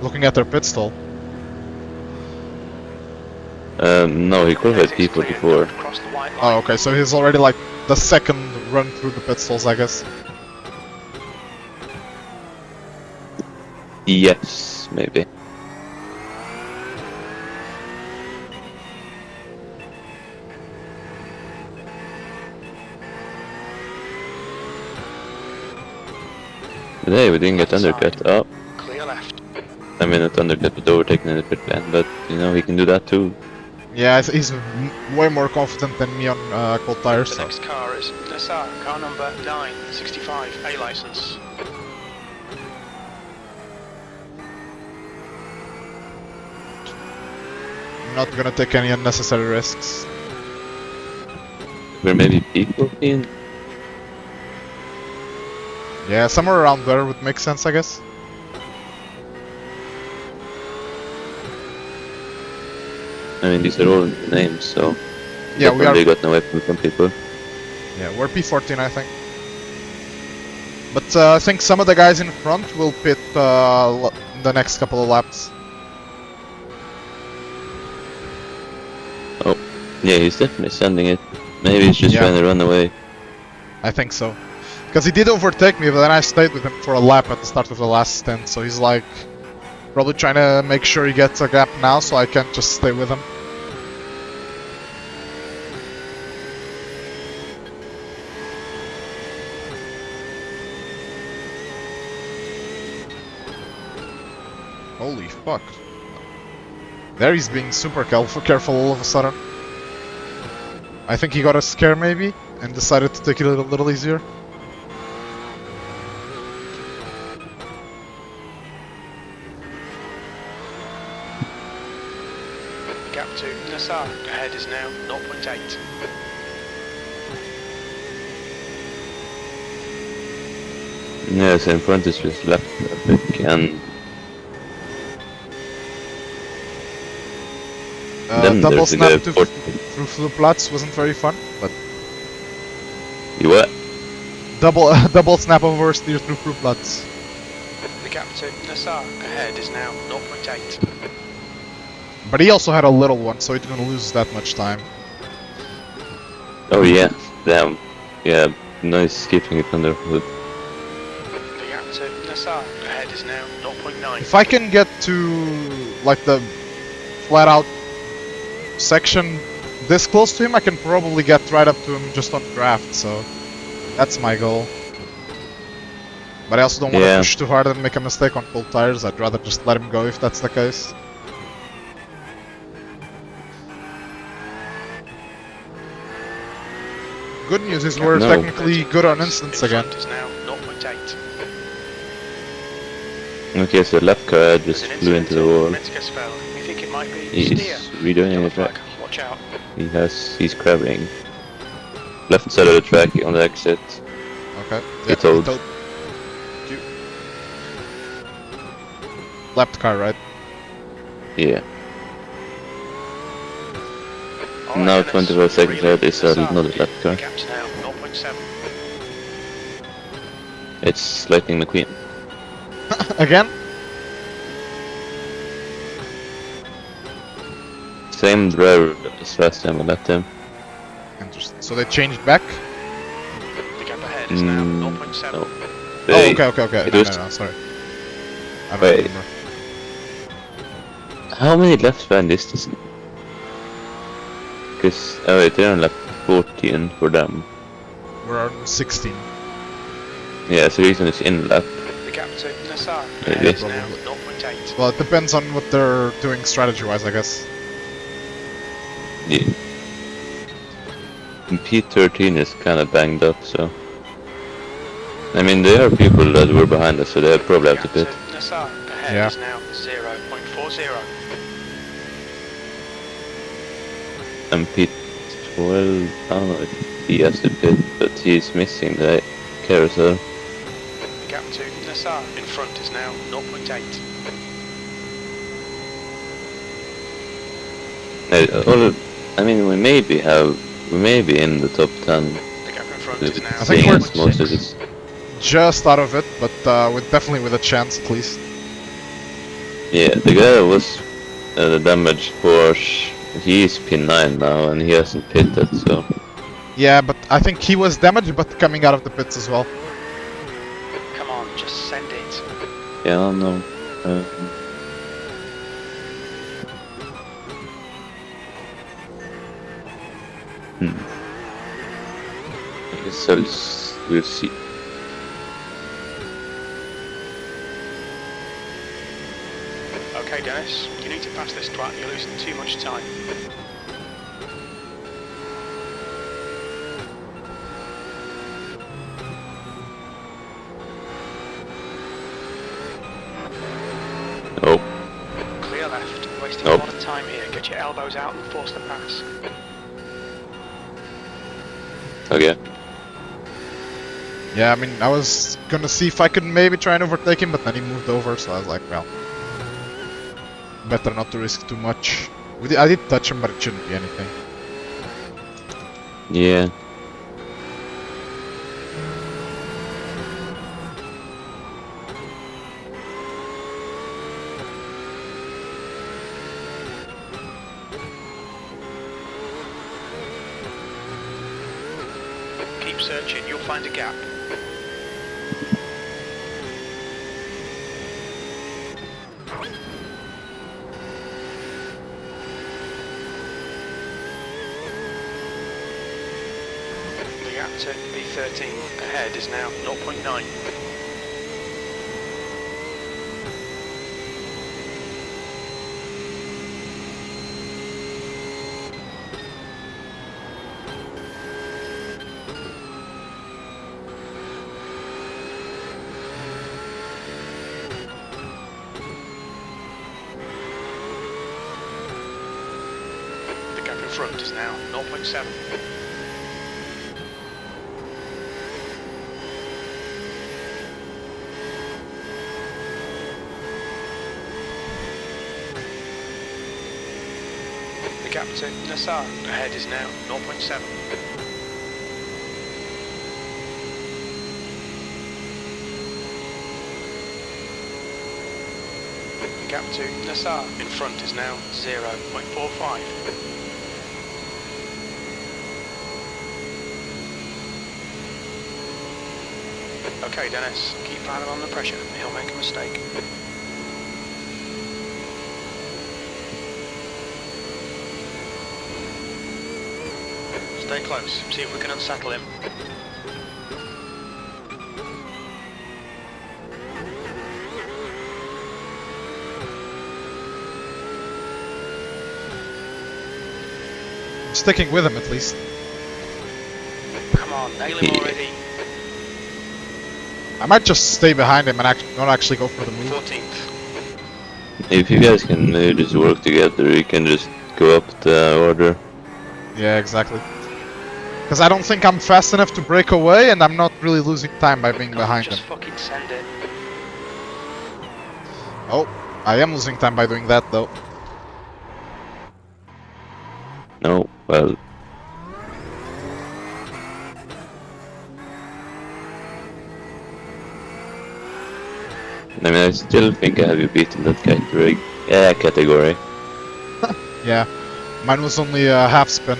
Looking at their pit stall. No, he qualified Exit's people clear, before. don't cross the white line. Oh, okay, so he's already like the second run through the pit stalls, I guess. Yes, maybe. But hey, we didn't get undercut. Oh, Clear left. I mean not undercut, but overtaken in the pit lane. But you know he can do that too. Yeah, he's way more confident than me on cold tires. The So. next car is Nassar, car number 965, A license. I'm not gonna take any unnecessary risks. Where maybe people in. Yeah, somewhere around there would make sense, I guess. I mean, these are all names, so Yeah, we are. definitely gotten away from some people. Yeah, we're P14, I think. But I think some of the guys in front will pit the next couple of laps. Oh, yeah, he's definitely sending it. Maybe he's just Yeah. trying to run away. I think so. Because he did overtake me, but then I stayed with him for a lap at the start of the last stint, so he's like probably trying to make sure he gets a gap now, so I can't just stay with him. Holy fuck. There he's being super careful all of a sudden. I think he got a scare maybe, and decided to take it a little easier. Gap to Nassar. Ahead is now 0.8. Yeah, so in front is just left traffic and then Double there's a snap guy to for through Fluplatz wasn't very fun, but you what? double snap over steer through Fluplatz. The gap to Nassar. Ahead is now 0.8. But he also had a little one, so he's gonna lose that much time. Oh yeah, damn. Yeah, nice keeping it under hood. The gap to Nassar. Ahead is now 0.9. If I can get to like the flat out section this close to him, I can probably get right up to him just on draft, so that's my goal. But I also don't want to push too hard and make a mistake on full tires. I'd rather just let him go if that's the case. Good news is we're technically good on instants again. Is now 0.8. Okay, so left car just flew into the wall. We think it might be He's steer. redoing the track. Watch out. He's crabbing. Left side of the track on the exit. Okay. He told. You. Left car, right? Yeah. Alright, Now Dennis. 24 seconds Really out is another Nassar. left car. The gap's now 0.7. It's Lightning McQueen. Again? Same driver as last time I left him. Interesting. So they changed back? The gap ahead is now 0.7. No. Oh, They- okay. it No, was- no, sorry. I don't Wait. remember. How many left behind is this? Because, oh wait, they're on lap 14 for them. We're on 16. Yeah, so reason is in lap. The gap to Nassar. Maybe. Ahead is now 0.8. Well, it depends on what they're doing strategy-wise, I guess. Yeah. And P13 is kinda banged up, so... I mean, there are people that were behind us, so they probably have to Gap pit. to Nassar. Ahead Yeah. is now 0.40. And P12, I don't know if he has to pit, but he's missing the carousel. The gap to Nassar. In front is now 0.8. I mean, we may be in the top 10. The gap in front With is now I think we're- most of this. Just out of it, but definitely with a chance at least. Yeah, the guy that was the damaged Porsche, he's P9 now and he hasn't pitted, so... Yeah, but I think he was damaged, but coming out of the pits as well. Come on, just send it. Yeah, I don't know. I guess we'll see. Okay, Dennis, you need to pass this twat. You're losing too much time. Oh, Clear left. Wasting Nope. a lot of time here. Get your elbows out and force the pass. okay. Yeah, I mean, I was gonna see if I could maybe try and overtake him, but then he moved over, so I was like, well, better not to risk too much. I did touch him, but it shouldn't be anything. Yeah. Keep searching, you'll find a gap. The gap to B13 ahead is now 0.9. The gap in front is now 0.7. The gap to Nassar ahead is now 0.7. The gap to Nassar in front is now 0.45. Okay, Dennis, keep Adam on the pressure. He'll make a mistake. Stay close. See if we can unsettle him. I'm sticking with him at least. Come on, nail him already. I might just stay behind him and not actually go for the move. 14th. If you guys can just work together, you can just go up the order. Yeah, exactly. Because I don't think I'm fast enough to break away, and I'm not really losing time by being behind him. Just fucking send it. Oh, I am losing time by doing that though. No, well, I mean, I still think I have you beaten that category. Yeah, category. Yeah, mine was only a half spin.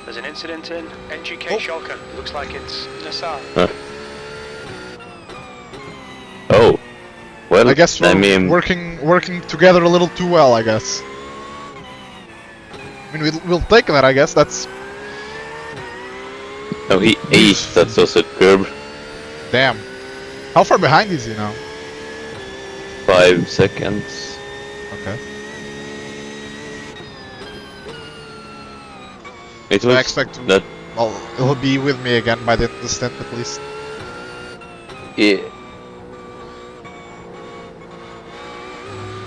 There's an incident in NGK Oh. Schalken. Looks like it's Nassar. Oh, well, I guess we're I mean, working together a little too well, I guess. I mean, we'll take that, I guess. That's oh, he ate that sausage curb. damn. How far behind is he now? 5 seconds. Okay. It So was I expect to, that. well, he'll be with me again by the end of the stint at least. Yeah.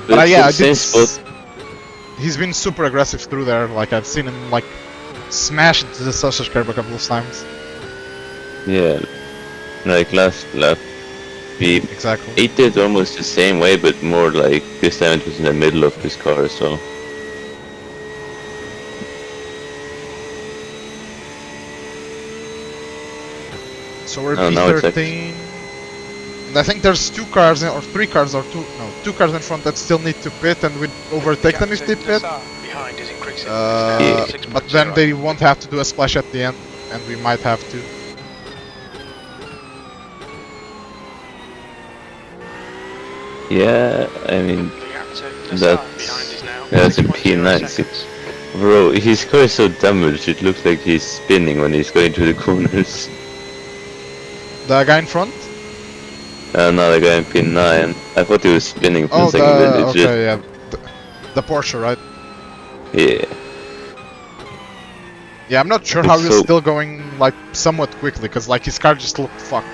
But yeah, I did. since both, He's been super aggressive through there. Like I've seen him like smash into the sausage curb a couple of times. yeah, like last lap, we Exactly. ate it almost the same way, but more like this time it was in the middle of his car, so. So we're Oh, now it's P13. And I think there's two cars or three cars or two cars in front that still need to pit, and we'd overtake them if they pit. Behind is increasing. Yeah. But then they won't have to do a splash at the end, and we might have to. Yeah, I mean, that's a P9. Bro, his car is so damaged, it looks like he's spinning when he's going through the corners. The guy in front? Another guy in P9. I thought he was spinning from Oh, the second bit. It's okay, yeah. The Porsche, right? yeah. Yeah, I'm not sure It's how he's so- still going, like, somewhat quickly, because, like, his car just looked fucked.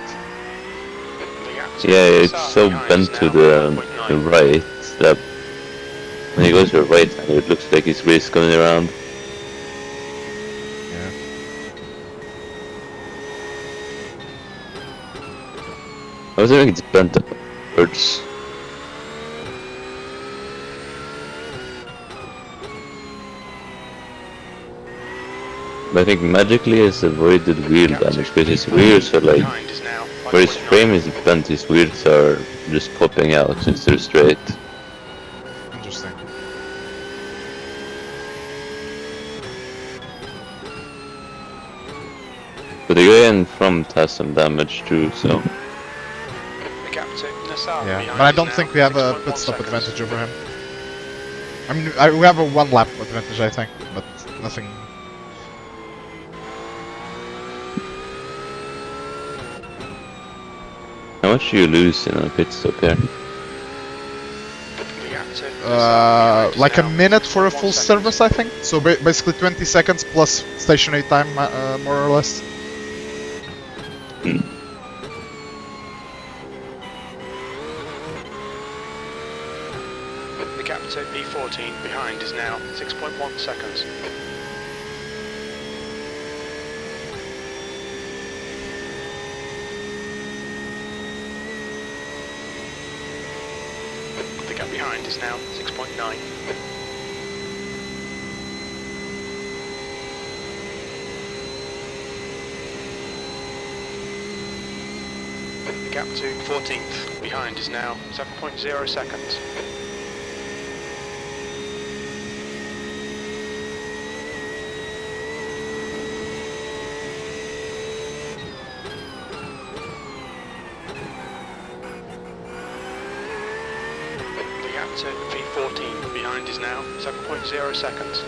Yeah, it's so bent to the right that when he goes to the right hand, it looks like he's really coming around. Yeah. I was thinking it's bent upwards. But I think magically it's avoided wheel damage because his wheels are like, where his frame is bent, his wheels are just popping out since they're straight. Interesting. But the guy in front has some damage too, so... Yeah, but I don't think we have a pit stop advantage over him. I mean, we have a 1 lap advantage, I think, but nothing. How much do you lose in a pit stop here? Like a minute for a full service, I think. So basically 20 seconds plus stationary time, more or less. Hmm. The gap to B14 behind is now 6.1 seconds. The gap behind is now 6.9. The gap to 14th behind is now 7.0 seconds. The gap to P14 behind is now 7.0 seconds.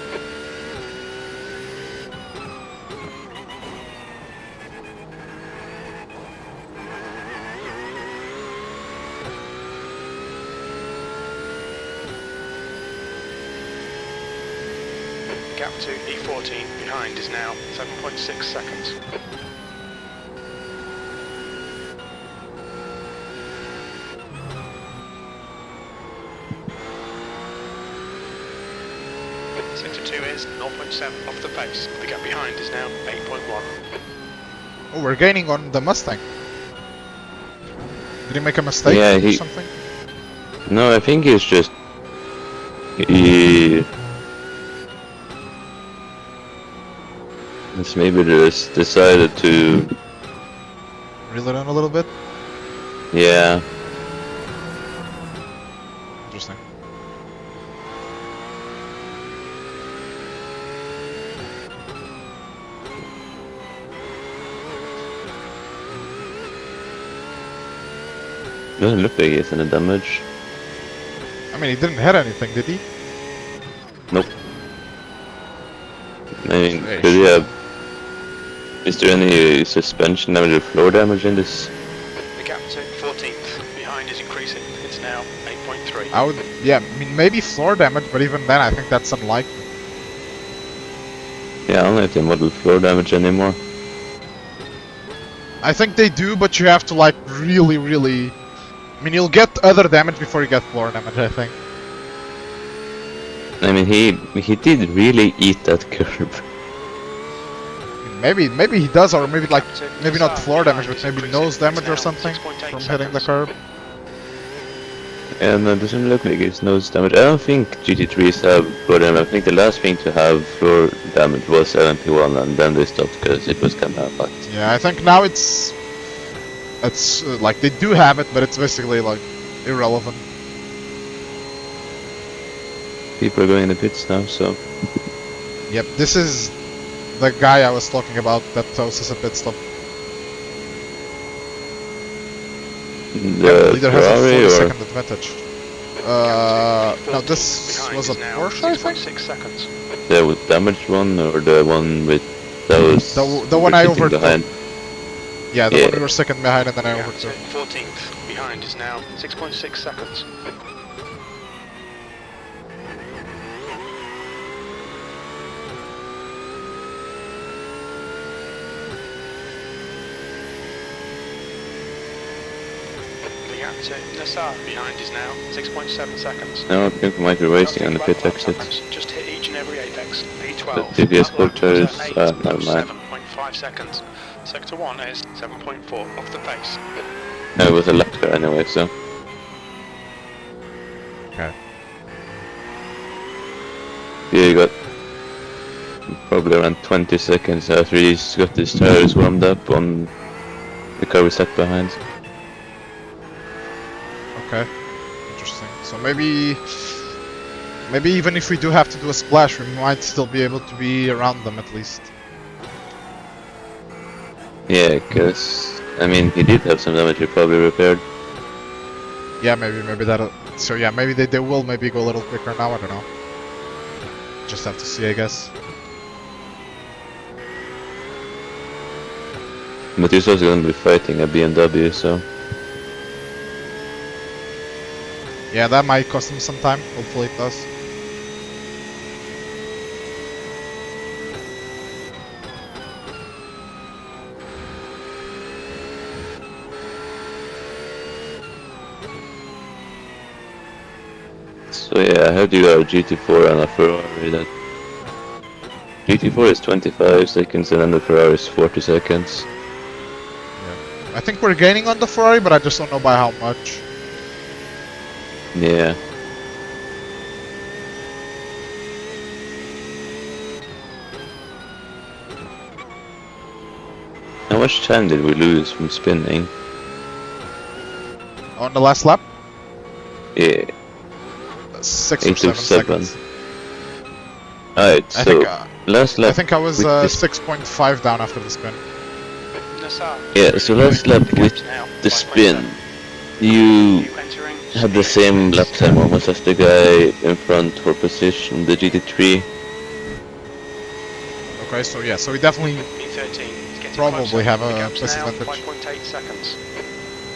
The gap to E14 behind is now 7.6 seconds. Sector 2 is 0.7 off the pace. The gap behind is now 8.1. Oh, we're gaining on the Mustang. Did he make a mistake Yeah, or something? No, I think he's just... He... It's maybe just decided to... Reel it in a little bit? Yeah. Interesting. Doesn't look like he has any damage. I mean, he didn't hit anything, did he? Nope. I mean, Hey, could he have... Is there any suspension damage or floor damage in this? The gap to 14th behind is increasing. It's now 8.3. I would, yeah, I mean, maybe floor damage, but even then, I think that's unlikely. Yeah, I don't know if they model floor damage anymore. I think they do, but you have to, like, really... I mean, you'll get other damage before you get floor damage, I think. I mean, he did really eat that curb. I mean, maybe he does, or maybe, like, maybe not floor damage, but maybe nose damage or something from hitting the curb. And it doesn't look like it's nose damage. I don't think GT3s have floor damage. I think the last thing to have floor damage was LMP1, and then they stopped because it was kind of fucked. Yeah, I think now it's like, they do have it, but it's basically, like, irrelevant. People are going in the pits now, so... Yep, this is the guy I was talking about that tells us a pit stop. The Leader has a Ferrari 40-second advantage. No, this was a Porsche, I think? 6 seconds. the with damaged one or the one with that was The one I sitting overtook. behind? Yeah, the Yeah. one we were second behind and then I The gap overtook. to 14th behind is now 6.6 seconds. The gap to Nassar behind is now 6.7 seconds. No, I think we might be racing on the pit exit. Just hit each and every apex. The P12. GPS Lap was filter at is, never mind. 8:07.5 seconds. Sector 1 is 7.4 off the pace. No, it was a lap car anyway, so. Okay. Yeah, you got probably around 20 seconds after he's got his tires warmed up on the car we sat behind. Okay. Interesting. So maybe even if we do have to do a splash, we might still be able to be around them at least. Yeah, cause I mean he did have some damage he probably repaired. Yeah, maybe that'll... So yeah, maybe they will maybe go a little quicker now, I don't know. Just have to see, I guess. But he's also gonna be fighting a BMW, so. Yeah, that might cost him some time. Hopefully it does. So yeah, I heard you got a GT4 and a Ferrari. That GT4 is 25 seconds and then the Ferrari is 40 seconds. I think we're gaining on the Ferrari, but I just don't know by how much. Yeah. How much time did we lose from spinning? On the last lap? Yeah, 6 8 or 7 to 7. seconds. Alright, I so think, last lap. I think I was with this- 6.5 down after the spin. Nassar. Yeah, so last lap with the spin, you had the same lap time almost as the guy in front for position, the GT3. Okay, so yeah, so we definitely P13. probably have a disadvantage. 5.8 seconds.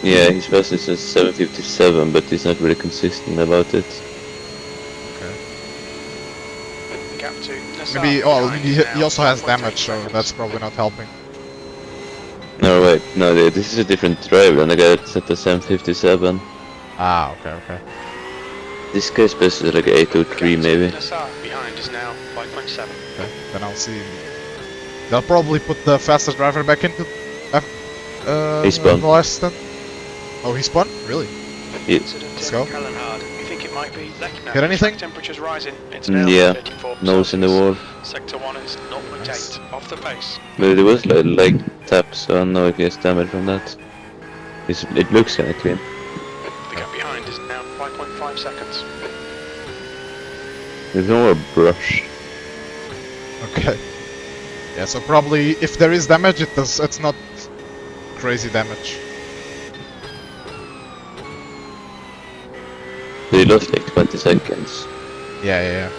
Yeah, his fastest is 757, but he's not really consistent about it. The gap to Nassar Maybe, oh, behind he is now also has 5.8 damage, so seconds. that's probably not helping. No, wait, no, this is a different driver than the guy that's at the 757. Ah, okay. This guy's best is like 803 maybe. Nassar behind is now 5.7. Okay, then I'll see. They'll probably put the fastest driver back into He spun. the last stint. Oh, he spun? Really? Yeah. Let's go. You think it might be Lechner? Hit anything? Temperature's rising. It's now Yeah, 34 nose in the wall. Sector 1 is 0.8 Nice. off the pace. But it was like taps, so I don't know if he has damage from that. It looks kinda clean. The gap behind is now 5.5 seconds. There's no more brush. Okay. Yeah, so probably if there is damage, it's not crazy damage. He lost like 20 seconds. Yeah.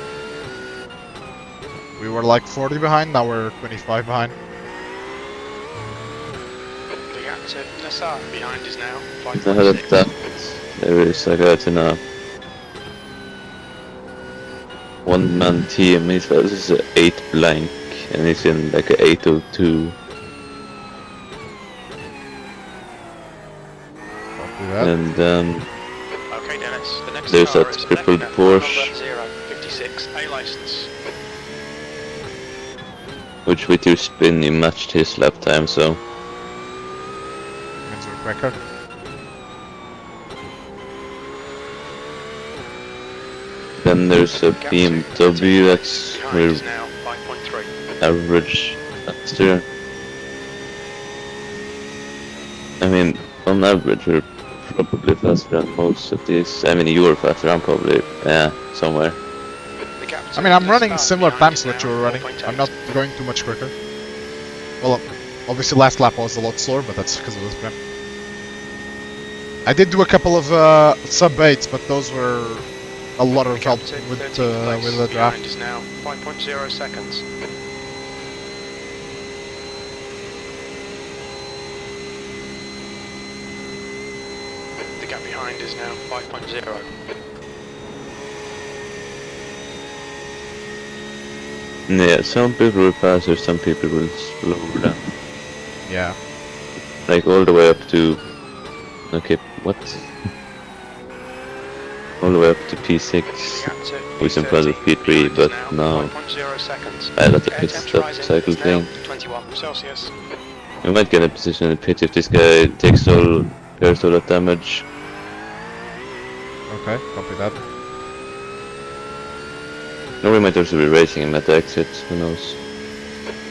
We were like 40 behind, now we're 25 behind. The gap to Nassar behind is now I had a 5.6. tap. There is, I got in a one-man team. This is a 8 blank, and he's in like a 802. Don't do that. And Okay, Dennis. The next there's car that is triple Lechner, Porsche. number 056, A license. which with your spin you matched his lap time, so Means we're quicker. then there's a Gap to BMW that's behind we're is now 5.3. average faster. I mean, on average we're probably faster than most of these. I mean, you're faster, I'm probably, somewhere. The gap I to mean, I'm running Nassar similar behind times is to what you now were running. 4.8. I'm not going too much quicker. Well, obviously last lap I was a lot slower, but that's because of the spin. I did do a couple of sub-8s, but those were a lot of help with the draft. Behind is now 5.0 seconds. The gap behind is now 5.0. Yeah, some people will pass or some people will slow down. Yeah. Like all the way up to... Okay, what? All the way up to P6, The gap to which in front of P13 P3, behind but is now 5.0 seconds. I got the Air pit temps stop rising, cycle it's now thing. 21 Celsius. We might get in a position in the pit if this guy takes all pairs all that damage. Okay, copy that. Or we might also be racing him at the exit, who knows.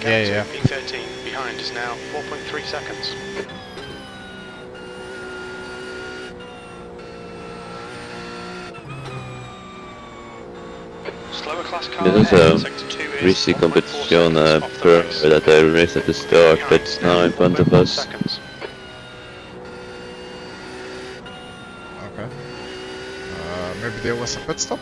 The Yeah, gap yeah. to P13 behind is now 4.3 seconds. Slower class car This is ahead, a sector 2 is risky 1.4 competition seconds off the per race. that I raced at the start, Behind but is now in front of 1.1 us. seconds. Okay. Maybe there was a pit stop?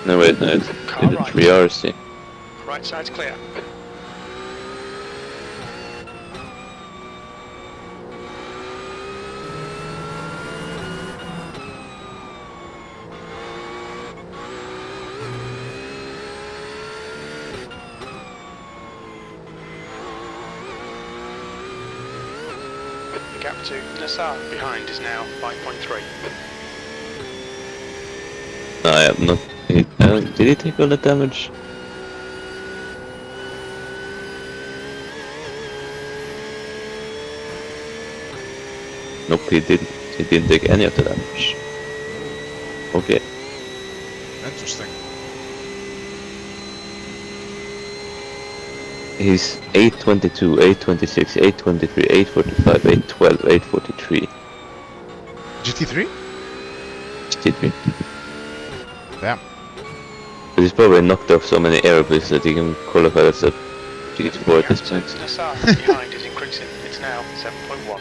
No wait, no, it's Car in the right. 3RC. Right side's clear. The gap to Nassau behind is now 5.3. No, I have not. Did he take all the damage? Nope, he didn't. He didn't take any of the damage. Okay. Interesting. He's 822, 826, 823, 845, 812, 843. GT3? GT3. Damn. But he's probably knocked off so many aerobates that he can qualify as a GT4 at this The point. gap to Nassau behind is increasing. It's now 7.1.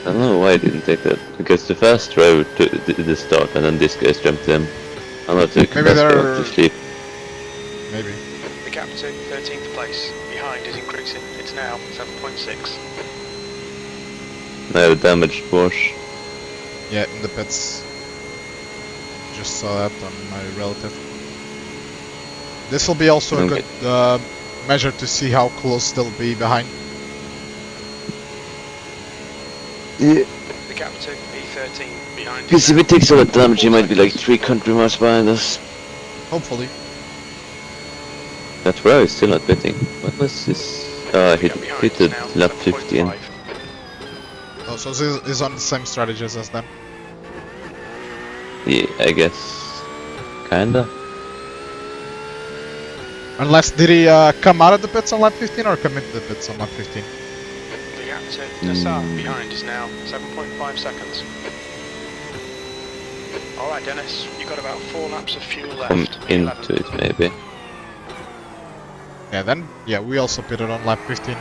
I don't know why he didn't take that. Because the fast driver took the start and then this guy's jumped him. I'm not taking Maybe fast driver they're- to sleep. Maybe. The gap to 13th place behind is increasing. It's now 7.6. I have a damaged Porsche. Yeah, in the pits. Just saw that on my relative. This will be also a Okay. good measure to see how close they'll be behind. Yeah. The gap to P13 behind is Because if now he takes all that damage, he 4 might be like seconds. 3 country miles behind us. Hopefully. That's where I was still not betting. What was this? Oh, The he gap behind hit is the now lap 15. 7.5. Oh, so this is on the same strategies as them. Yeah, I guess. Kinda. Unless, did he come out of the pits on lap 15 or come into the pits on lap 15? The gap to Nassau behind is now 7.5 seconds. Alright Dennis, you've got about 4 laps of fuel left. Come P11. into it, maybe. Yeah, then, yeah, we also pitted on lap 15.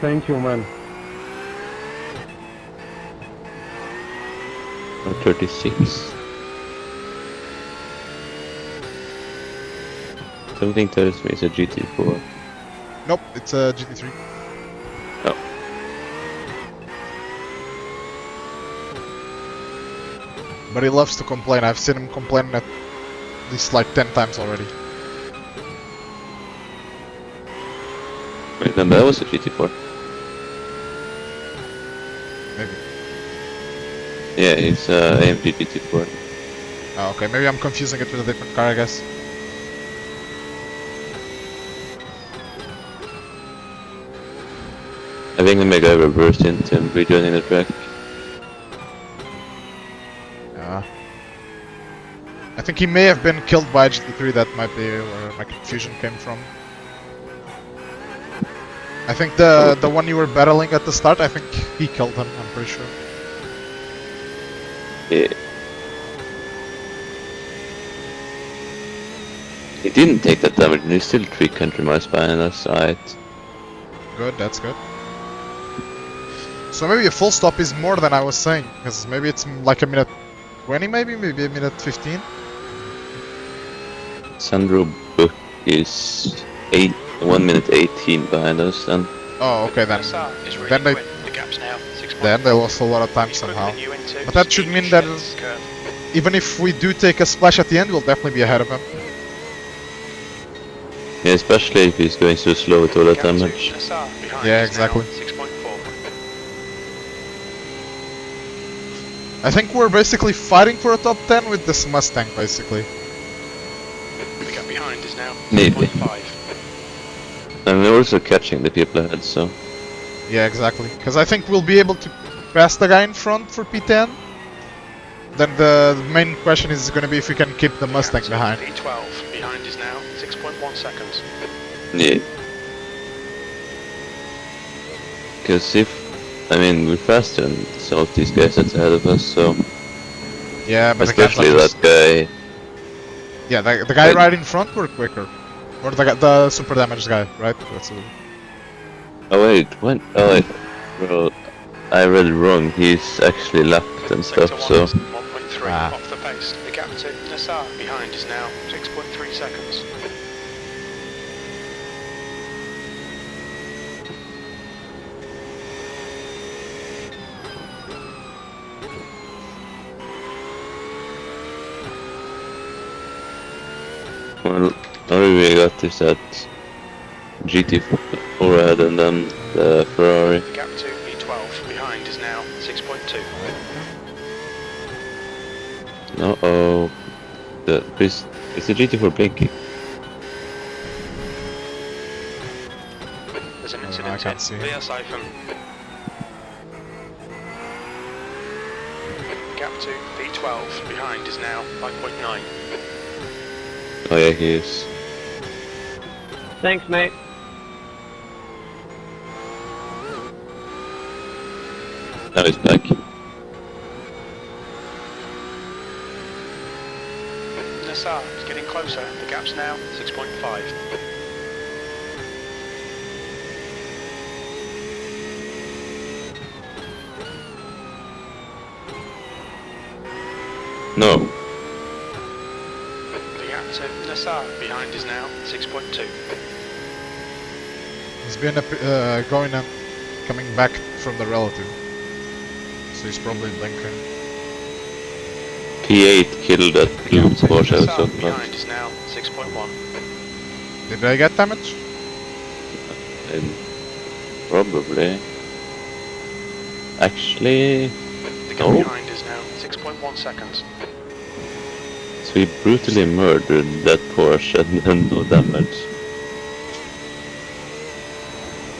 Thank you, man. 36. Something tells me it's a GT4. Nope, it's a GT3. Oh. But he loves to complain. I've seen him complain at least like 10 times already. Wait, no, that was a GT4. Maybe. Yeah, it's AMG GT4. Oh, okay, maybe I'm confusing it with a different car, I guess. I think the Mega reversed into him rejoining the track. Yeah. I think he may have been killed by a GT3, that might be where my confusion came from. I think the one you were battling at the start, I think he killed him, I'm pretty sure. Yeah. He didn't take that damage and he's still 3 country miles behind us, right? Good, that's good. So maybe a full stop is more than I was saying, because maybe it's like a minute 20, maybe a minute 15. Sandro Book is 1 minute 18 behind us, and Oh, okay then. SR is really Then they quick. The gap's now 6.5. then they lost a lot of time He's somehow. quicker than you into But that should speed mean that shifts curve. even if we do take a splash at the end, we'll definitely be ahead of him. yeah, especially if he's going so slow with all that Gap to damage. SR behind Yeah, is now exactly. 6.4. I think we're basically fighting for a top 10 with this Mustang, basically. The gap behind is now Maybe. 6.5. And we're also catching the people ahead, so Yeah, exactly. Because I think we'll be able to pass the guy in front for P10. Then the main question is going to be if we can keep the Mustang Gap to behind. P12 behind is now 6.1 seconds. yeah. Because I mean, we're faster than some of these guys that's ahead of us, so Yeah, but especially again, that guy. yeah, the guy Like- right in front were quicker. Or the super damaged guy, right? That's a, Oh wait, when? Oh wait, well, I read it wrong. He's actually lapped and Sector stuff, 1 so is 1.3 Ah. off the pace. The gap to SR behind is now 6.3 seconds. well, only we got is that GT4 ahead and then the Ferrari. The gap to P12 behind is now 6.2. Uh-oh. Is the GT4 blinking? There's an I incident can't in see. via siphon. The gap to P12 behind is now 5.9. Oh yeah, he is. Thanks, mate. Now he's back. SR is getting closer. The gap's now 6.5. No. The gap to SR behind is now 6.2. he's been going and coming back from the relative. So he's probably blinking. P8 killed that blue The gap to Porsche I was SR talking about. behind is now 6.1. Did I get damage? And probably. Actually, The gap Oh. behind is now 6.1 seconds. so he brutally murdered that Porsche and then no damage.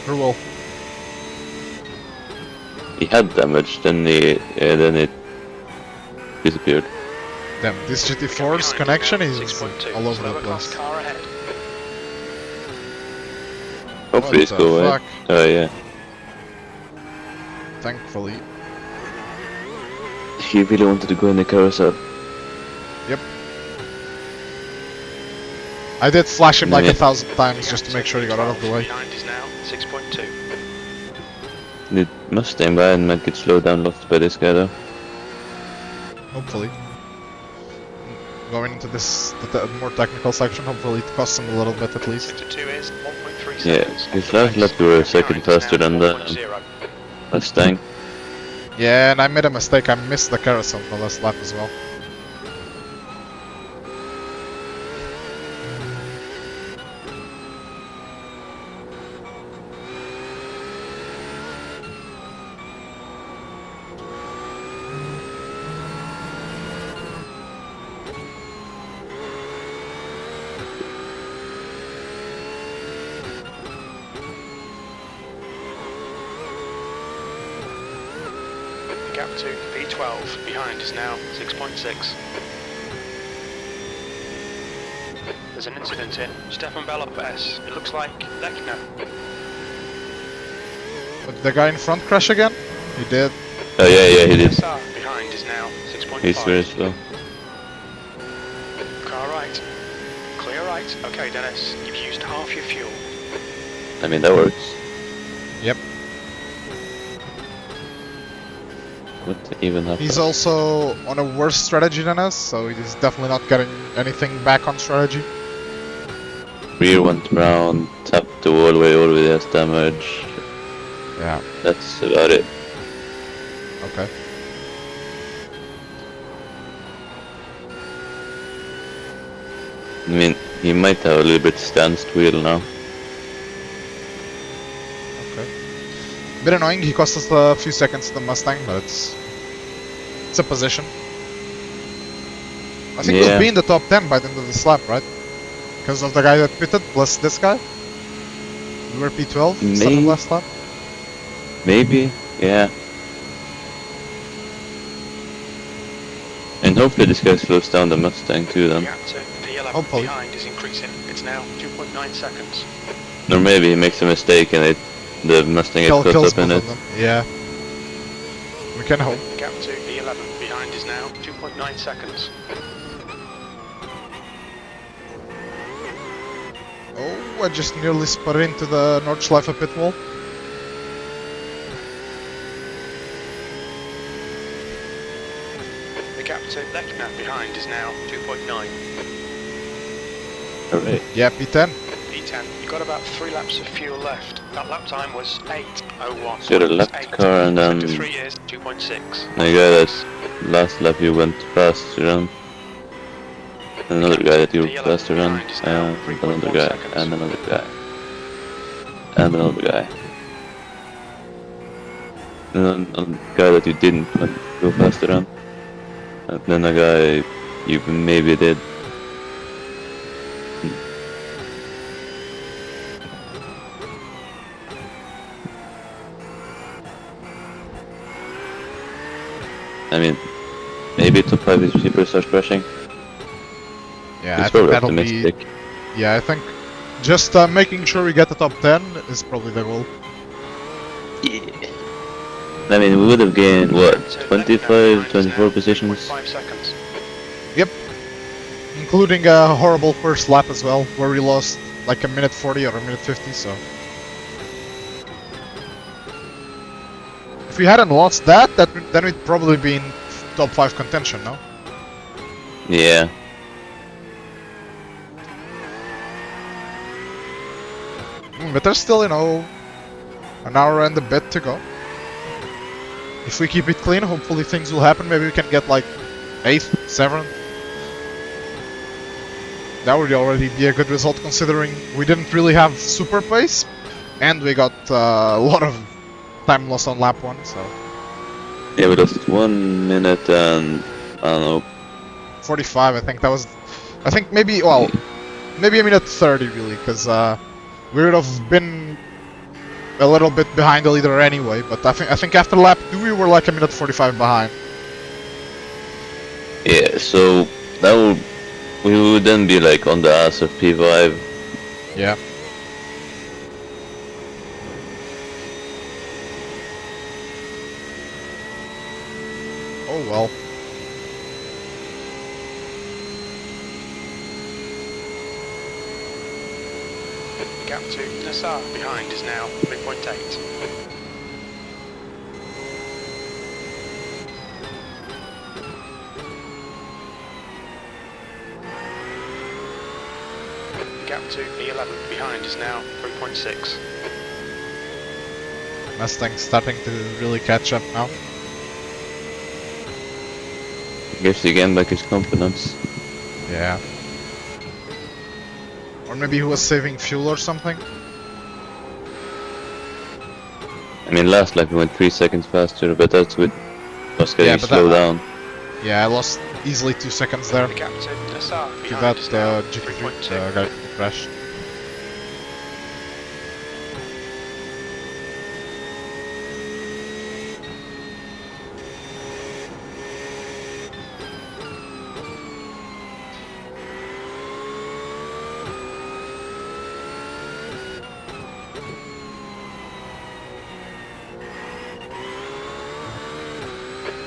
Cruel. He had damage, then it disappeared. Damn, this The gap GT4's behind connection now is 6.2. all over the Slower class place. car ahead. Hopefully it's What the go away. fuck? Oh yeah. Thankfully. He really wanted to go in the carousel. I did flash him like Yeah. 1,000 times just to make sure he got out of the way. Behind is now 6.2. The Mustang behind might get slowed down a lot by this guy though. Hopefully. Going into this the more technical section, hopefully it costs him a little bit at least. Sector 2 is 1.3 Yeah, seconds. his off the last pace. lap we were a Gap second behind is faster now than the 1.0. Mustang. Yeah, and I made a mistake. I missed the carousel on the last lap as well. The gap to V12 behind is now 6.6. There's an incident in Stefan Bellop S. It looks like Lechner. Did the guy in front crash again? He did. Oh yeah, he did. SR behind is now 6.5. He's very slow. Car right. Clear right. Okay, Dennis. You've used half your fuel. I mean that works. Yep. What even happened? He's also on a worse strategy than us, so he's definitely not getting anything back on strategy. Rear went round, tapped the wallway has damage. Yeah. That's about it. Okay. I mean, he might have a little bit stanced wheel now. Okay. Bit annoying. He cost us a few seconds to the Mustang, but it's a position. I think we'll be in the top 10 by the end of this lap, right? Because of the guy that pitted plus this guy. We were P12 instead of last lap. Maybe, yeah. And hopefully this guy slows down the Mustang too then. The 11 Hopefully. behind is increasing. It's now 2.9 seconds. Or maybe he makes a mistake and the Mustang gets caught Kills up in both it. of them. Yeah. We can hope. The gap to the 11 behind is now 2.9 seconds. Oh, I just nearly spun into the Nordschleife pit wall. The gap to Lechner behind is now 2.9. Alright. Yeah, P10. P10, you've got about 3 laps of fuel left. That lap time was 8:01. Got a left car and then After 3 years, 2.6. the guy that's last lap you went faster than. Another guy that you were faster than. And another guy. And another guy. And another guy. And then a guy that you didn't go faster than. And then a guy you maybe did. I mean, maybe top 5 is people start crashing. Yeah, It's I think probably that'll optimistic. be... Yeah, I think just making sure we get the top 10 is probably the goal. Yeah. I mean, we would have gained, what, 25, 24 positions? 5 seconds. Yep. Including a horrible first lap as well, where we lost like a minute 40 or a minute 50, so... If we hadn't lost that, then we'd probably be in top 5 contention, no? Yeah. But there's still, you know, an hour and a bit to go. If we keep it clean, hopefully things will happen. Maybe we can get like 8th, 7th. That would already be a good result considering we didn't really have super pace. And we got a lot of time loss on lap 1, so... Yeah, we lost 1 minute and, I don't know. 45, I think that was... I think maybe, well, maybe a minute 30 really, because we would have been a little bit behind the leader anyway, but I think after lap 2 we were like a minute 45 behind. Yeah, so that would... We would then be like on the ass of P5. Yeah. Oh well. The gap to Nassar behind is now 3.8. The gap to E11 behind is now 3.6. Mustang's starting to really catch up now. Gives he again back his confidence. Yeah. Or maybe he was saving fuel or something? I mean, last lap he went 3 seconds faster, but that's with us getting but slowed down. Yeah, I lost easily 2 seconds there The gap to Nassar to behind that is now GT3 3.2. guy who crashed.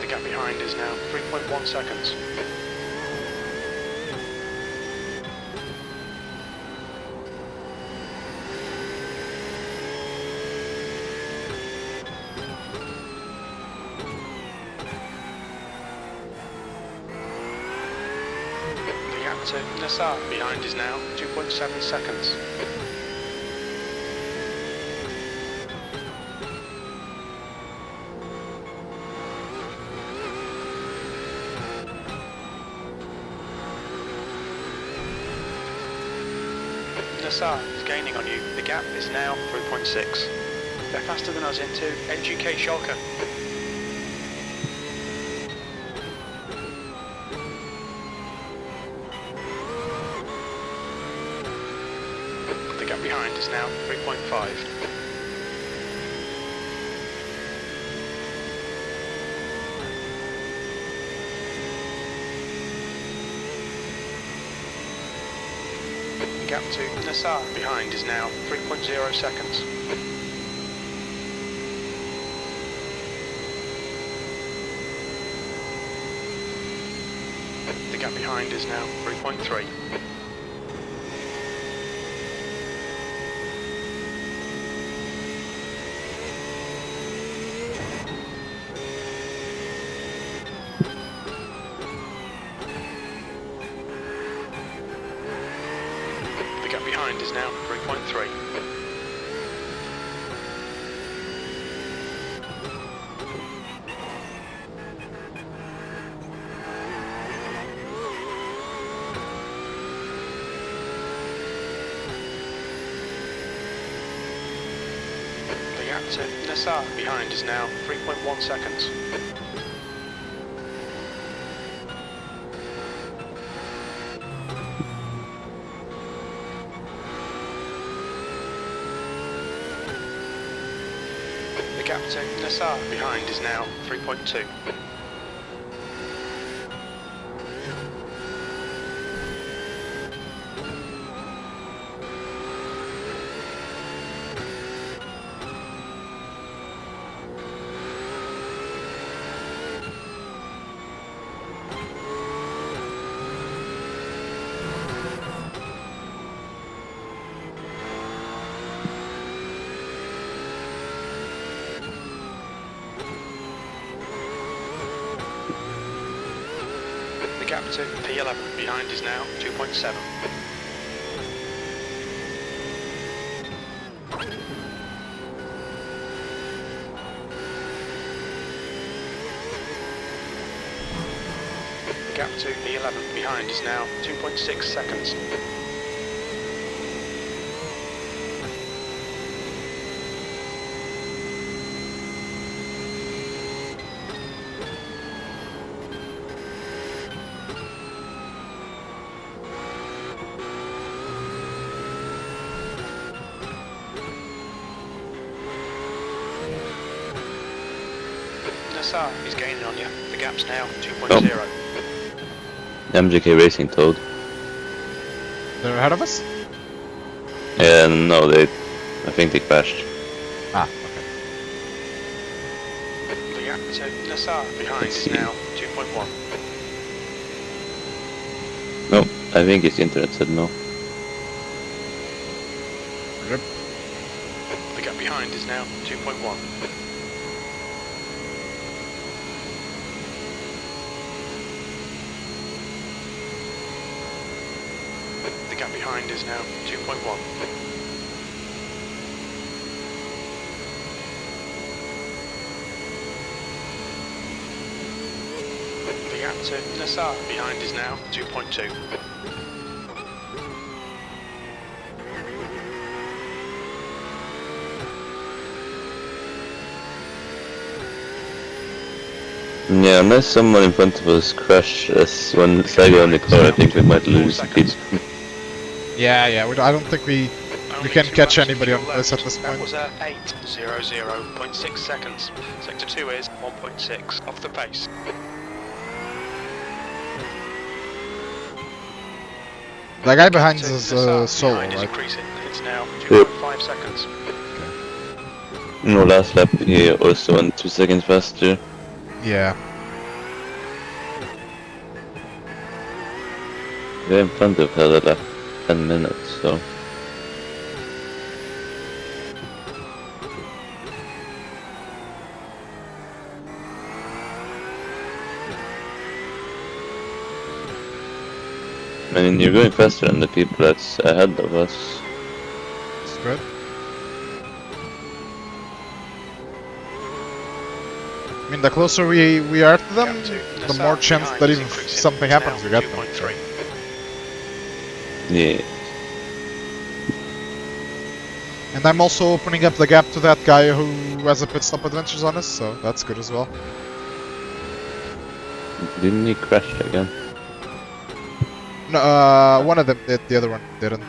The gap behind is now 3.1 seconds. to Nassar. Behind is now 2.7 seconds. Nassar is gaining on you. The gap is now 3.6. They're faster than us into NGK Schalke. The gap behind is now 3.5. The gap to Nassar behind is now 3.0 seconds. The gap behind is now 3.3. The gap behind is now 3.3. The gap to Nassar behind is now 3.1 seconds. The gap to Nassar behind is now 3.2. The gap to P11 behind is now 2.7. The gap to P11 behind is now 2.6 seconds. Nassar is gaining on you. The gap's now 2.0. MGK Racing told. They're ahead of us? No, I think they crashed. Ah, okay. The gap to Nassar behind Let's is see. now 2.1. No, I think his internet said no. Rip. The gap behind is now 2.1. The gap behind is now 2.1. The gap to Nassar behind is now 2.2. Yeah, unless someone in front of us crashes once I go in the car, I think we might lose the speed. Yeah, I don't think we Only can 2 catch laps anybody to on your this at left. this That point. was at 8:00.6 seconds. Sector 2 is 1.6 off the pace. That guy behind To us Nassar is solo, behind is right? increasing. It's now 2.5 seconds. No, last lap he also went 2 seconds faster. Yeah. We're in front of her like 10 minutes, so... I mean, you're going faster than the people that's ahead of us. It's good. I mean, the closer we are to them, the more chance that if something happens, we get them. So. Yeah. And I'm also opening up the gap to that guy who has a pit stop adventures on us, so that's good as well. Didn't he crash again? No, one of them did, the other one didn't.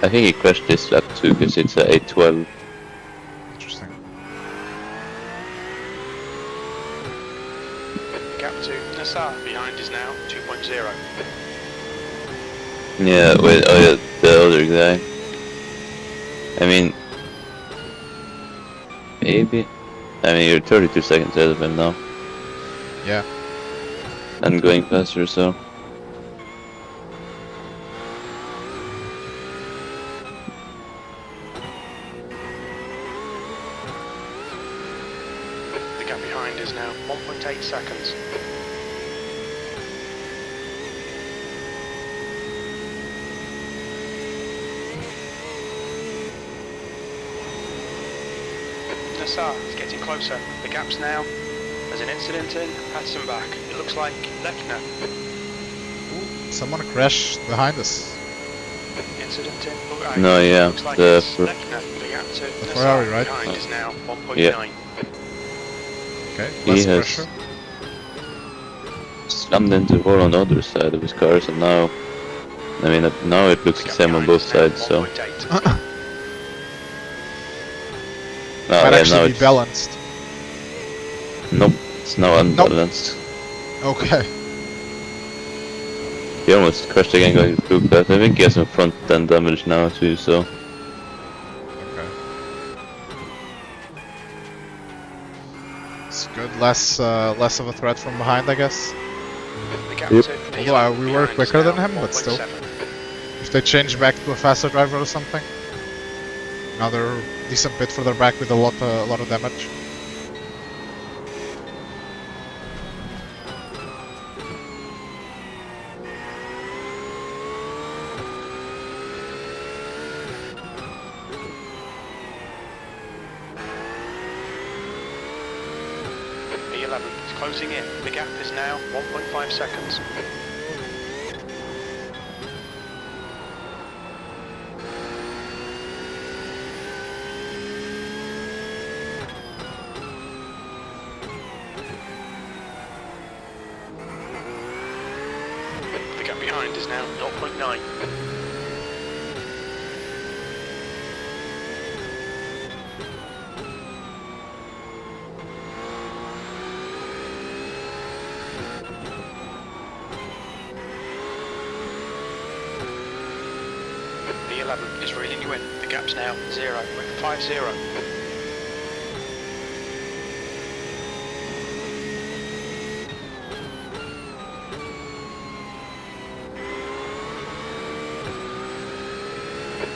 I think he crashed this lap too, because it's a 812. Interesting. Gap to Nassar behind is now 2.0. Yeah, wait, oh yeah, the other guy. I mean, maybe. I mean, you're 32 seconds ahead of him now. Yeah. And going faster, so. The gap behind is now 1.8 seconds. Nassar is getting closer. The gap's now. There's an incident in Patterson back. It looks like Lechner. Ooh, someone crashed behind us. Incident in. No, yeah, Looks like the it's Lechner. The gap to Nassar Ferrari, right? behind is now 1.9. Yeah. Okay, He less has pressure. slammed into the wall on the other side of his cars, and now, I mean, now it looks the same on both sides, so. Might yeah, actually now be it's, balanced. nope, it's now unbalanced. Okay. He almost crashed again going through, but I think he has some front end damage now too, so. Okay. It's good. Less of a threat from behind, I guess. Yep. Although we were quicker than him, but still. If they change back to a faster driver or something. Another decent pit further back with a lot of damage. B11 is closing in. The gap is now 1.5 seconds. The gap behind is now 0.9. B11 is reeling you in. The gap's now 0.50.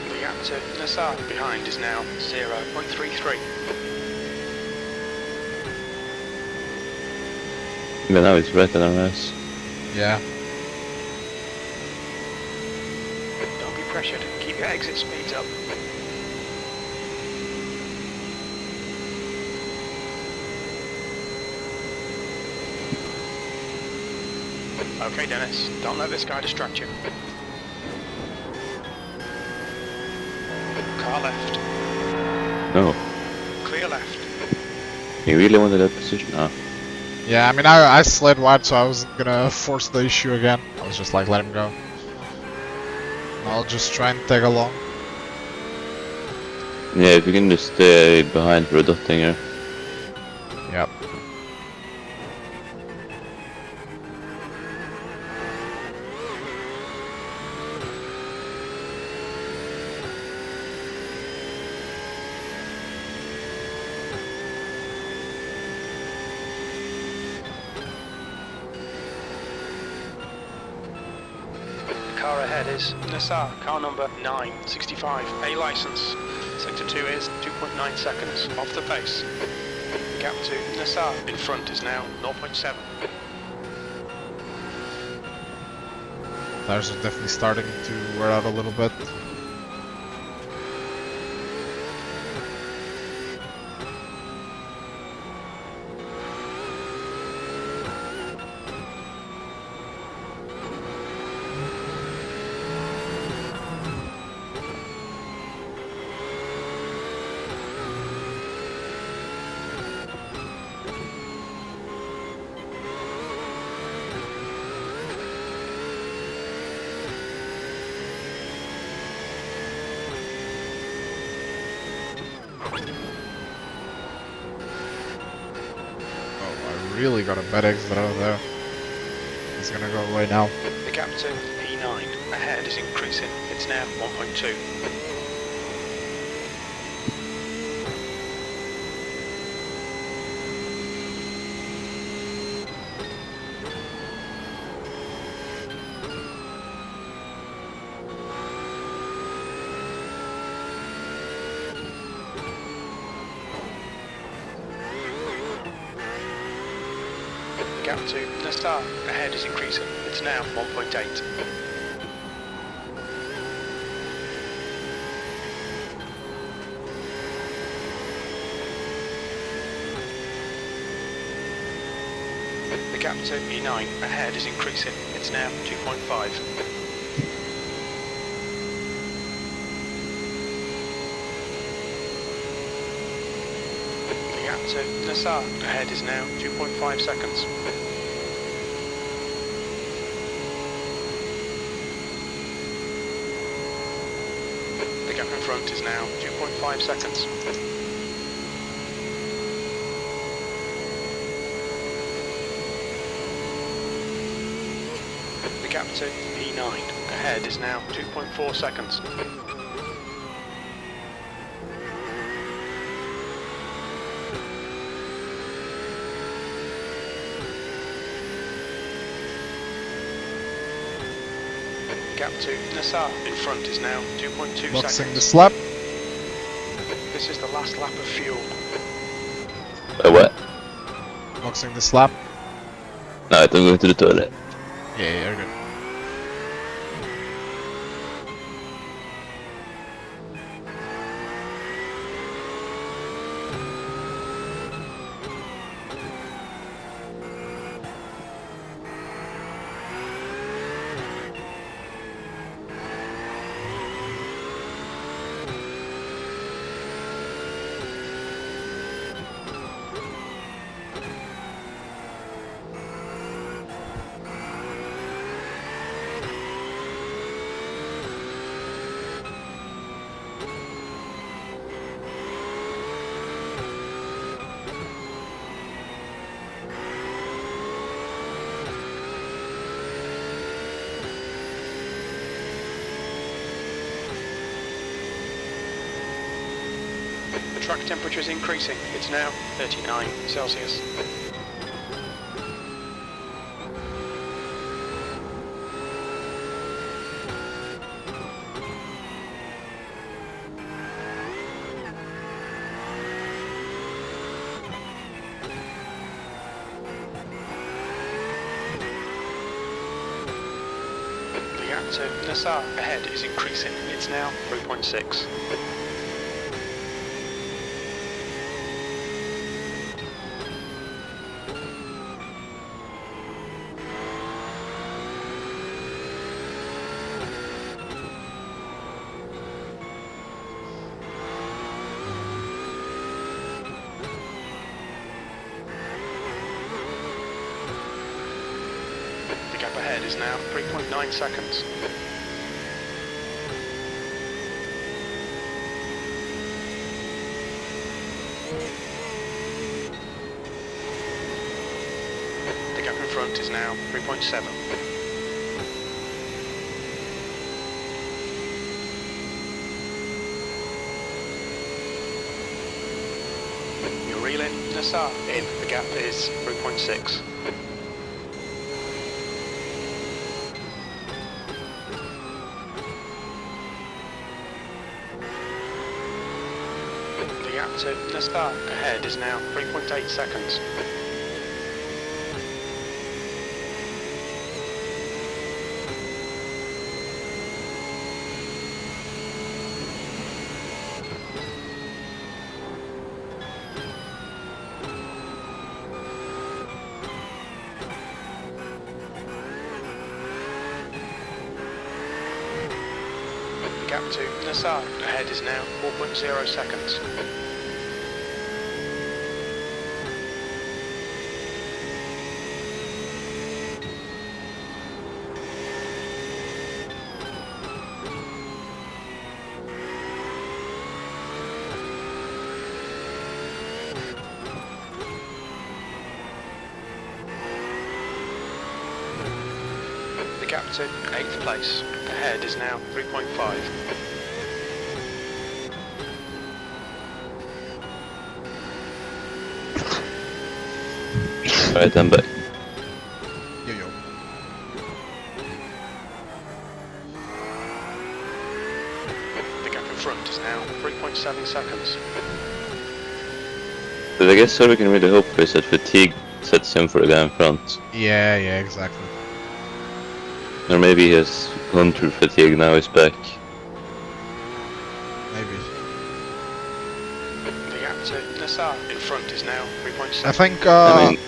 The gap to Nassar behind is now 0.33. But now it's better than us. Yeah. Don't be pressured. Keep your exit speeds up. Okay, Dennis. Don't let this guy distract you. Car left. No. Clear left. He really wanted that position? Ah. Yeah, I mean, I slid wide, so I wasn't gonna force the issue again. I was just like, let him go. I'll just try and tag along. Yeah, if you can just stay behind for a dotting here. Yep. Car ahead is Nassar, car number 965, A license. Sector 2 is 2.9 seconds off the pace. The gap to Nassar in front is now 0.7. Tires are definitely starting to wear out a little bit. Really got a bad exit out of there. It's gonna go away now. The gap to P9 ahead is increasing. It's now 1.2. The gap to Nassar ahead is increasing. It's now 1.8. The gap to E9 ahead is increasing. It's now 2.5. The gap to Nassar ahead is now 2.5 seconds. The gap in front is now 2.5 seconds. The gap to P9 ahead is now 2.4 seconds. Gap to Nassar in front is now 2.2 Boxing seconds. the slap. This is the last lap of fuel. What? Boxing the slap. No, I'm going to the toilet. Yeah, you're good. The track temperature is increasing. It's now 39 Celsius. The gap to Nassar ahead is increasing. It's now 3.6. The gap ahead is now 3.9 seconds. The gap in front is now 3.7. You're reeling Nassar in. The gap is 3.6. The gap to Nassar ahead is now 3.8 seconds. gap to Nassar ahead is now 4.0 seconds. The gap to 8th place ahead is now 3.5. Alright, I'm back. Yo yo. The gap in front is now 3.7 seconds. But I guess all we can really hope for is that fatigue sets him for the guy in front. Yeah, yeah, exactly. Or maybe he has gone through fatigue, now he's back. Maybe. The gap to Nassar in front is now 3.7. I think I mean,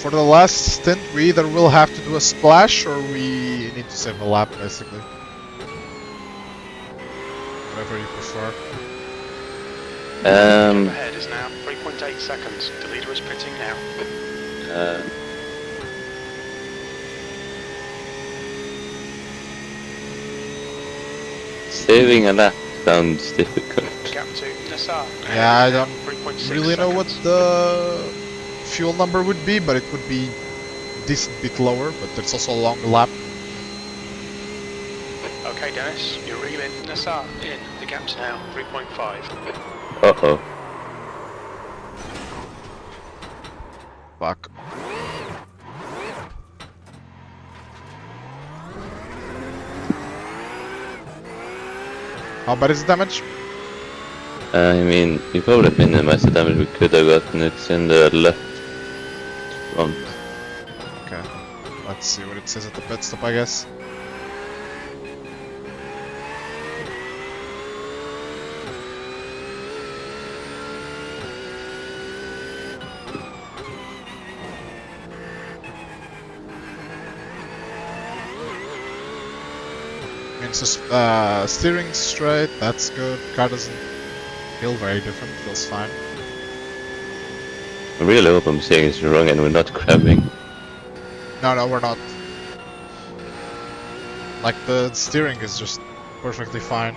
for the last stint we either will have to do a splash or we need to save a lap basically. Whatever you prefer. Gap ahead is now 3.8 seconds. The leader is pitting now. Saving a lap sounds difficult. Gap to Nassar. Yeah, I don't 3.6 really know what seconds. the fuel number would be, but it would be a decent bit lower, but it's also a long lap. Okay, Dennis, you're in. Nassar in. The gap's now 3.5. Uh-oh. Fuck. How bad is the damage? I mean, you probably minimized the damage we could have gotten. It's in the left front. Okay. Let's see what it says at the pit stop, I guess. Means steering straight, that's good. Car doesn't feel very different, feels fine. I really hope I'm saying this wrong and we're not crabbing. No, no, we're not. Like, the steering is just perfectly fine.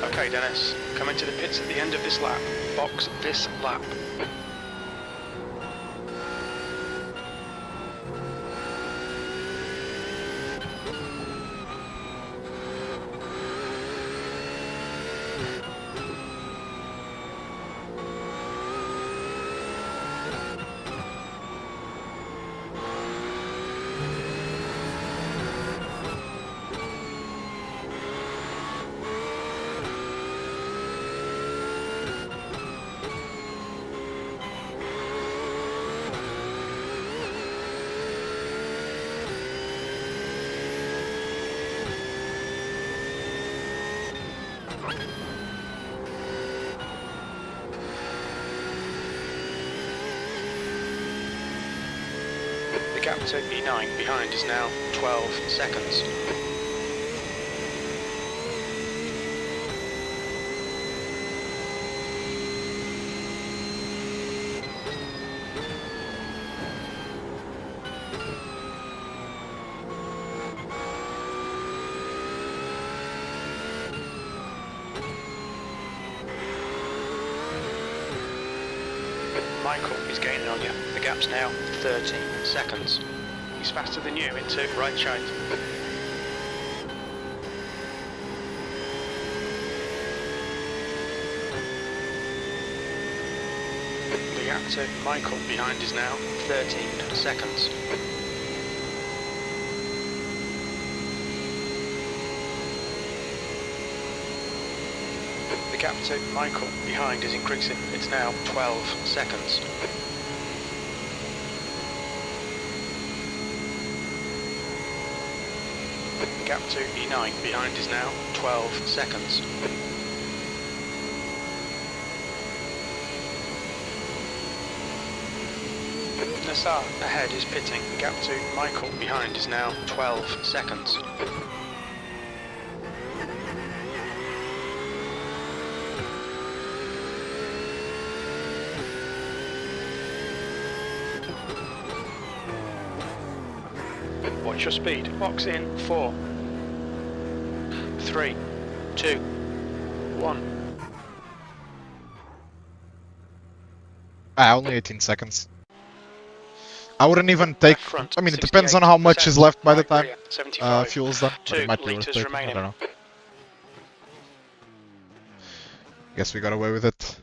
Okay, Dennis, come into the pits at the end of this lap. Box this lap. The gap to E9 behind is now 12 seconds. Michael is gaining on you. The gap's now 13 seconds. He's faster than you into right shite. The gap to Michael behind is now 13 seconds. The gap to Michael behind is increasing. It's now 12 seconds. The gap to E9 behind is now 12 seconds. Nassar ahead is pitting. The gap to Michael behind is now 12 seconds. Watch your speed. Box in 4, 3, 2, 1. Only 18 seconds. I wouldn't even take... Left front, I mean, it depends on how much is left by the right time rear, 75. fuel's done, but it 2 might be worth litres taking. I remaining. don't know. Guess we got away with it.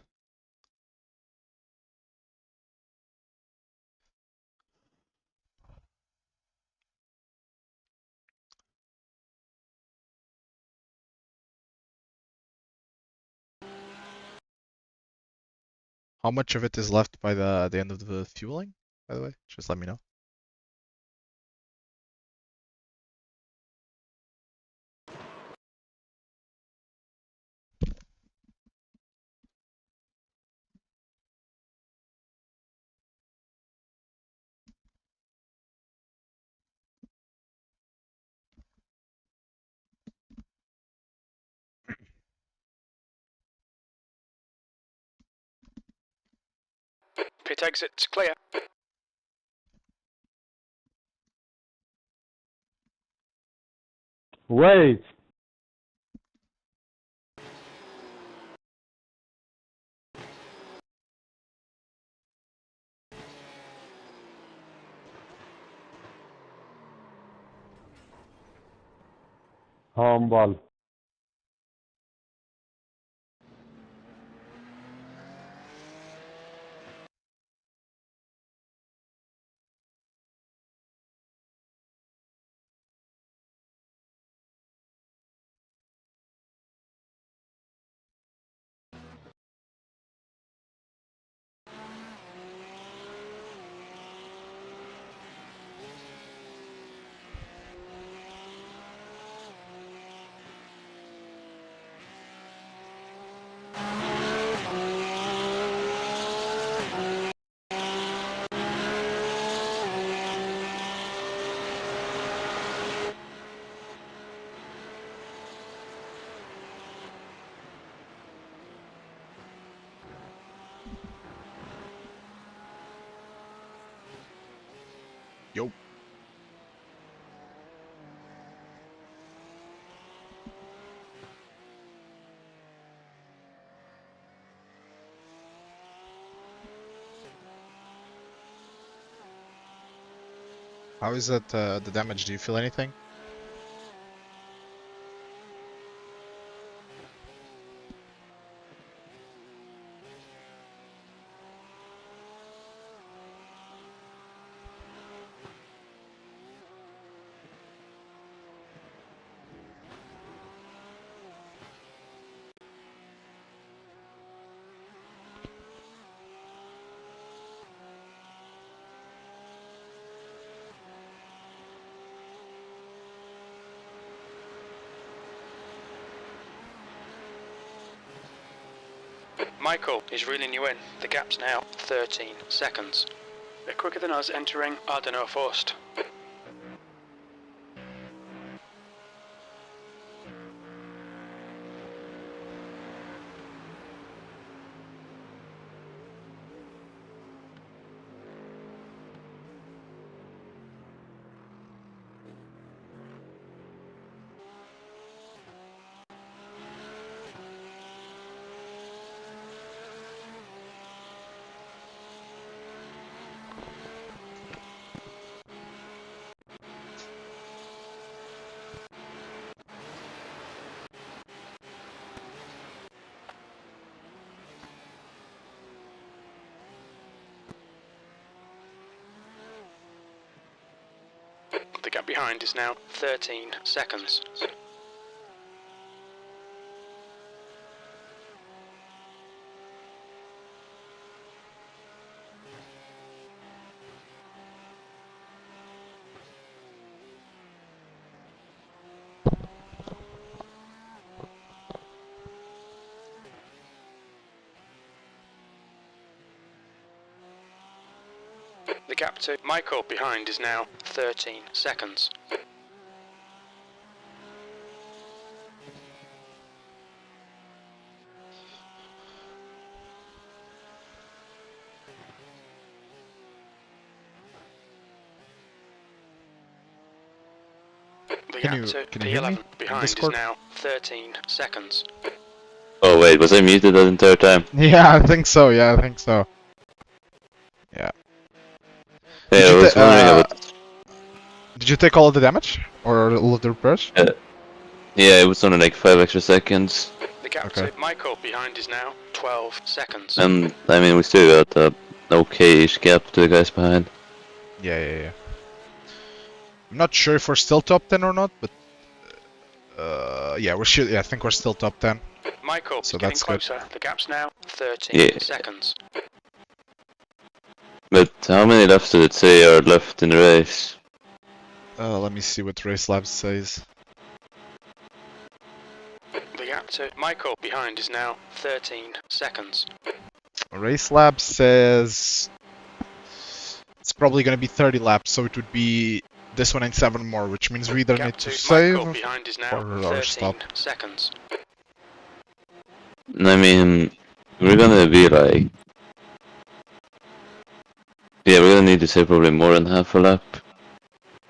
How much of it is left by the end of the fueling, by the way? Just let me know. Pit exit's clear. Wait! Humble. Yo. How is that the damage? Do you feel anything? Michael is reeling you in. The gap's now 13 seconds. They're quicker than us entering Ardeno Forst. The gap behind is now 13 seconds. The gap to Michael behind is now 13 seconds. The Can gap you to hear me? P11 behind is Discord? now 13 seconds. Oh wait, was I muted that entire time? Yeah, I think so. Yeah, I think so. Yeah. Yeah, Did I you was wondering about. did you take all of the damage or all of the repairs? Yeah, it was only like 5 extra seconds. The gap Okay. to Michael behind is now 12 seconds. And I mean, we still got a okay-ish gap to the guys behind. Yeah. I'm not sure if we're still top 10 or not, but yeah, I think we're still top 10. Michael So is getting that's good. closer. The gap's now 13 Yeah. seconds. But how many laps did it say are left in the race? Let me see what Race Labs says. The gap to Michael behind is now 13 seconds. Race Labs says it's probably gonna be 30 laps, so it would be this one and 7 more, which means we either Gap need to to save Michael behind is now or 13 stop. seconds. I mean, we're gonna be like... Yeah, we're gonna need to say probably more than half a lap.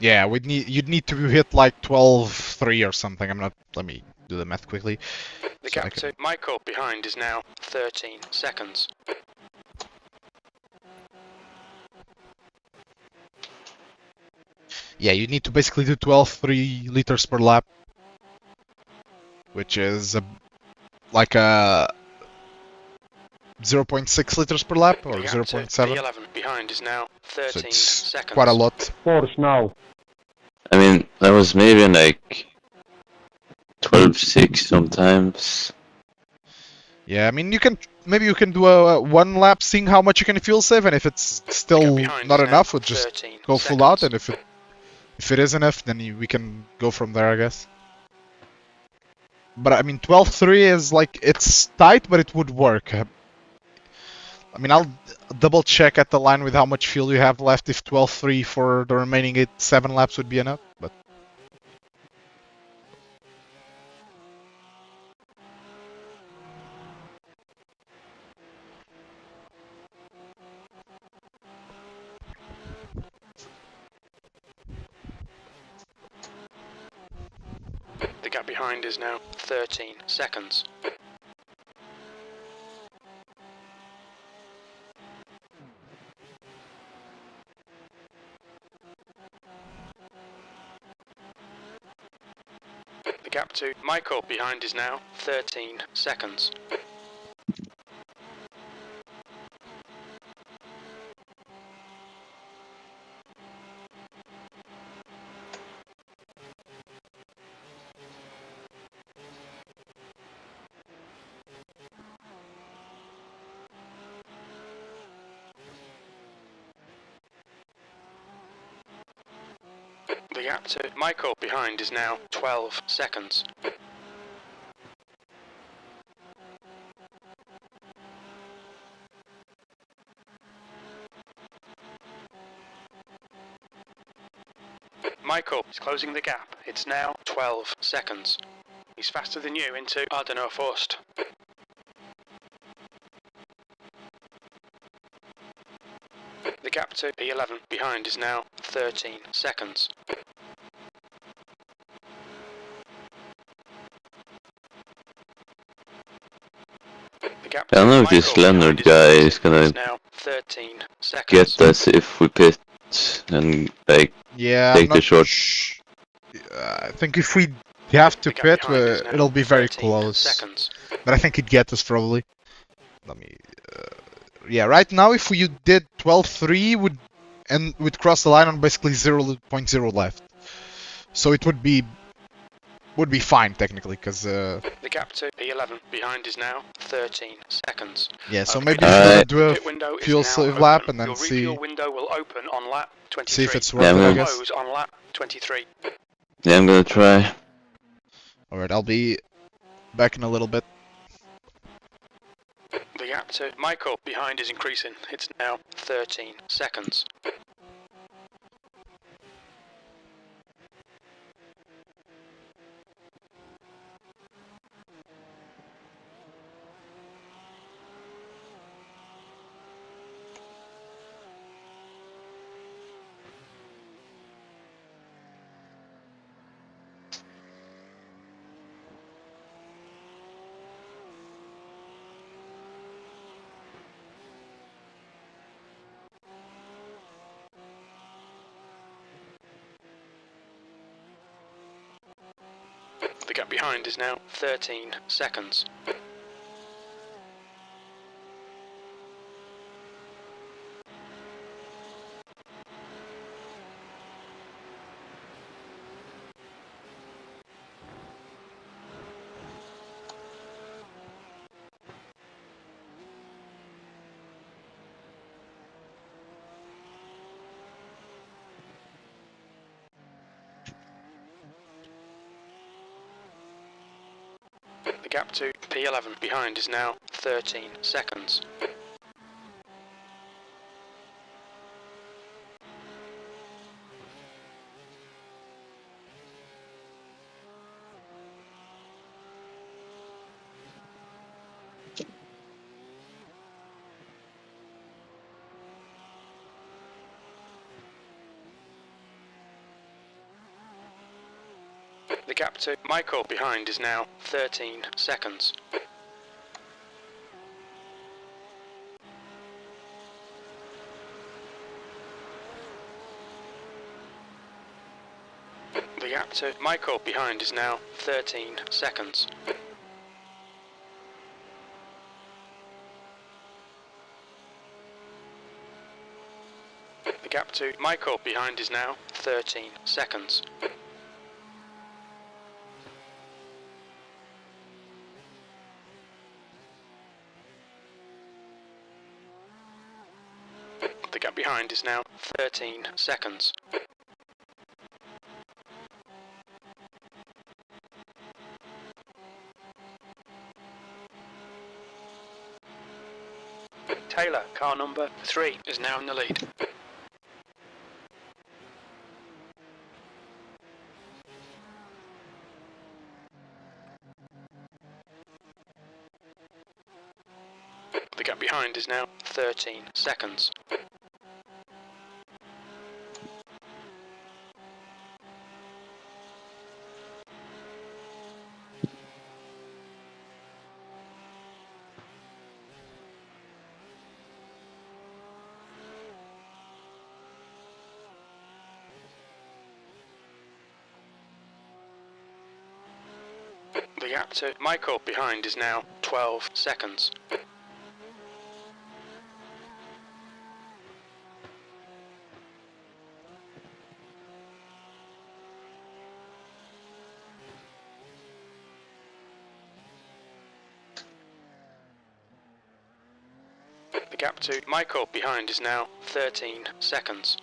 Yeah, you'd need to hit like 12.3 or something. Let me do the math quickly. The So I gap can- to Michael behind is now 13 seconds. Yeah, you need to basically do 12.3 liters per lap, which is like a 0.6 liters per lap or The gap to 0.7. P11 behind is now 13 So it's seconds. quite a lot. Porsche now. I mean, that was maybe like 12.6 sometimes. Yeah, I mean maybe you can do a one lap, seeing how much you can fuel save, and if it's still behind not is now enough, we'll just 13 go full out, seconds. and if it is enough, then we can go from there, I guess. But I mean, 12.3 is like, it's tight, but it would work. I mean, I'll double check at the line with how much fuel you have left if 12.3 for the remaining 7 laps would be enough, but... The gap behind is now 13 seconds. The gap to Michael behind is now 13 seconds. The gap to Michael behind is now 12 seconds. Michael is closing the gap. It's now 12 seconds. He's faster than you into Ardenau Forst. The gap to P11 behind is now 13 seconds. The gap I don't know to if this Michael Leonard behind guy is is gonna now 13 seconds. get us if we pit and like Yeah, take I'm the not short. I think if we have to The gap pit, behind is now it'll be very 13 close. seconds. But I think he'd get us probably. Let me... yeah, right now if you did 12.3, we'd cross the line on basically 0.0 left. So it would be fine technically, because The gap to P11 behind is now 13 seconds. yeah. So Okay, maybe if you Alright. do a pit window is fuel now save open. lap and then Your see refuel window will open on lap 23. if it's Yeah, worth it, I I'm guess. Close on lap 23. Yeah, I'm gonna try. Alright, I'll be back in a little bit. The gap to Michael behind is increasing. It's now 13 seconds. The gap behind is now 13 seconds. The gap to P11 behind is now 13 seconds. The gap to Michael behind is now 13 seconds. The gap to Michael behind is now 13 seconds. The gap to Michael behind is now 13 seconds. The gap behind is now 13 seconds. Taylor, car number 3, is now in the lead. The gap behind is now 13 seconds. The gap to Michael behind is now 12 seconds. The gap to Michael behind is now 13 seconds.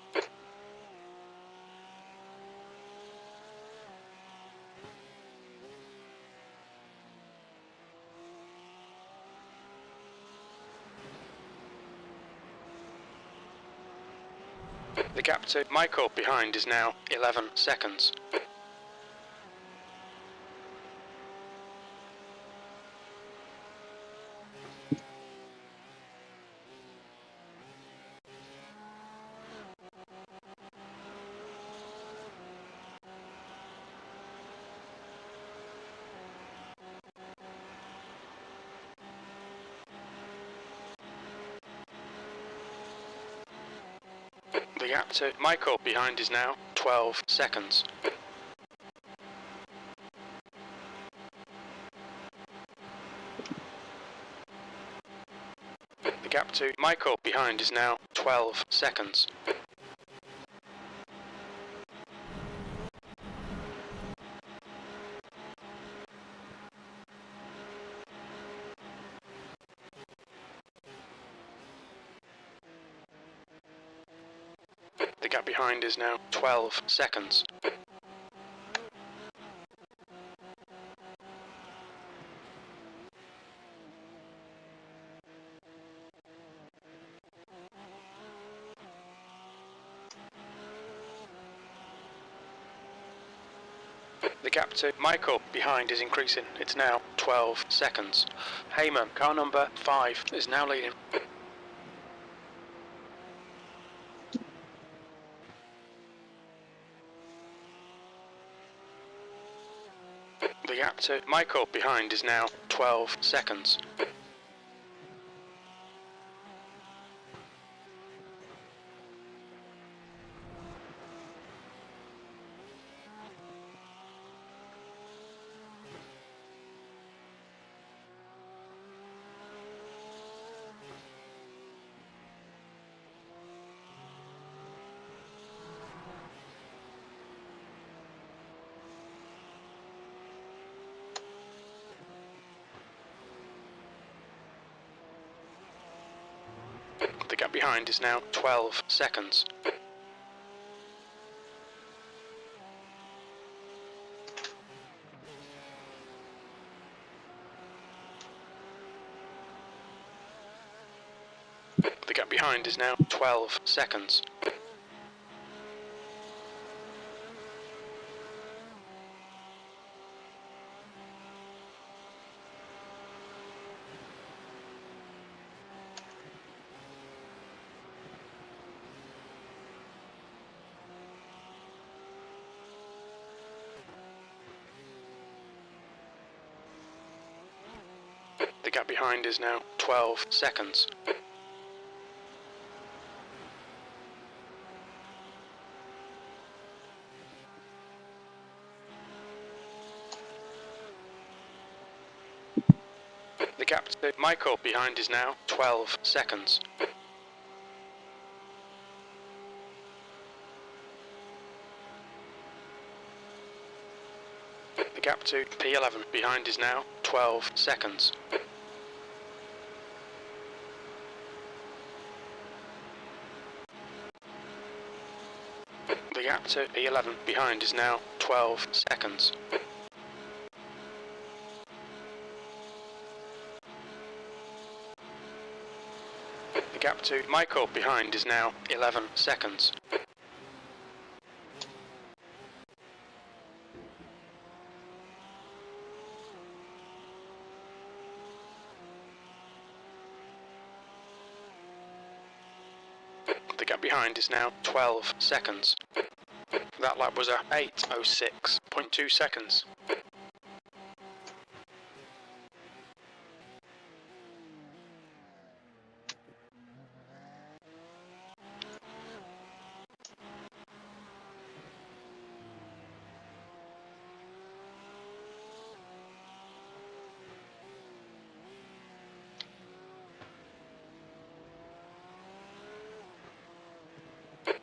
The gap to Michael behind is now 11 seconds. The gap to Michael behind is now 12 seconds. The gap to Michael behind is now 12 seconds. The gap behind is now 12 seconds. The gap to Michael behind is increasing. It's now 12 seconds. Heyman, car number 5, is now leading. The gap to Michael behind is now 12 seconds. The gap behind is now 12 seconds. The gap behind is now 12 seconds. The gap behind is now 12 seconds. The gap to Michael behind is now 12 seconds. The gap to P11 behind is now 12 seconds. The gap to P11 behind is now 12 seconds. The gap to Michael behind is now 11 seconds. The gap behind is now 12 seconds. That lap was a 8:06.2 seconds.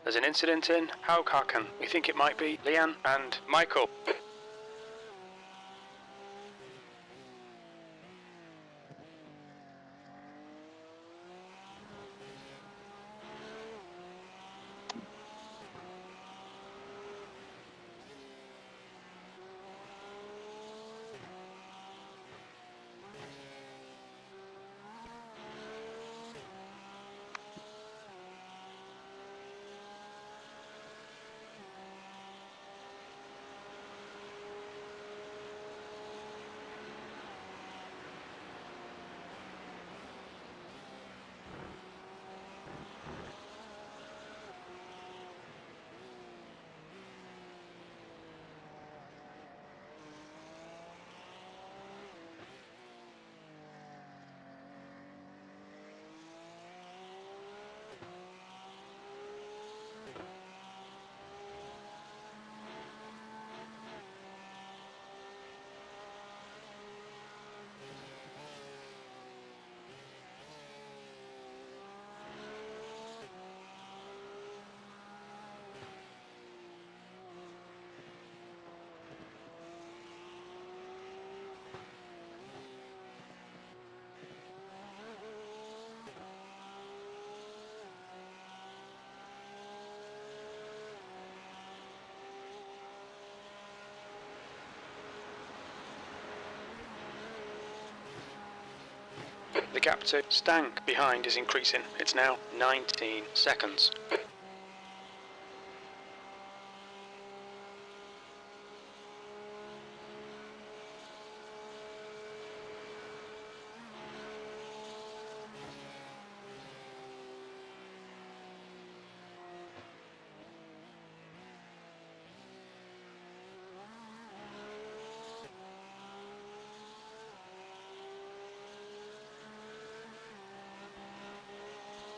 There's an incident in Haukaken. We think it might be Leanne and Michael. The gap to Stank behind is increasing. It's now 19 seconds.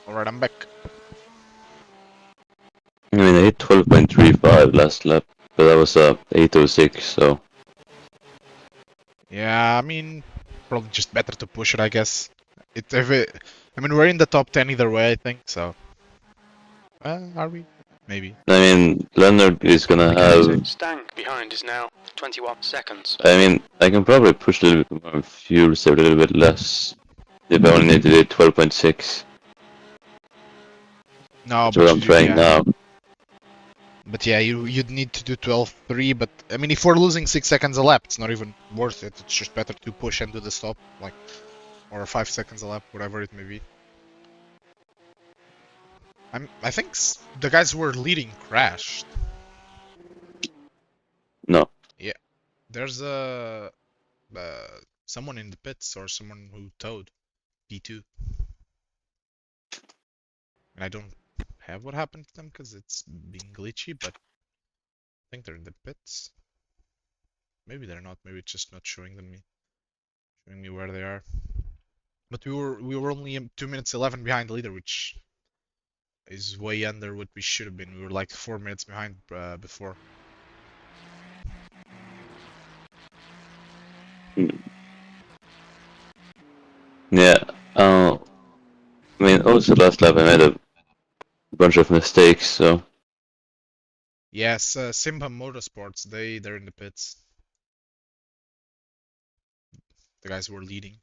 Alright, I'm back. I mean, I hit 12.35 last lap, but that was 8:06, so. Yeah, I mean, probably just better to push it, I guess. I mean, we're in the top 10 either way, I think, so. Are we? Maybe. I mean, Leonard is gonna The gap to have. Stang behind is now 21 seconds. I mean, I can probably push a little bit more fuel, save a little bit less. If I only need to do 12.6. No, That's what I'm trying yeah. now. But yeah, you'd need to do 12.3, but I mean, if we're losing 6 seconds a lap, it's not even worth it. It's just better to push and do the stop, like, or 5 seconds a lap, whatever it may be. I think the guys who were leading crashed. No. Yeah, there's someone in the pits or someone who towed P2, and I don't have what happened to them because it's being glitchy, but I think they're in the pits. Maybe they're not. Maybe it's just not showing me where they are. But we were only 2 minutes 11 behind the leader, which is way under what we should have been. We were like 4 minutes behind before. Yeah. I mean, also last lap I made a bunch of mistakes, so. Yes, Simba Motorsports. They're in the pits. The guys who were leading.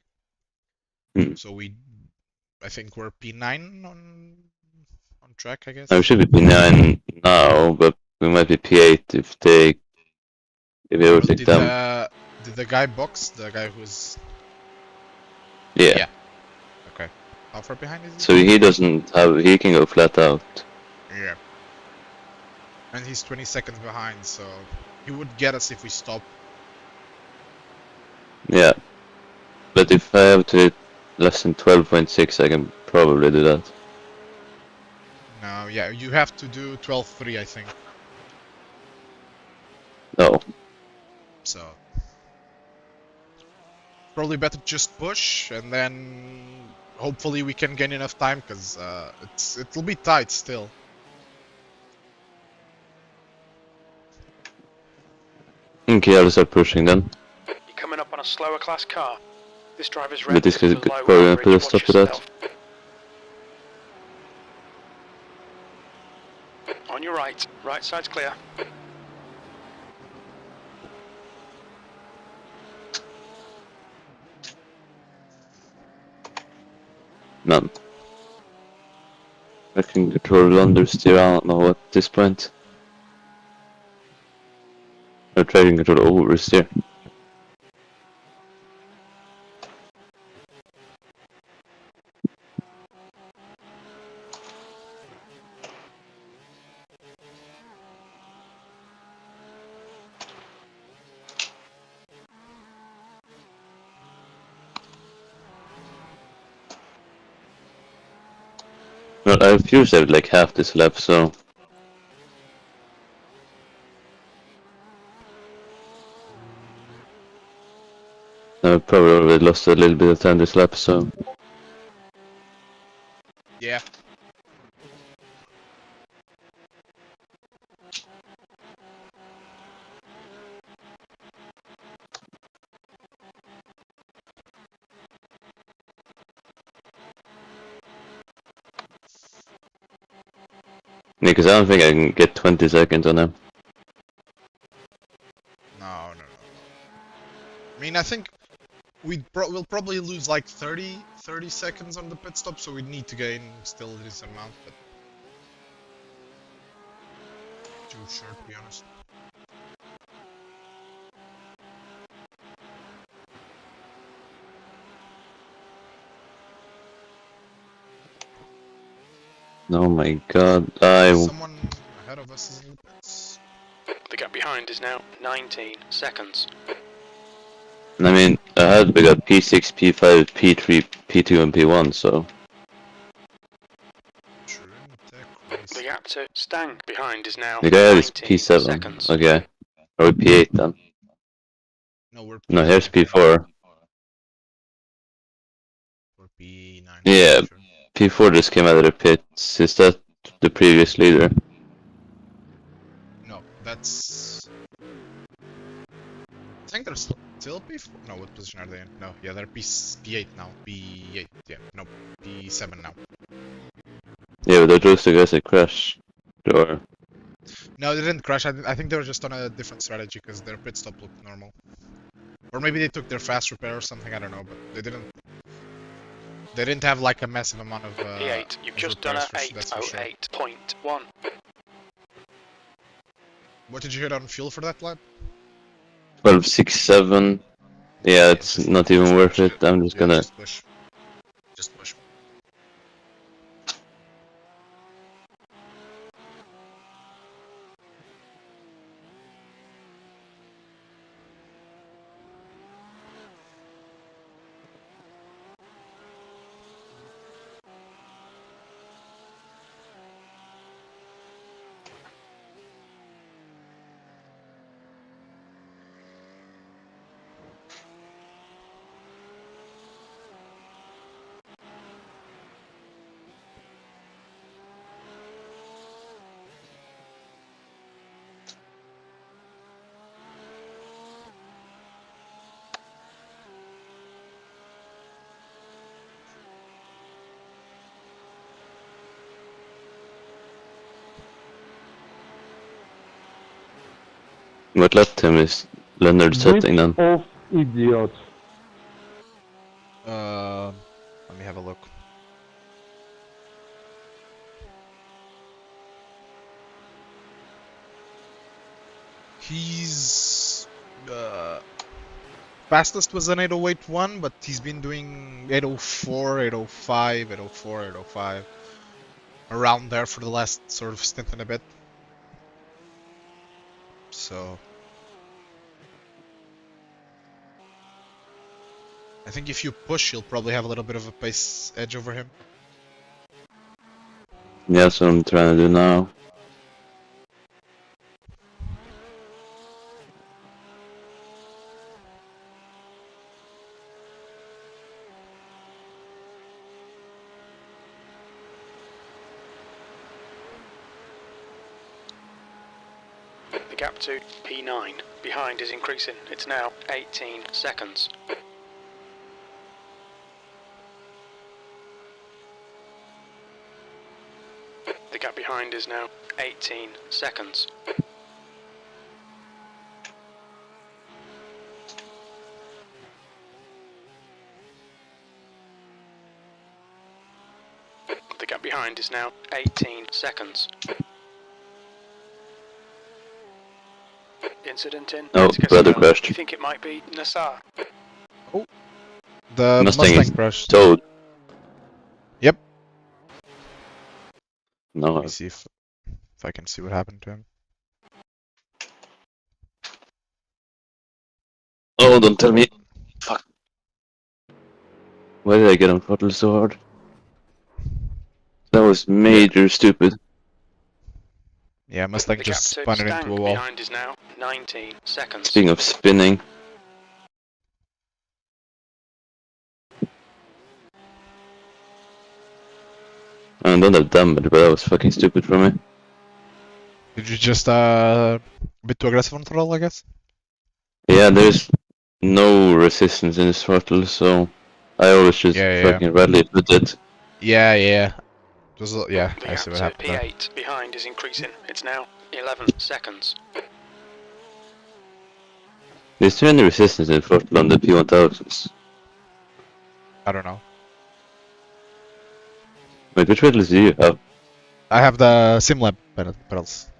So I think we're P9 on track, I guess. We should be P9 now, but we might be P8 if we overtake them. Did the guy box? The guy who's... Yeah. Okay. How far behind is he? So he can go flat out. Yeah. And he's 20 seconds behind, so he would get us if we stop. Yeah. But if I have to hit less than 12.6, I can probably do that. No, yeah, you have to do 12.3, I think. No. So probably better just push, and then hopefully we can gain enough time, because it'll be tight still. Okay, I'll start pushing then. You're coming up on a slower class car. This driver's But red this is guy's below probably gonna average. put a Watch stop to that. yourself. On your right. Right side's clear. None. I can control understeer, I don't know at this point. I'll try to control oversteer. Well, I've used it like half this lap, so... I've probably already lost a little bit of time this lap, so... Yeah. Yeah, because I don't think I can get 20 seconds on him. No. I mean, I think we'll probably lose like 30 seconds on the pit stop, so we need to gain still this amount, but too short, to be honest. Oh my god, Someone ahead of us is in the pits. The gap behind is now 19 seconds. I mean, we got P6, P5, P3, P2 and P1, so... The gap to Stang behind is now The guy is 19 P7, seconds. okay. Or P8 then. No, here's P4. Or P9. Yeah, Sure. P4 just came out of the pits. Is that the previous leader? No, that's... I think they're still P4? No, what position are they in? No, yeah, they're P8 now. P8, yeah. No, P7 now. Yeah, but they're those the guys that crashed. Or... No, they didn't crash. I think they were just on a different strategy because their pit stop looked normal. Or maybe they took their fast repair or something, I don't know, but they didn't... They didn't have like a massive amount of P8, you've just done a 808.1. What did you hit on fuel for that lap? 12.67. Yeah, it's not even worth it. I'm just gonna... Just push. Just push. What lap time is Leonard setting then? Of idiots. Let me have a look. He's fastest was an 808.1, but he's been doing 804, 805, 804, 805 around there for the last sort of stint and a bit. So I think if you push, you'll probably have a little bit of a pace edge over him. Yeah, that's what I'm trying to do now. The gap to P9 behind is increasing. It's now 18 seconds. The gap behind is now 18 seconds. The gap behind is now 18 seconds. Incident in. Oh, brother crashed. Do you think it might be Nassar? Oh, the Mustang Mustang is crashed. towed. Yep. No, Let me see if I can see what happened to him. oh, don't tell me. Fuck. Why did I get on throttle so hard? That was major stupid. Yeah, Mustang The just gap spun to it into Stang a wall. behind is now 19 seconds. Speaking of spinning. I don't have damage, but that was fucking stupid for me. Did you just a bit too aggressive on throttle, I guess? Yeah, there's no resistance in this throttle, so I always just fucking rally with it. Yeah, yeah. Just, yeah, The I gap see what to happened there. P8 behind is increasing. It's now 11 seconds. There's too many resistance in the throttle on the P1000s. I don't know. Wait, which pedals do you have? I have the SimLab pedals.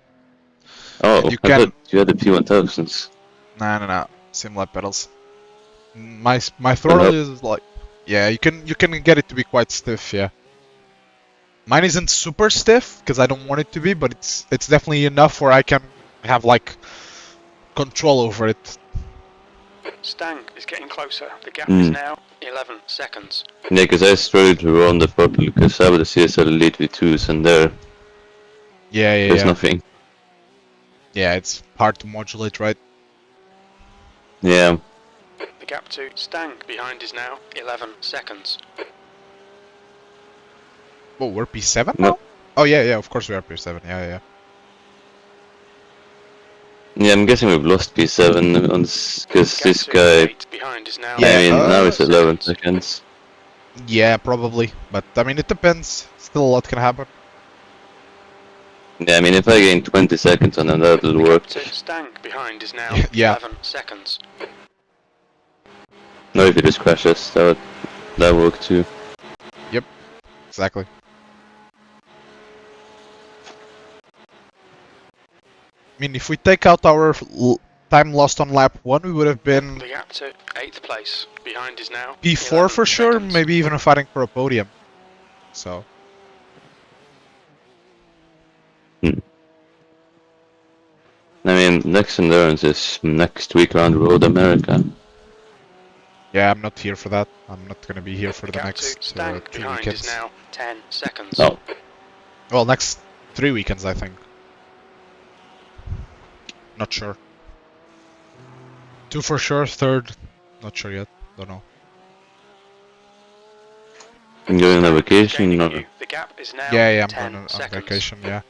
Oh, you I can... thought you had the P1000s. No. SimLab pedals. My throttle is like... Yeah, you can get it to be quite stiff, yeah. Mine isn't super stiff, because I don't want it to be, but it's definitely enough where I can have, like, control over it. Stang is getting closer. The gap is now 11 seconds. Yeah, because I struggled to run the throttle because I have the CSL Elite V2s and there's nothing. Yeah, it's hard to modulate, right? Yeah. The gap to Stang behind is now 11 seconds. Oh, we're P7 No. now? Oh yeah, yeah, of course we are P7. Yeah, yeah. Yeah, I'm guessing we've lost P7 on because Gap this to guy. 8 behind is now. Yeah, I mean, now it's 11 seconds. seconds. Yeah, probably. But I mean, it depends. Still, a lot can happen. Yeah, I mean, if I gain 20 seconds on him, that'll The work. gap to Stang behind is now Yeah. 11 seconds. No, if he just crashes, that work too. Exactly. I mean, if we take out our time lost on lap 1, we would have been The gap to 8th place behind is now P4 11 for sure, seconds. maybe even fighting for a podium. So, I mean, next endurance is next week around Road America. yeah, I'm not here for that. I'm not gonna be here for the gap next to Stang 2 behind weekends. is now 10 seconds. No. Well, next 3 weekends, I think. Not sure. 2 for sure, 3rd, not sure yet. Don't know. I'm going on vacation Gaining or... you. The gap is now Yeah, yeah, I'm 10 going on seconds. vacation, yeah.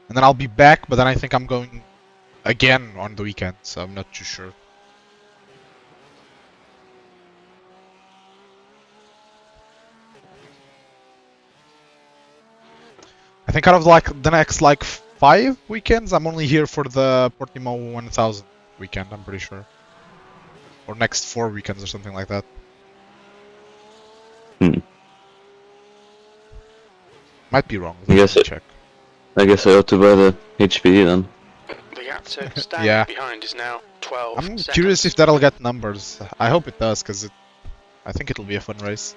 And then I'll be back, but then I think I'm going again on the weekend, so I'm not too sure. I think out of like the next like 5 weekends, I'm only here for the Portimao 1000 weekend, I'm pretty sure. Or next 4 weekends or something like that. Might be wrong. Yes, Let me check. I guess I ought to buy the HPD then. The gap to Stang Yeah. behind is now 12 I'm seconds. curious if that'll get numbers. I hope it does, because I think it'll be a fun race.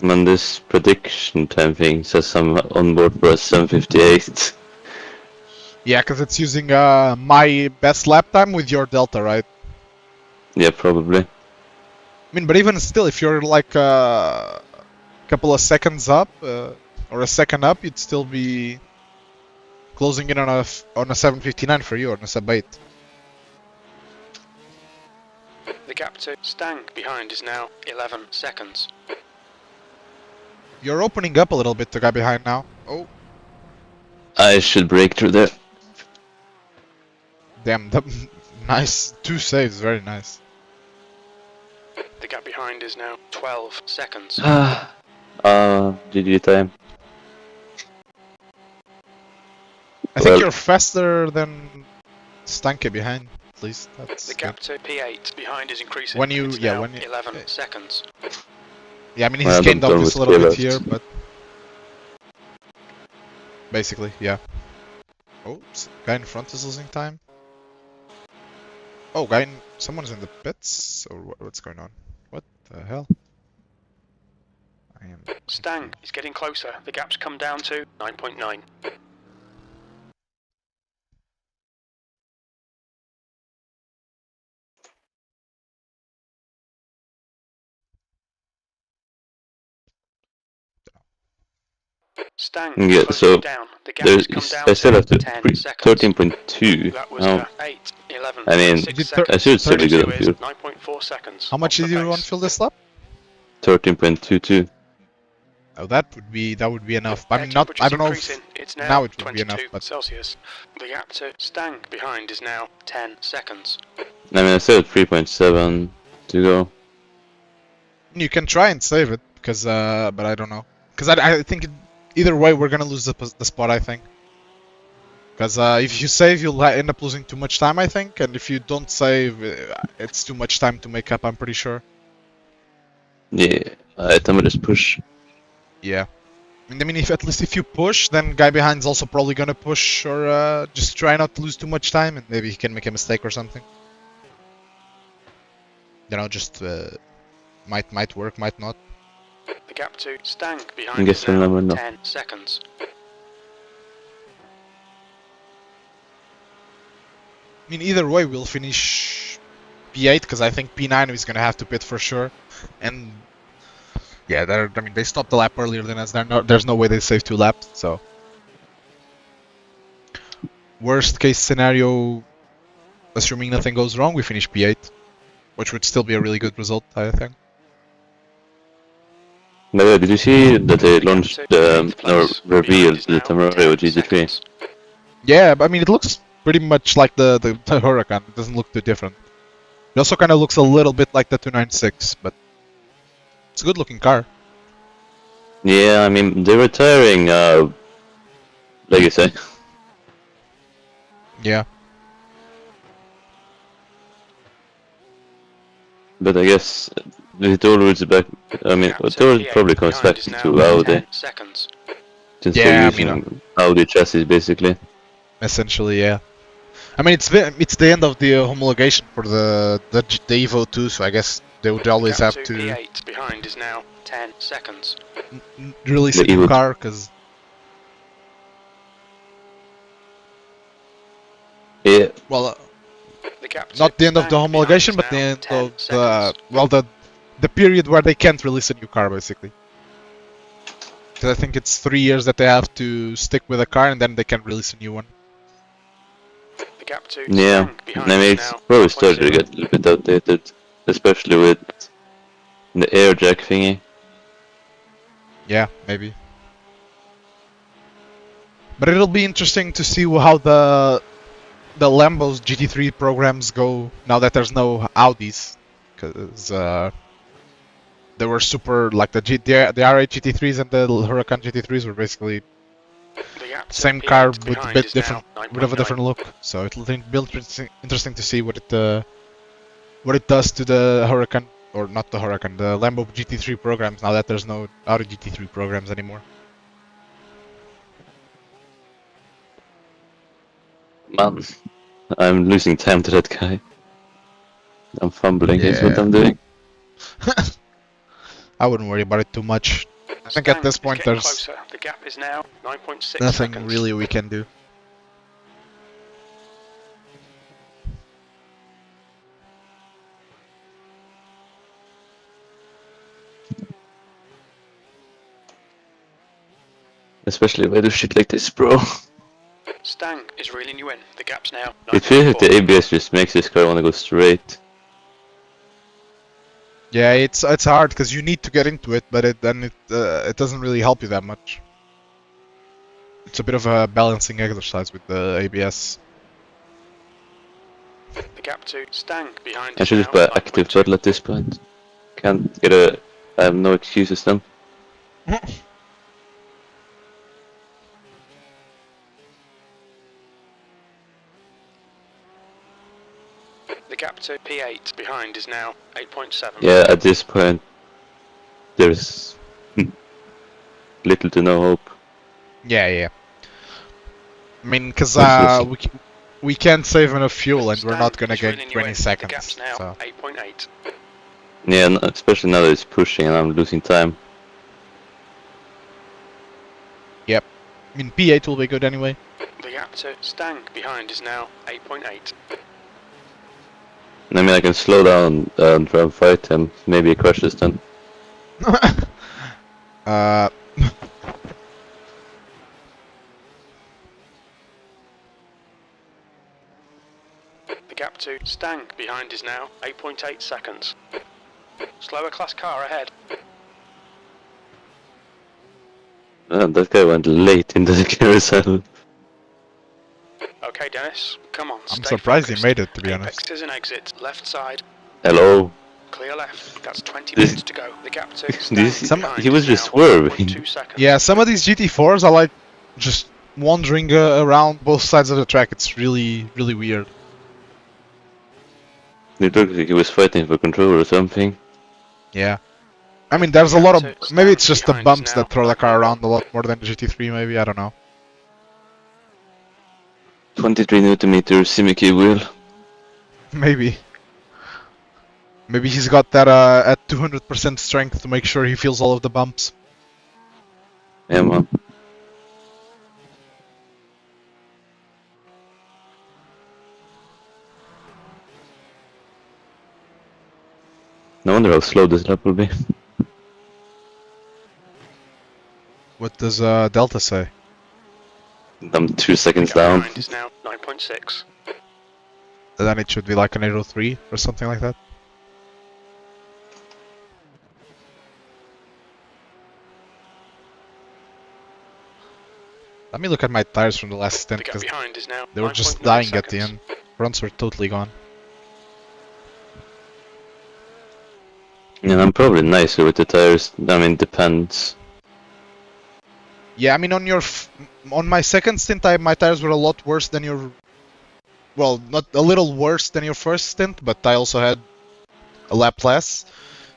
Man, this prediction time thing says I'm on board for a 758. Yeah, because it's using my best lap time with your delta, right? Yeah, probably. I mean, but even still, if you're like a couple of seconds up, or a second up, you'd still be closing in on a 759 for you, on a sub 8. The gap to Stang behind is now 11 seconds. You're opening up a little bit, the guy behind now. Oh, I should break through there. damn, nice. 2 saves, very nice. The gap behind is now 12 seconds. GG time. I think you're faster than Stanke behind, at least. That's The good. gap to P8 behind is increasing. When you- It's yeah, now when you- 11 seconds. Yeah, I mean, he's Well, gained I'm up done this a with little bit Killers. here, but... Basically, yeah. Oh, guy in front is losing time. Oh, someone's in the pits? Or what's going on? What the hell? I am... Stang is getting closer. The gap's come down to 9.9. Stang Yeah, closing so down. The gap There's, has come down I still have to to 10 seconds. 13.2. That was Oh, 8, 11, I mean, 6 Did seconds. I should still be good 32 on is fuel. 9.4 seconds. How much off did the you pace. on fill this lap? 13.22. Oh, that would be enough. I Air mean, not. I temperature's don't know increasing. if It's now now it would be 22 enough, but Celsius. The gap to Stang behind is now 10 seconds. I mean, I still have 3.7 to go. you can try and save it, because but I don't know, because I think either way we're gonna lose the spot. I think. Because if you save, you'll end up losing too much time, I think, and if you don't save, it's too much time to make up, I'm pretty sure. Yeah, I think I just push. Yeah. I mean, at least if you push, then guy behind's also probably gonna push, or just try not to lose too much time, and maybe he can make a mistake or something. You know, just might work, might not. The gap to Stang I behind guess is we'll never now know. 10 seconds. I mean, either way, we'll finish P8, because I think P9 is gonna have to pit for sure, and yeah, I mean, they stopped the lap earlier than us. There's no way they save 2 laps, so. Worst case scenario, assuming nothing goes wrong, we finish P8, which would still be a really good result, I think. But did you see that they launched or revealed the Tamario GT3? Yeah, I mean, it looks pretty much like the Huracan. It doesn't look too different. It also kind of looks a little bit like the 296, but it's a good looking car. Yeah, I mean, they're retiring, like you say. Yeah. But I guess it all roots back. I mean, it all probably comes back to Audi. Since Yeah, we're using Audi chassis basically. Essentially, yeah. I mean, it's the end of the homologation for the Evo 2, so I guess they would always have to P8 behind is now 10 seconds. release a new car, because yeah. Well, not the end of the homologation, but the end of the period where they can't release a new car, basically. Because I think it's 3 years that they have to stick with a car, and then they can release a new one. Yeah, I mean, it's probably started to get a little bit outdated, especially with the air jack thingy. Yeah, maybe. But it'll be interesting to see how the Lambo's GT3 programs go now that there's no Audis, because they were super, like the R8 GT3s and the Huracan GT3s were basically same car with a bit different, bit of a different look. So it'll be interesting to see what it does to the Huracan, or not the Huracan, the Lambo GT3 programs now that there's no Audi GT3 programs anymore. Man, I'm losing time to that guy. I'm fumbling, is what I'm doing. I wouldn't worry about it too much. I think at this point there's the gap is now 9.6 nothing seconds. really we can do. Especially if I do shit like this, bro. Stang is reeling you in. The gap's now. It feels like the ABS just makes this car want to go straight. Yeah, it's hard because you need to get into it, but it doesn't really help you that much. It's a bit of a balancing exercise with the ABS. The gap to Stang behind. I should just buy active throttle at this point. Can't get a. I have no excuses then. The gap to P8 behind is now 8.7. Yeah, at this point, there's little to no hope. Yeah. I mean, because we can't save enough fuel, and we're not gonna gain 20 seconds. The gap's now So. 8.8. Yeah, especially now that it's pushing and I'm losing time. Yep. I mean, P8 will be good anyway. The gap to Stang behind is now 8.8. I mean, I can slow down and try and fight him. Maybe he crashes then. The gap to Stang behind is now 8.8 seconds. Slower class car ahead. That guy went late into the carousel. Okay, Dennis, come on. I'm surprised he made it, to be Apex honest. is an exit, left side. Hello. Clear left. That's 20 minutes to go. The gap to He was just swerving. Yeah, some of these GT4s are like just wandering around both sides of the track. It's really weird. It looked like he was fighting for control or something. Yeah. I mean, there's a lot of... Maybe it's just the bumps that throw the car around a lot more than the GT3, maybe, I don't know. 23 Nm Simiki wheel. Maybe. Maybe he's got that at 200% strength to make sure he feels all of the bumps. Yeah, man. No wonder how slow this lap will be. What does Delta say? I'm 2 seconds down. Is now 9.6. Then it should be like an 803 or something like that. Let me look at my tires from the last stint, The gap because behind is now they were just 9.9 dying at the seconds. end. Fronts were totally gone. Yeah, I'm probably nicer with the tires. I mean, depends. Yeah, I mean on my second stint, my tires were a lot worse than your. Well, not a little worse than your first stint, but I also had a lap less.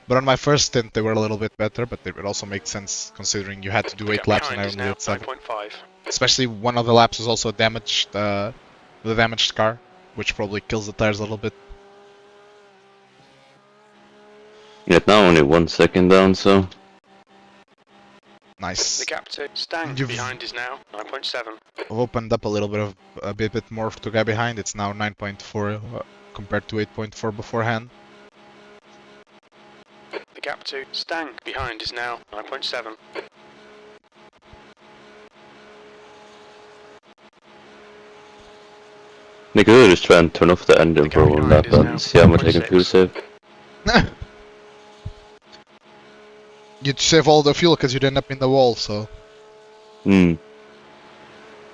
But on my first stint, they were a little bit better, but it also makes sense considering you had to do The 8 gap laps and behind I is only now did 7. 9.5. Especially one of the laps was also damaged, the damaged car, which probably kills the tires a little bit. Yeah, now only 1 second down, so. Nice. The gap to Stang You've behind is now 9.7. opened up a bit more to guy behind. It's now 9.4 compared to 8.4 beforehand. The gap to Stang behind is now 9.7. They could just try and turn off the engine for one lap and see how much I can fuel save. You'd save all the fuel because you'd end up in the wall, so...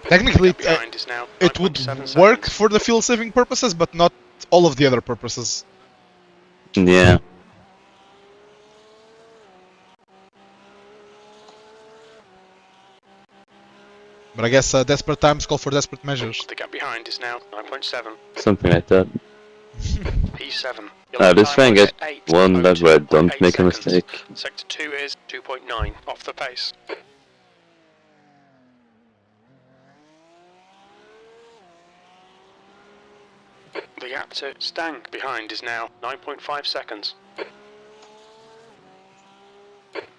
Technically, Behind is now it would 9.7 work seconds. for the fuel saving purposes, but not all of the other purposes. Yeah. But I guess desperate times call for desperate measures. The gap behind is now 9.7. Something like that. P7. Let's try and get one lap where I don't make a mistake. Sector 2 is 2.9 off the pace. The gap to Stang behind is now 9.5 seconds.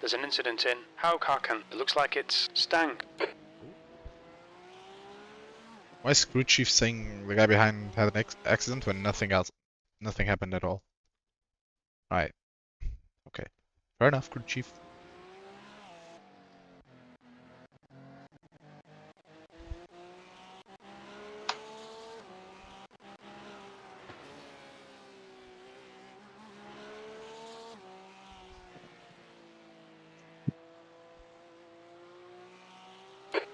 There's an incident in Haukaken. It looks like it's Stang. Why is crew chief saying the guy behind had an accident when nothing happened at all? Right. Okay. Fair enough, crew chief.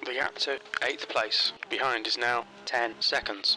The gap to 8th place behind is now 10 seconds.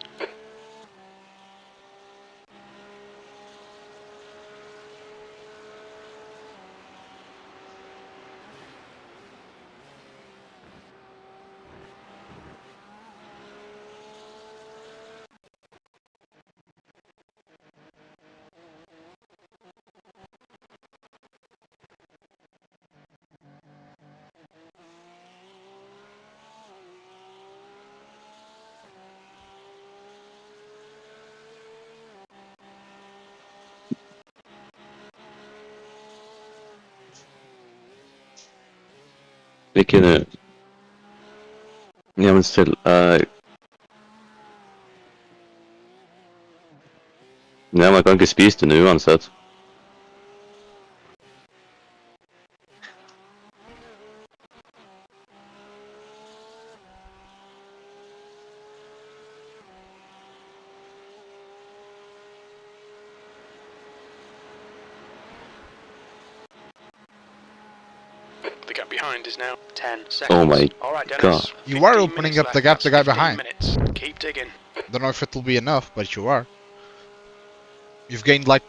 Vilken... Ja men still, ja, man kan ikke spise det nå uansett. The gap behind is now 10 seconds. Oh my Alright, Dennis. God. You are 15 opening minutes up left. the gap to That's guy 15 behind. minutes. Keep digging. Don't know if it'll be enough, but you are. You've gained like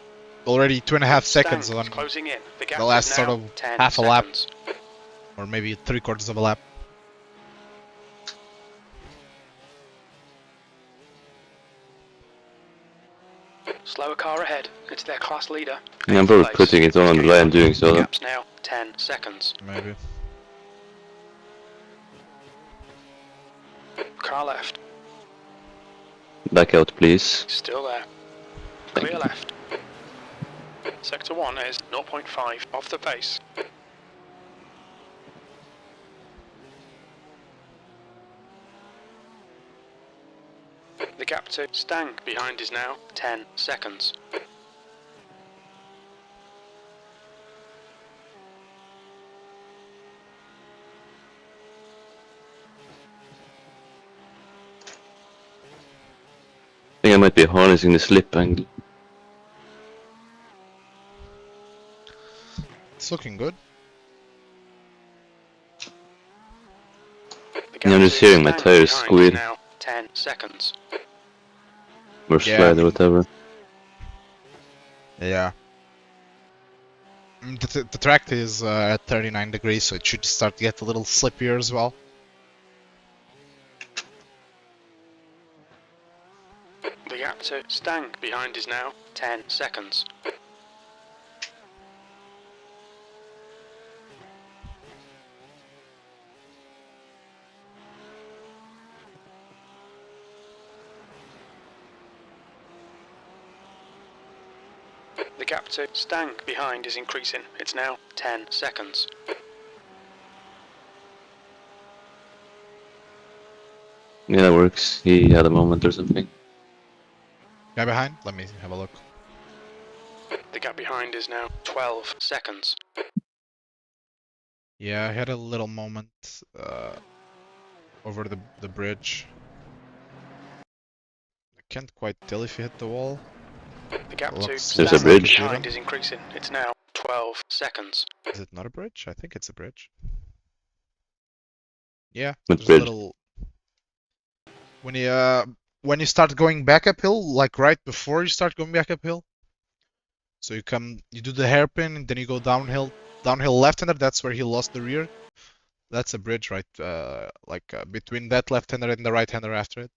already 2.5 seconds Stang on is closing in. The gap the last is sort now of 10 half a lap, seconds. or maybe 3/4 of a lap. Slower car ahead. It's their class leader. Yeah, I'm probably 8th place. putting it on the line doing so. The Though. gap's now 10 seconds. Maybe. Car left. Back out, please. Still there. Clear left. Sector 1 is 0.5 off the pace. The gap to Stang behind is now 10 seconds. I think I might might be harnessing the slip angle. It's looking good. Yeah, I'm just hearing my tires squeal. Now 10 seconds. Or slide or whatever. Yeah. The track is at 39 degrees, so it should start to get a little slippier as well. The gap to Stang behind is now 10 seconds. The gap to Stang behind is increasing. It's now 10 seconds. Yeah, that works. He had a moment or something. Guy behind? Let me have a look. The gap behind is now 12 seconds. Yeah, I had a little moment over the bridge. I can't quite tell if he hit the wall. The gap to There's Stang a bridge. behind is increasing. It's now 12 seconds. Is it not a bridge? I think it's a bridge. Yeah, What there's bridge? a little... When you start going back uphill, like right before you start going back uphill. So you do the hairpin, and then you go downhill left-hander, that's where he lost the rear. That's a bridge, right? Between that left-hander and the right-hander after it.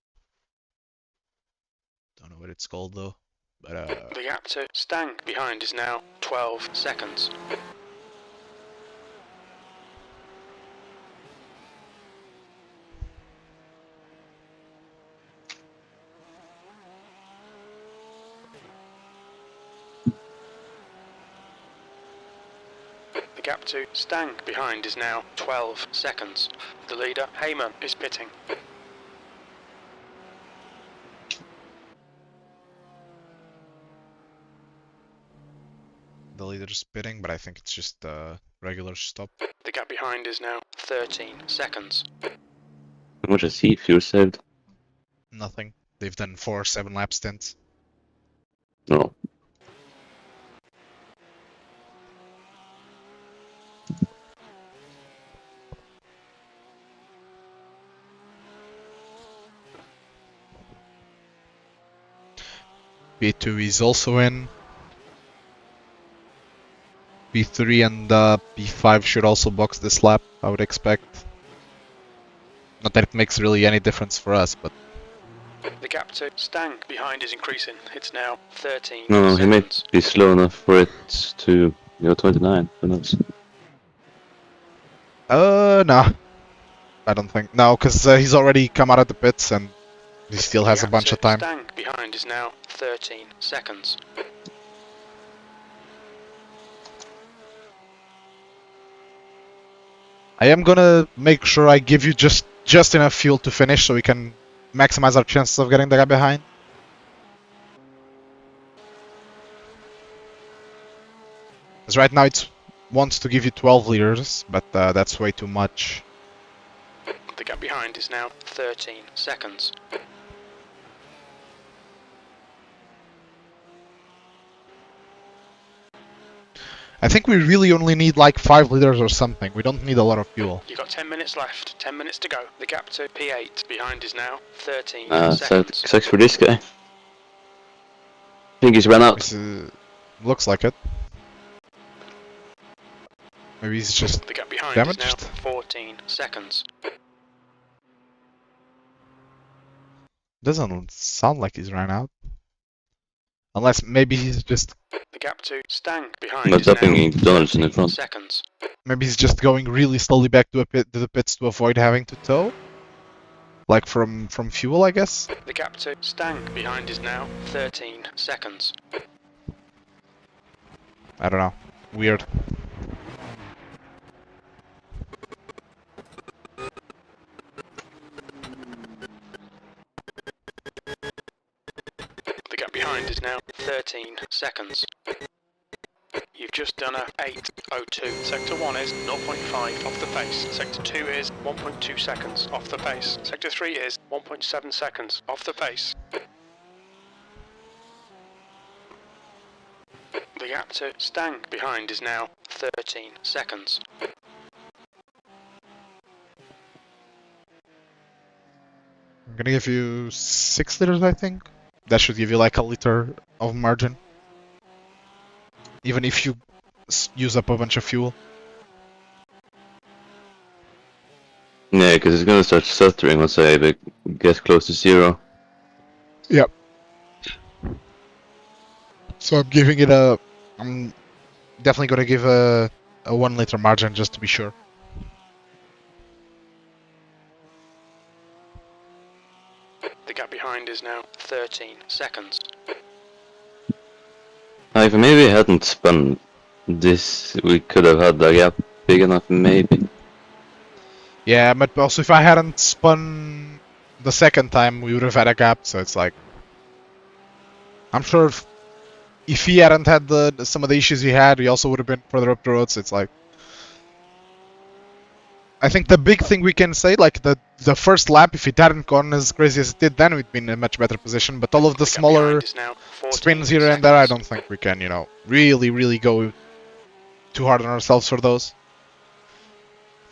Don't know what it's called though. But The gap to Stang behind is now 12 seconds. The gap to Stang behind is now 12 seconds. The leader, Heyman, is pitting. the leader's spitting, but I think it's just a regular stop. The gap behind is now 13 seconds. How much is he fuel saved? Nothing. They've done 4 7-lap stints. No. B2 is also in. B3 and B5 should also box this lap, I would expect. Not that it makes really any difference for us, but... The gap to Stang behind is increasing. It's now 13 No, seconds. he may be slow enough for it to go 29. Who knows? No. I don't think. No, because he's already come out of the pits and he still has a bunch of time. Stang behind is now 13 seconds. I am gonna make sure I give you just enough fuel to finish so we can maximize our chances of getting the guy behind. Because right now it wants to give you 12 liters, but that's way too much. The gap behind is now 13 seconds. I think we really only need like 5 liters or something. We don't need a lot of fuel. You've got 10 minutes left. 10 minutes to go. The gap to P8 behind is now 13 So seconds. sucks for this guy. I think he's run out. Looks like it. Maybe he's just The gap behind damaged. is now 14 seconds. Doesn't sound like he's ran out. Unless maybe he's just... The gap to Stang behind Not is now upping Donaldson in 13 front. seconds. Maybe he's just going really slowly back to the pits to avoid having to tow. Like from fuel, I guess. The gap to Stang behind is now 13 seconds. I don't know. Weird. The gap behind is now 13 seconds. You've just done a 8:02. Sector 1 is 0.5 off the pace. Sector 2 is 1.2 seconds off the pace. Sector 3 is 1.7 seconds off the pace. The gap to Stang behind is now 13 seconds. I'm gonna give you 6 liters, I think. That should give you like a liter of margin. Even if you use up a bunch of fuel. Yeah, because it's gonna start stuttering once I get close to 0. Yep. So I'm giving it a... I'm definitely gonna give a 1 liter margin just to be sure. The gap behind is now 13 seconds. If I maybe hadn't spun this, we could have had the gap big enough, maybe. Yeah, but also if I hadn't spun the second time, we would have had a gap, so it's like... I'm sure if he hadn't had some of the issues he had, he also would have been further up the road, so it's like... I think the big thing we can say, like the first lap, if it hadn't gone as crazy as it did, then we'd be in a much better position, but all of the smaller spins here and there, I don't think we can, you know, really go too hard on ourselves for those.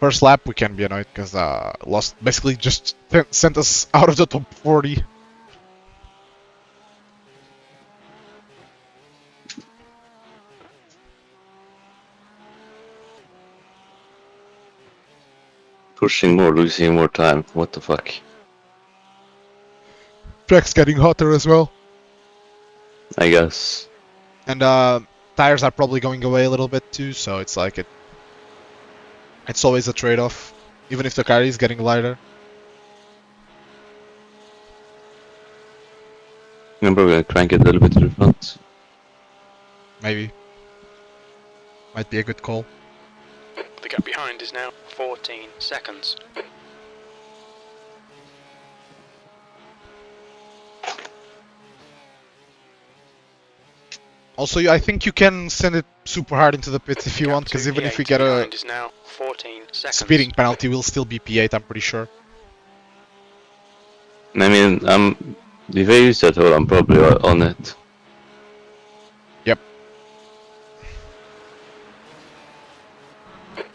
First lap, we can be annoyed because lost, basically just sent us out of the top 40. Pushing more, losing more time. What the fuck? Track's getting hotter as well. I guess. And tires are probably going away a little bit too, so it's like it's always a trade-off, even if the car is getting lighter. I'm probably gonna crank it a little bit to the front. Maybe. Might be a good call. The gap behind is now 14 seconds. Also, I think you can send it super hard into the pits if you want, because even if we get a is now 14 seconds. speeding penalty, we'll still be P8, I'm pretty sure. I mean, if I use that hole, I'm probably on it. Yep.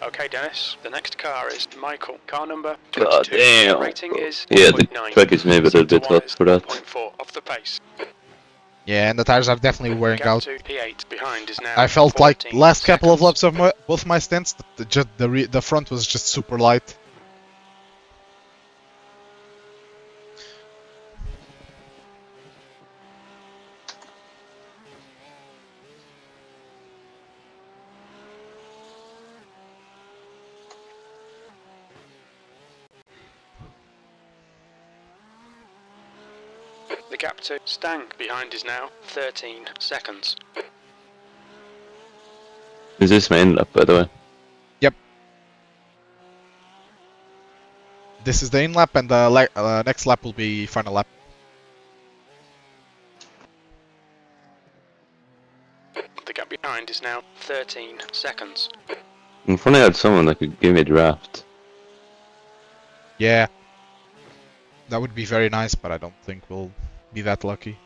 Okay, Dennis, the next car is Michael. Car number 22. God damn. The rating is Yeah, the 1.9. track is maybe a little bit hot for that. 1.4 off the pace. Yeah, and the tires are definitely wearing Gap out. to P8 behind is now I felt like 14 last couple of seconds. laps of both my stints, the front was just super light. The gap to Stang behind is now 13 seconds. Is this my end lap, by the way? Yep. This is the in lap, and the next lap will be final lap. The gap behind is now 13 seconds. If only I had someone that could give me a draft. Yeah. That would be very nice, but I don't think we'll be that lucky.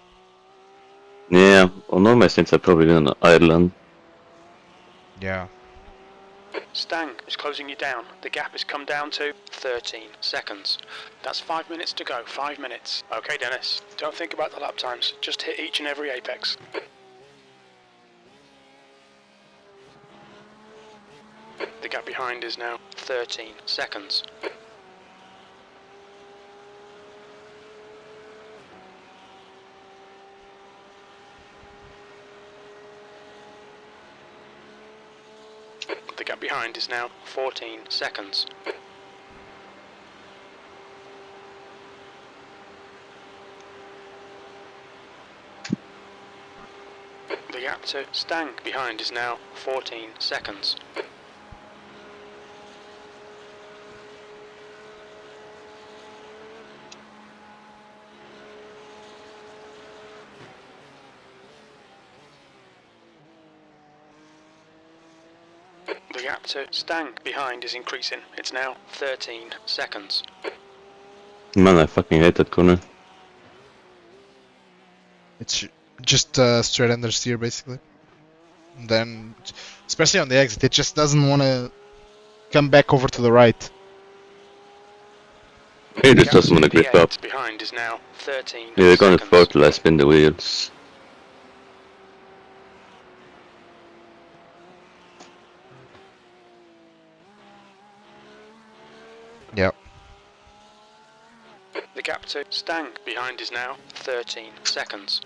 Yeah, on all my stints I've probably been on Ireland. Yeah. Stang is closing you down. The gap has come down to 13 seconds. That's 5 minutes to go. 5 minutes. Okay, Dennis. Don't think about the lap times. Just hit each and every apex. The gap behind is now 13 seconds. The gap behind is now 14 seconds. The gap to Stang behind is now 14 seconds. The gap to Stang behind is increasing. It's now 13 seconds. Man, I fucking hate that corner. It's just straight understeer, basically. And then, especially on the exit, it just doesn't want to come back over to the right. He just doesn't want to grip up. Behind is now 13 Yeah, they're going to seconds. throttle, I spin the wheels. Yep. The gap to Stang behind is now 13 seconds.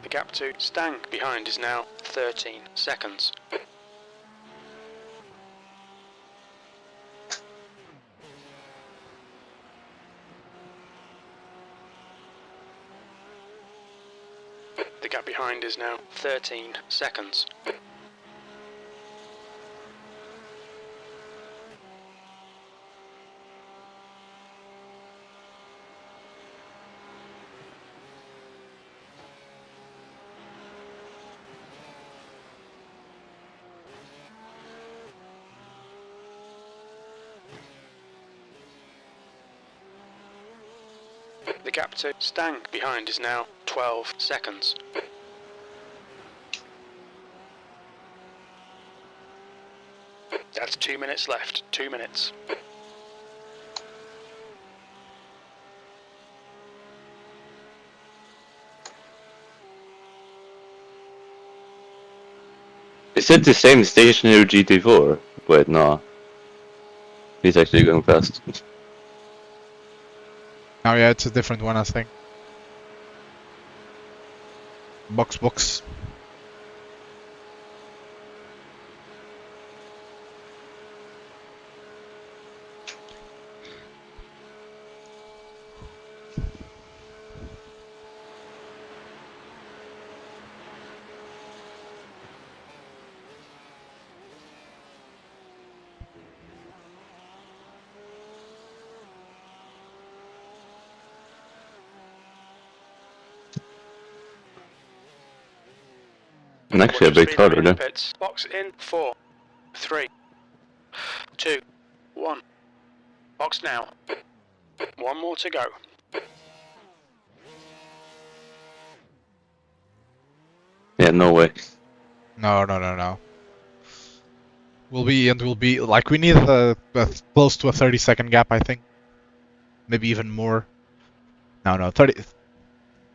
The gap to Stang behind is now 13 seconds. The gap behind is now 13 seconds. The gap to Stang behind is now 12 seconds. That's 2 minutes left. 2 minutes. Is it the same stationary GT4? Wait, no. He's actually going fast. Oh yeah, it's a different one, I think. Box. And actually a bit taller, then. Box in 4, 3, 2, 1. Box now. One more to go. Yeah, no way. No. We'll be like, we need a close to a 30-second gap, I think. Maybe even more. No, 30,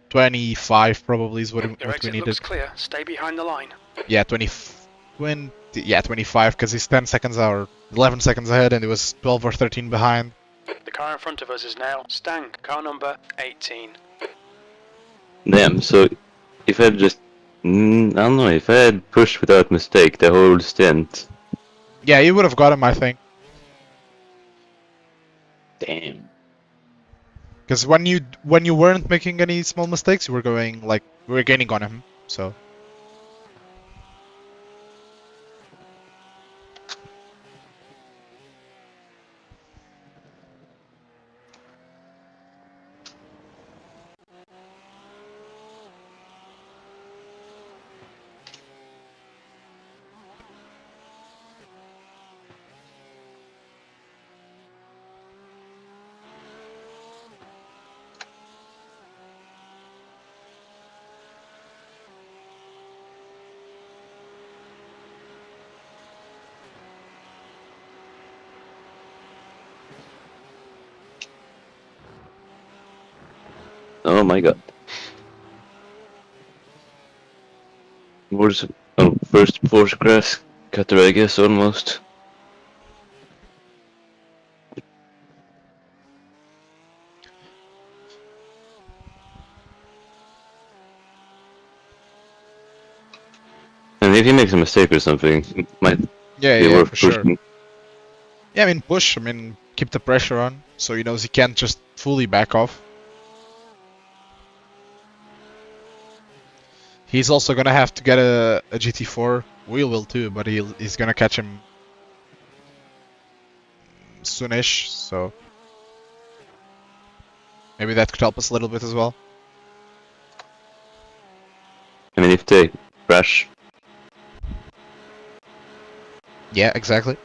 25 probably is what Your we exit needed. looks clear. Stay behind the line. Yeah, 25, because he's 10 seconds or 11 seconds ahead, and it was 12 or 13 behind. The car in front of us is now Stang, car number 18. Damn, so if I had just... I don't know, if I had pushed without mistake the whole stint... Yeah, you would have got him, I think. Damn. Because when you weren't making any small mistakes, you were going, like, we were gaining on him, so... Oh my god. Where's... Oh, first Porsche crash. Cutter, I guess, almost. And if he makes a mistake or something, it might be Yeah, worth for sure. pushing. Yeah, I mean, keep the pressure on, so he knows he can't just fully back off. He's also gonna have to get a GT4. We will too, but he's gonna catch him soonish, so maybe that could help us a little bit as well. I mean, if they crash, Yeah, exactly.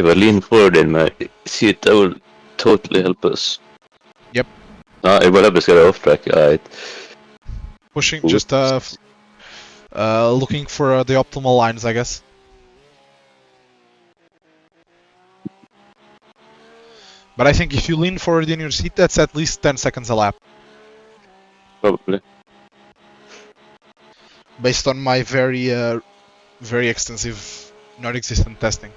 if I lean forward in my seat, that will totally help us. Yep. It will help us get off track, alright. Pushing, just looking for the optimal lines, I guess. But I think if you lean forward in your seat, that's at least 10 seconds a lap. Probably. Based on my very extensive, non-existent testing.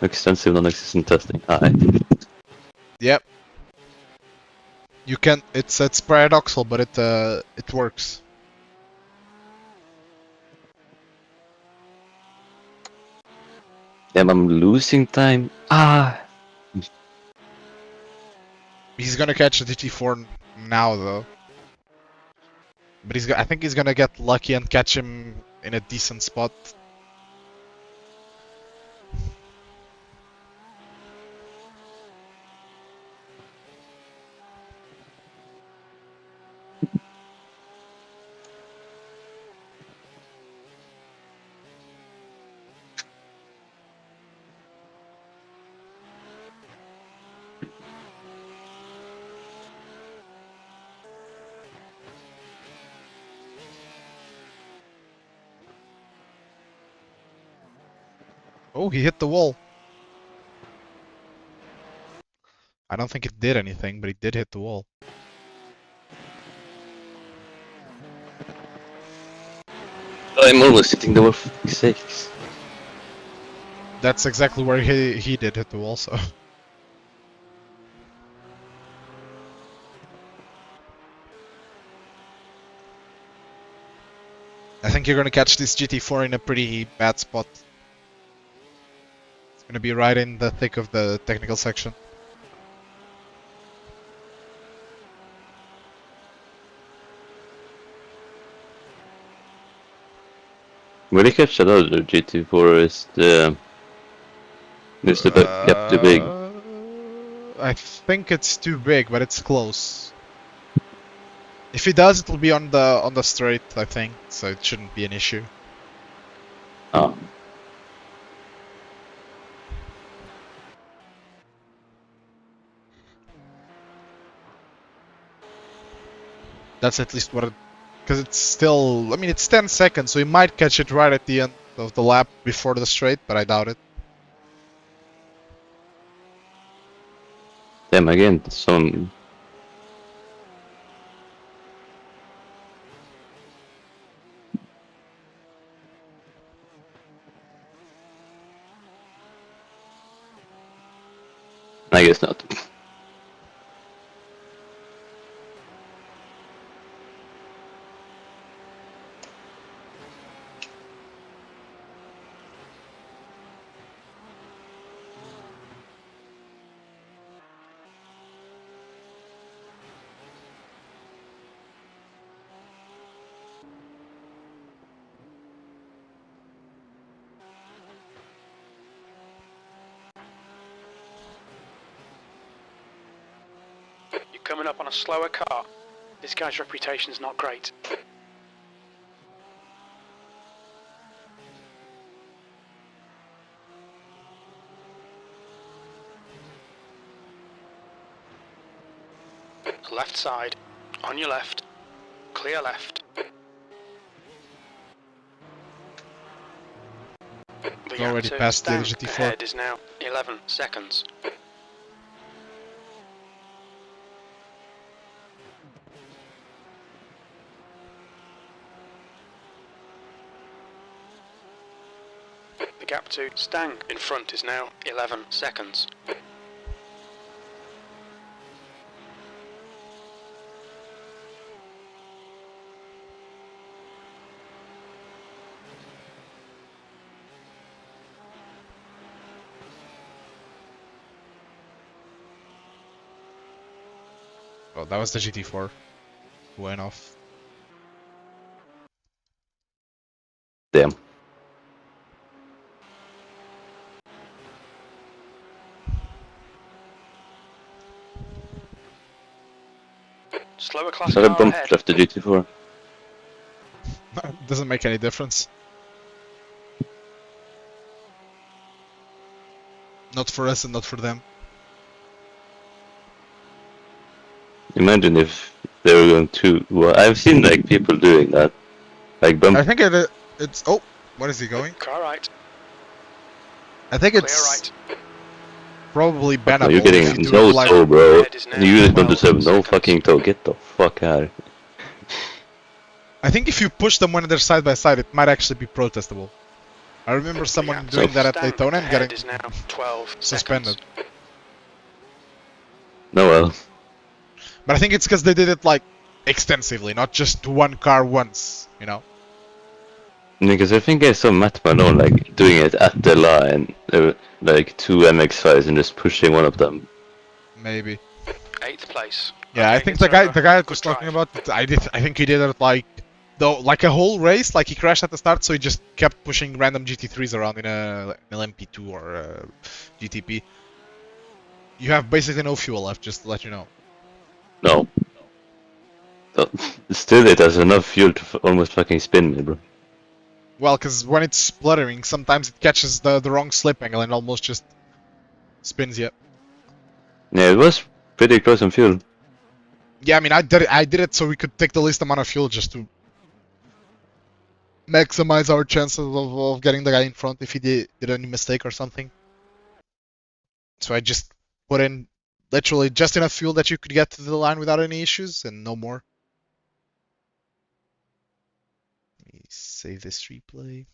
Extensive non-existent testing, alright. Yep. You can. It's paradoxical, but it works. Damn, I'm losing time. He's gonna catch a GT4 now, though. But I think he's gonna get lucky and catch him in a decent spot. Oh, he hit the wall. I don't think it did anything, but he did hit the wall. I'm almost hitting the wall for fuck's sakes. That's exactly where he did hit the wall, so... I think you're gonna catch this GT4 in a pretty bad spot. It's gonna be right in the thick of the technical section. Will he catch that other GT4? Is the gap too big? I think it's too big, but it's close. If he does, it'll be on the straight, I think, so it shouldn't be an issue. Oh. That's at least what it... Because it's still... I mean, it's 10 seconds, so he might catch it right at the end of the lap before the straight, but I doubt it. Damn, again, some... I guess not. You're coming up on a slower car. This guy's reputation's not great. Left side. On your left. Clear left. The gap Already to passed the Stank GT4. ahead is now 11 seconds. The gap to Stank in front is now 11 seconds. Oh, that was the GT4. Went off. Damn. Slower class So I car bumped ahead. left the GT4. Doesn't make any difference. Not for us and not for them. Imagine if they were going to. Well, I've seen like people doing that, like bump. I think it's. Oh, what is he going? Car right. I think Clear it's right. probably No, bannable you're if getting you do no it like. toe, bro. Ahead is now You use 12 127, no seconds. fucking toe. Get the fuck out. I think if you push them when they're side by side, it might actually be protestable. I remember someone Yeah. doing that at Stand Daytona and ahead getting is now 12 suspended. seconds. No, well. But I think it's because they did it like extensively, not just one car once, you know? Because I think I saw Matt Malone like doing it at the line, like two MX5s and just pushing one of them. Maybe. 8th place. Yeah, I Okay, think it's over. the guy I Good was talking drive. about, I think he did it like a whole race, like he crashed at the start, so he just kept pushing random GT3s around in an LMP2 or a GTP. You have basically no fuel left, just to let you know. No. So, still, it has enough fuel to almost fucking spin me, bro. Well, because when it's spluttering, sometimes it catches the wrong slip angle and almost just spins you. Yeah, it was pretty close on fuel. Yeah, I mean, I did it so we could take the least amount of fuel just to maximize our chances of getting the guy in front if he did any mistake or something. So I just put in literally just enough fuel that you could get to the line without any issues and no more. Let me save this replay.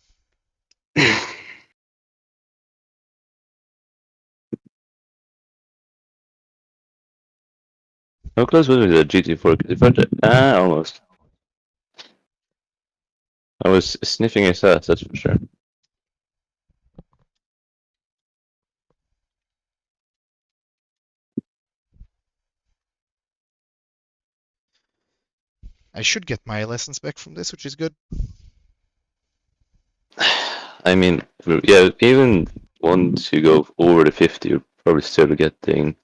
How close was it to the GT4? Almost. I was sniffing his ass, that's for sure. I should get my lessons back from this, which is good. I mean, yeah, even once you go over the 50, you're probably still getting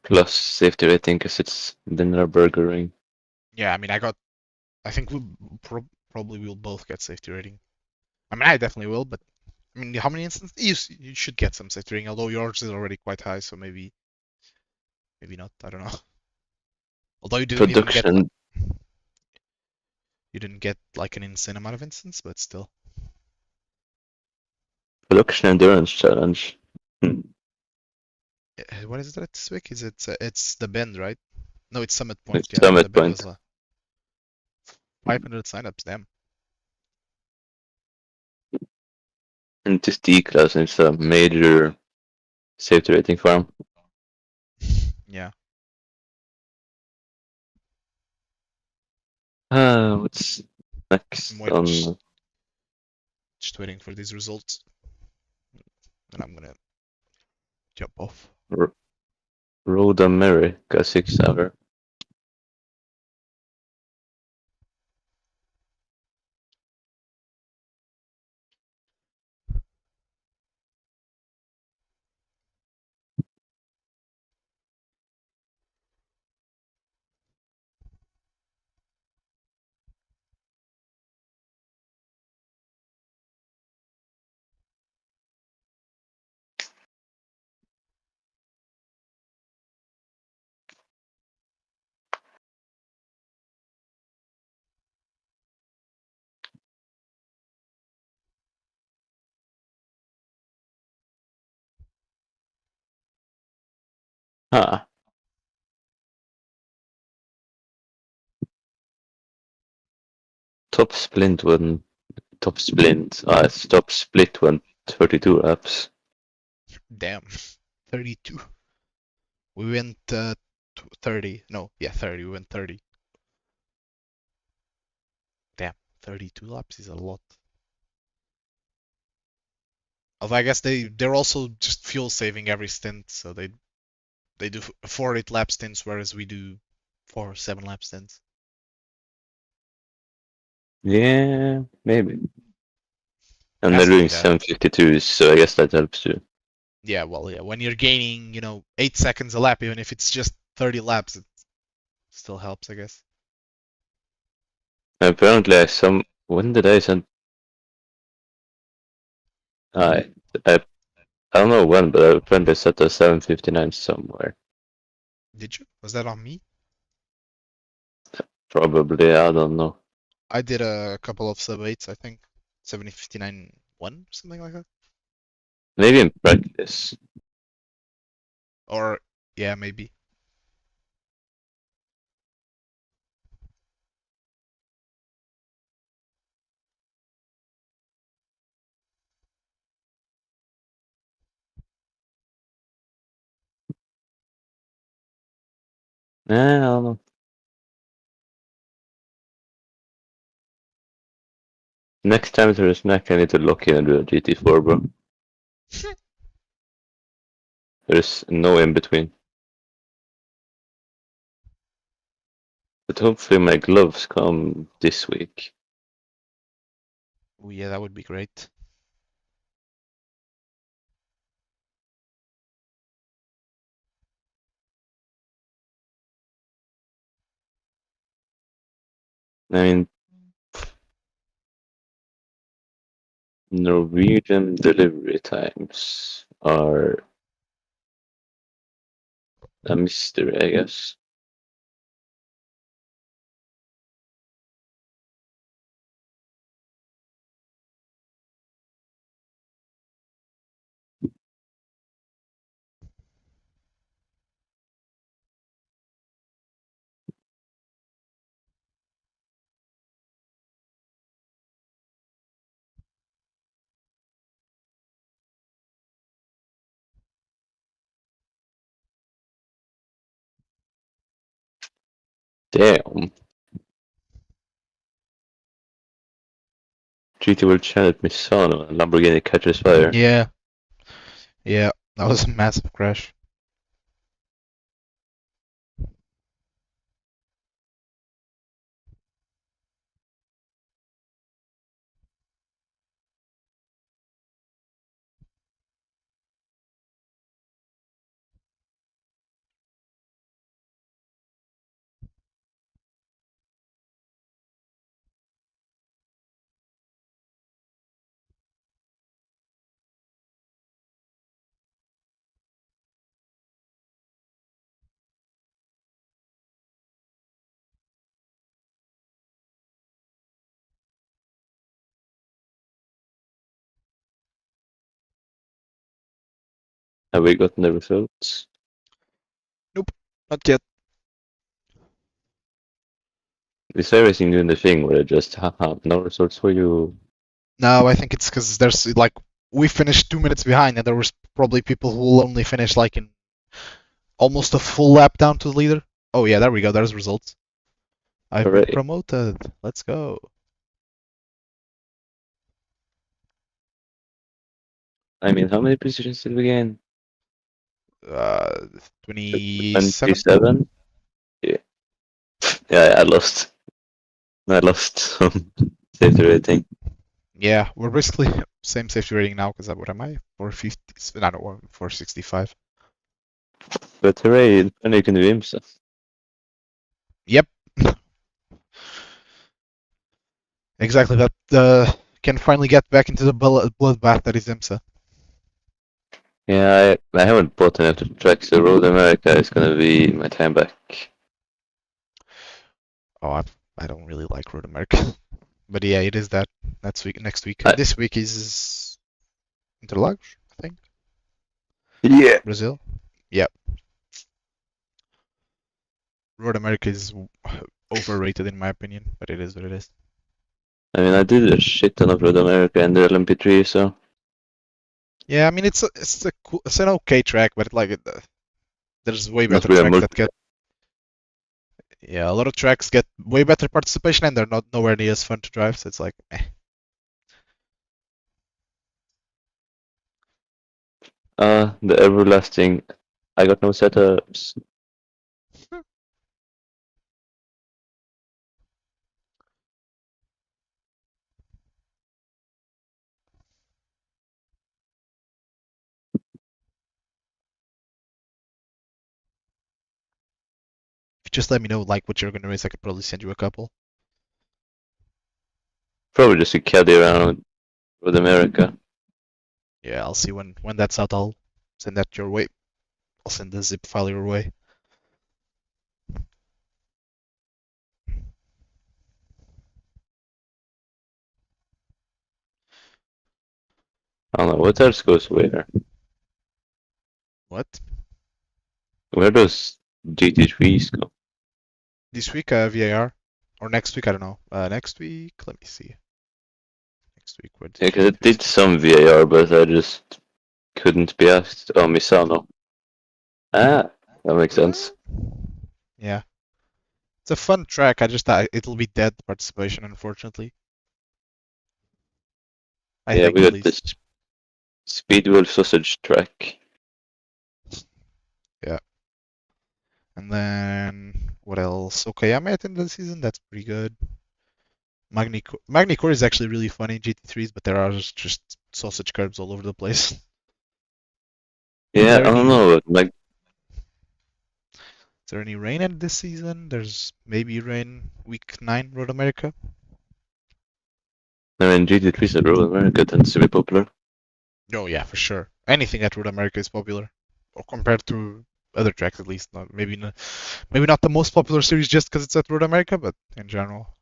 plus safety rating because it's the Nurburgring. Yeah, I mean, I think we probably will both get safety rating. I mean, I definitely will, but I mean, how many instances? You should get some safety rating, although yours is already quite high, so maybe not. I don't know. Although you didn't even get Production. you didn't get like an insane amount of instance, but still. Production endurance challenge. What is that this week? Is it it's the bend, right? No, it's Summit Point. It's Yeah, the summit bend was point. 500 signups. Damn. And this D class is a major safety rating farm. Yeah. What's next I'm waiting, on just waiting for these results, and I'm gonna jump off. Road America 6 hour? Ah, top splint one. Top splint. Top split one. 32 laps. Damn. 32. We went 30. No, yeah, 30. We went 30. Damn. 32 laps is a lot. Although I guess they're also just fuel saving every stint, so they They do 4 8 lap stints, whereas we do 4 7 lap stints. Yeah, maybe. And Has they're to be doing that. 752s, so I guess that helps too. Yeah, well, yeah. When you're gaining, 8 seconds a lap, even if it's just 30 laps, it still helps, I guess. Apparently, when did I send? I don't know when, but apparently I set a 759 somewhere. Did you? Was that on me? Probably, I don't know. I did a couple of sub 8s, I think. 7059 1, something like that. Maybe in practice. Or, yeah, maybe. I don't know. Next time there's a snack, I need to lock in and do a GT4, bro. There's no in between. But hopefully my gloves come this week. Oh, yeah, that would be great. I mean, Norwegian delivery times are a mystery, I guess. Damn. GT World Challenge Misano and Lamborghini catches fire. Yeah, yeah, that was a massive crash. Have we gotten the results? Nope, not yet. Is iRacing doing the thing where it just, haha, no results for you? No, I think it's because there's like we finished 2 minutes behind, and there was probably people who will only finish like in almost a full lap down to the leader. Oh yeah, there we go. There's results. I've been Hooray. promoted. Let's go. I mean, how many positions did we gain? Uh, 27. 27? Yeah. Yeah, I lost. I lost some safety rating. Yeah, we're basically same safety rating now. Because what am I? 450? No, 465. But hooray, nu you can do IMSA. Yep. Exactly. That can finally get back into the bloodbath that is IMSA. Yeah, I haven't bought enough tracks, so Road America is gonna be my time back. Oh, I don't really like Road America. But yeah, it is that. That's next week. I- This week is Interlagos, I think. Yeah. Brazil. Yep. Road America is overrated in my opinion, but it is what it is. I mean, I did a shit ton of Road America and the LMP3, so Yeah, I mean it's an okay track, but there's way not better really a tracks multi. that get. Yeah, a lot of tracks get way better participation, and they're not nowhere near as fun to drive. So it's like, eh. The everlasting I got no setups. If you just let me know like what you're gonna race, I could probably send you a couple. Probably just a caddy around with America. Yeah, I'll see when that's out. I'll send that your way. I'll send the zip file your way. I don't know what else goes where. What? Where does GT3s go? This week, VAR, or next week? I don't know. Next week, let me see. Next week, where did Yeah, because you it did some VAR, but I just couldn't be asked. Oh, Misano. Ah, that makes sense. Yeah, it's a fun track. I just thought it'll be dead participation, unfortunately. I Yeah, think we at got this least. Speedwell sausage track. Yeah. And then what else? Okayama at the end of the season. That's pretty good. Magny Core is actually really funny in GT3s, but there are just sausage curbs all over the place. Yeah, I don't know. Like, Is there any rain in this season? There's maybe rain week 9 Road America. I mean, GT3s at Road America tends to be popular. Oh yeah, for sure. Anything at Road America is popular, or compared to other tracks at least. Maybe not the most popular series just because it's at Road America, but in general.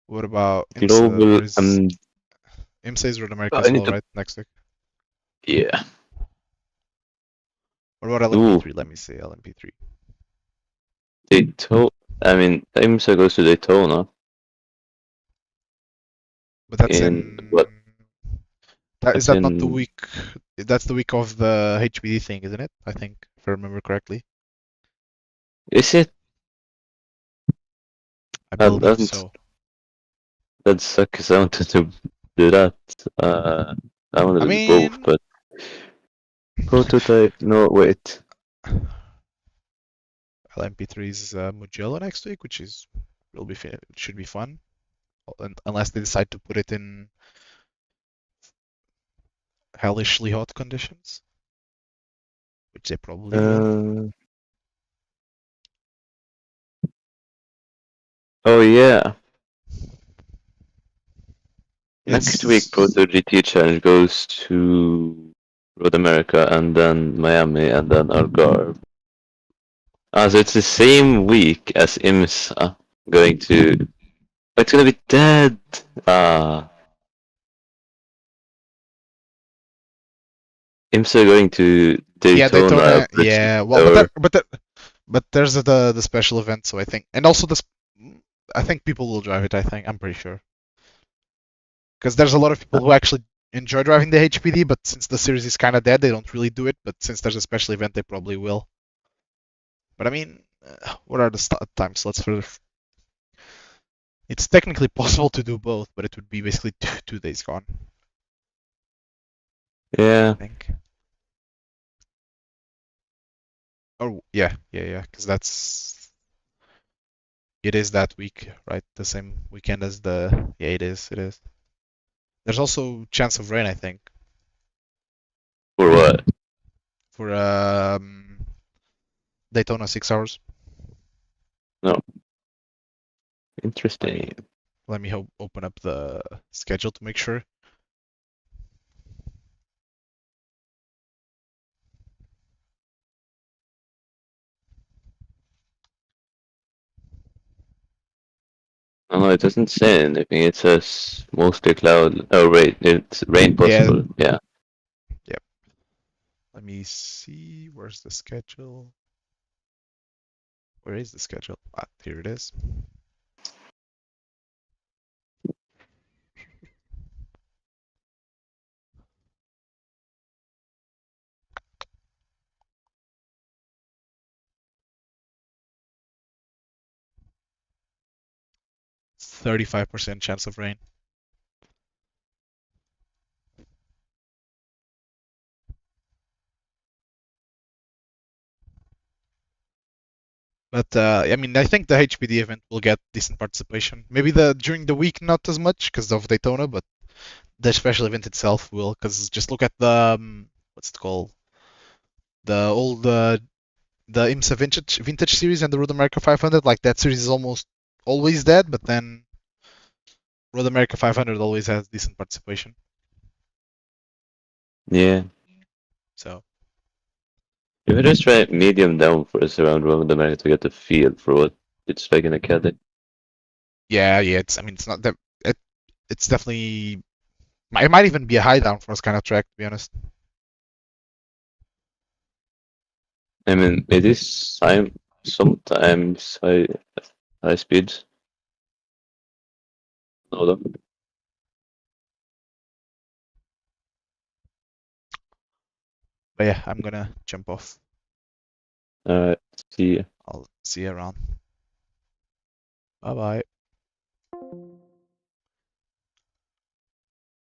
What about IMSA? Global, Where is IMSA is Road America I as need well, to, right? Next week. yeah. What about Ooh, LMP3? Let me see LMP3. Daytona. I mean, IMSA goes to Daytona But that's in what? in that is That's that not the in. week? That's the week of the HBD thing, isn't it? I think, if I remember correctly. Is it? I That believe doesn't. so. That sucks. I wanted to do that. I wanted I to do both, mean, but prototype. No, wait. LMP3 is Mugello next week, which is should be fun, unless they decide to put it in hellishly hot conditions, which they probably will. Uh, oh yeah. Next week, It's Proto GT Challenge goes to Road America and then Miami and then Algarve. Ah, so it's the same week as IMSA going to. It's gonna be dead. Ah, IMSA going to yeah, Daytona Daytona. Yeah, well, or but there's the special event, so I think, and also this, I think people will drive it. I think I'm pretty sure because there's a lot of people who actually enjoy driving the HPD, but since the series is kind of dead, they don't really do it. But since there's a special event, they probably will. But I mean, what are the time slots for? It's technically possible to do both, but it would be basically 2 days gone. yeah. I think. Oh yeah, because it is that week, right? The same weekend as the yeah, it is. There's also chance of rain, I think, For what? for Daytona 6 hours. No. Let me Interesting. let me open up the schedule to make sure. Oh, no, it doesn't say anything. It says mostly cloud. Oh, wait, it's rain Yeah, possible. Yeah. yep. Let me see. Where's the schedule? Where is the schedule? Ah, here it is. It's 35% chance of rain. But I mean, I think the HPD event will get decent participation. Maybe during the week not as much because of Daytona, but the special event itself will. Because just look at the what's it called? The old the IMSA vintage series and the Road America 500. Like that series is almost always dead, but then Road America 500 always has decent participation. Yeah. So If I just try medium down for us around Road America to get the feel for what it's like in a caddy. yeah, it's I mean it's not that it's definitely it might even be a high downforce kind of track to be honest. I mean, it is sometimes high speeds. Hold up. But yeah, I'm gonna jump off. Alright, see ya. I'll see you around. Bye bye.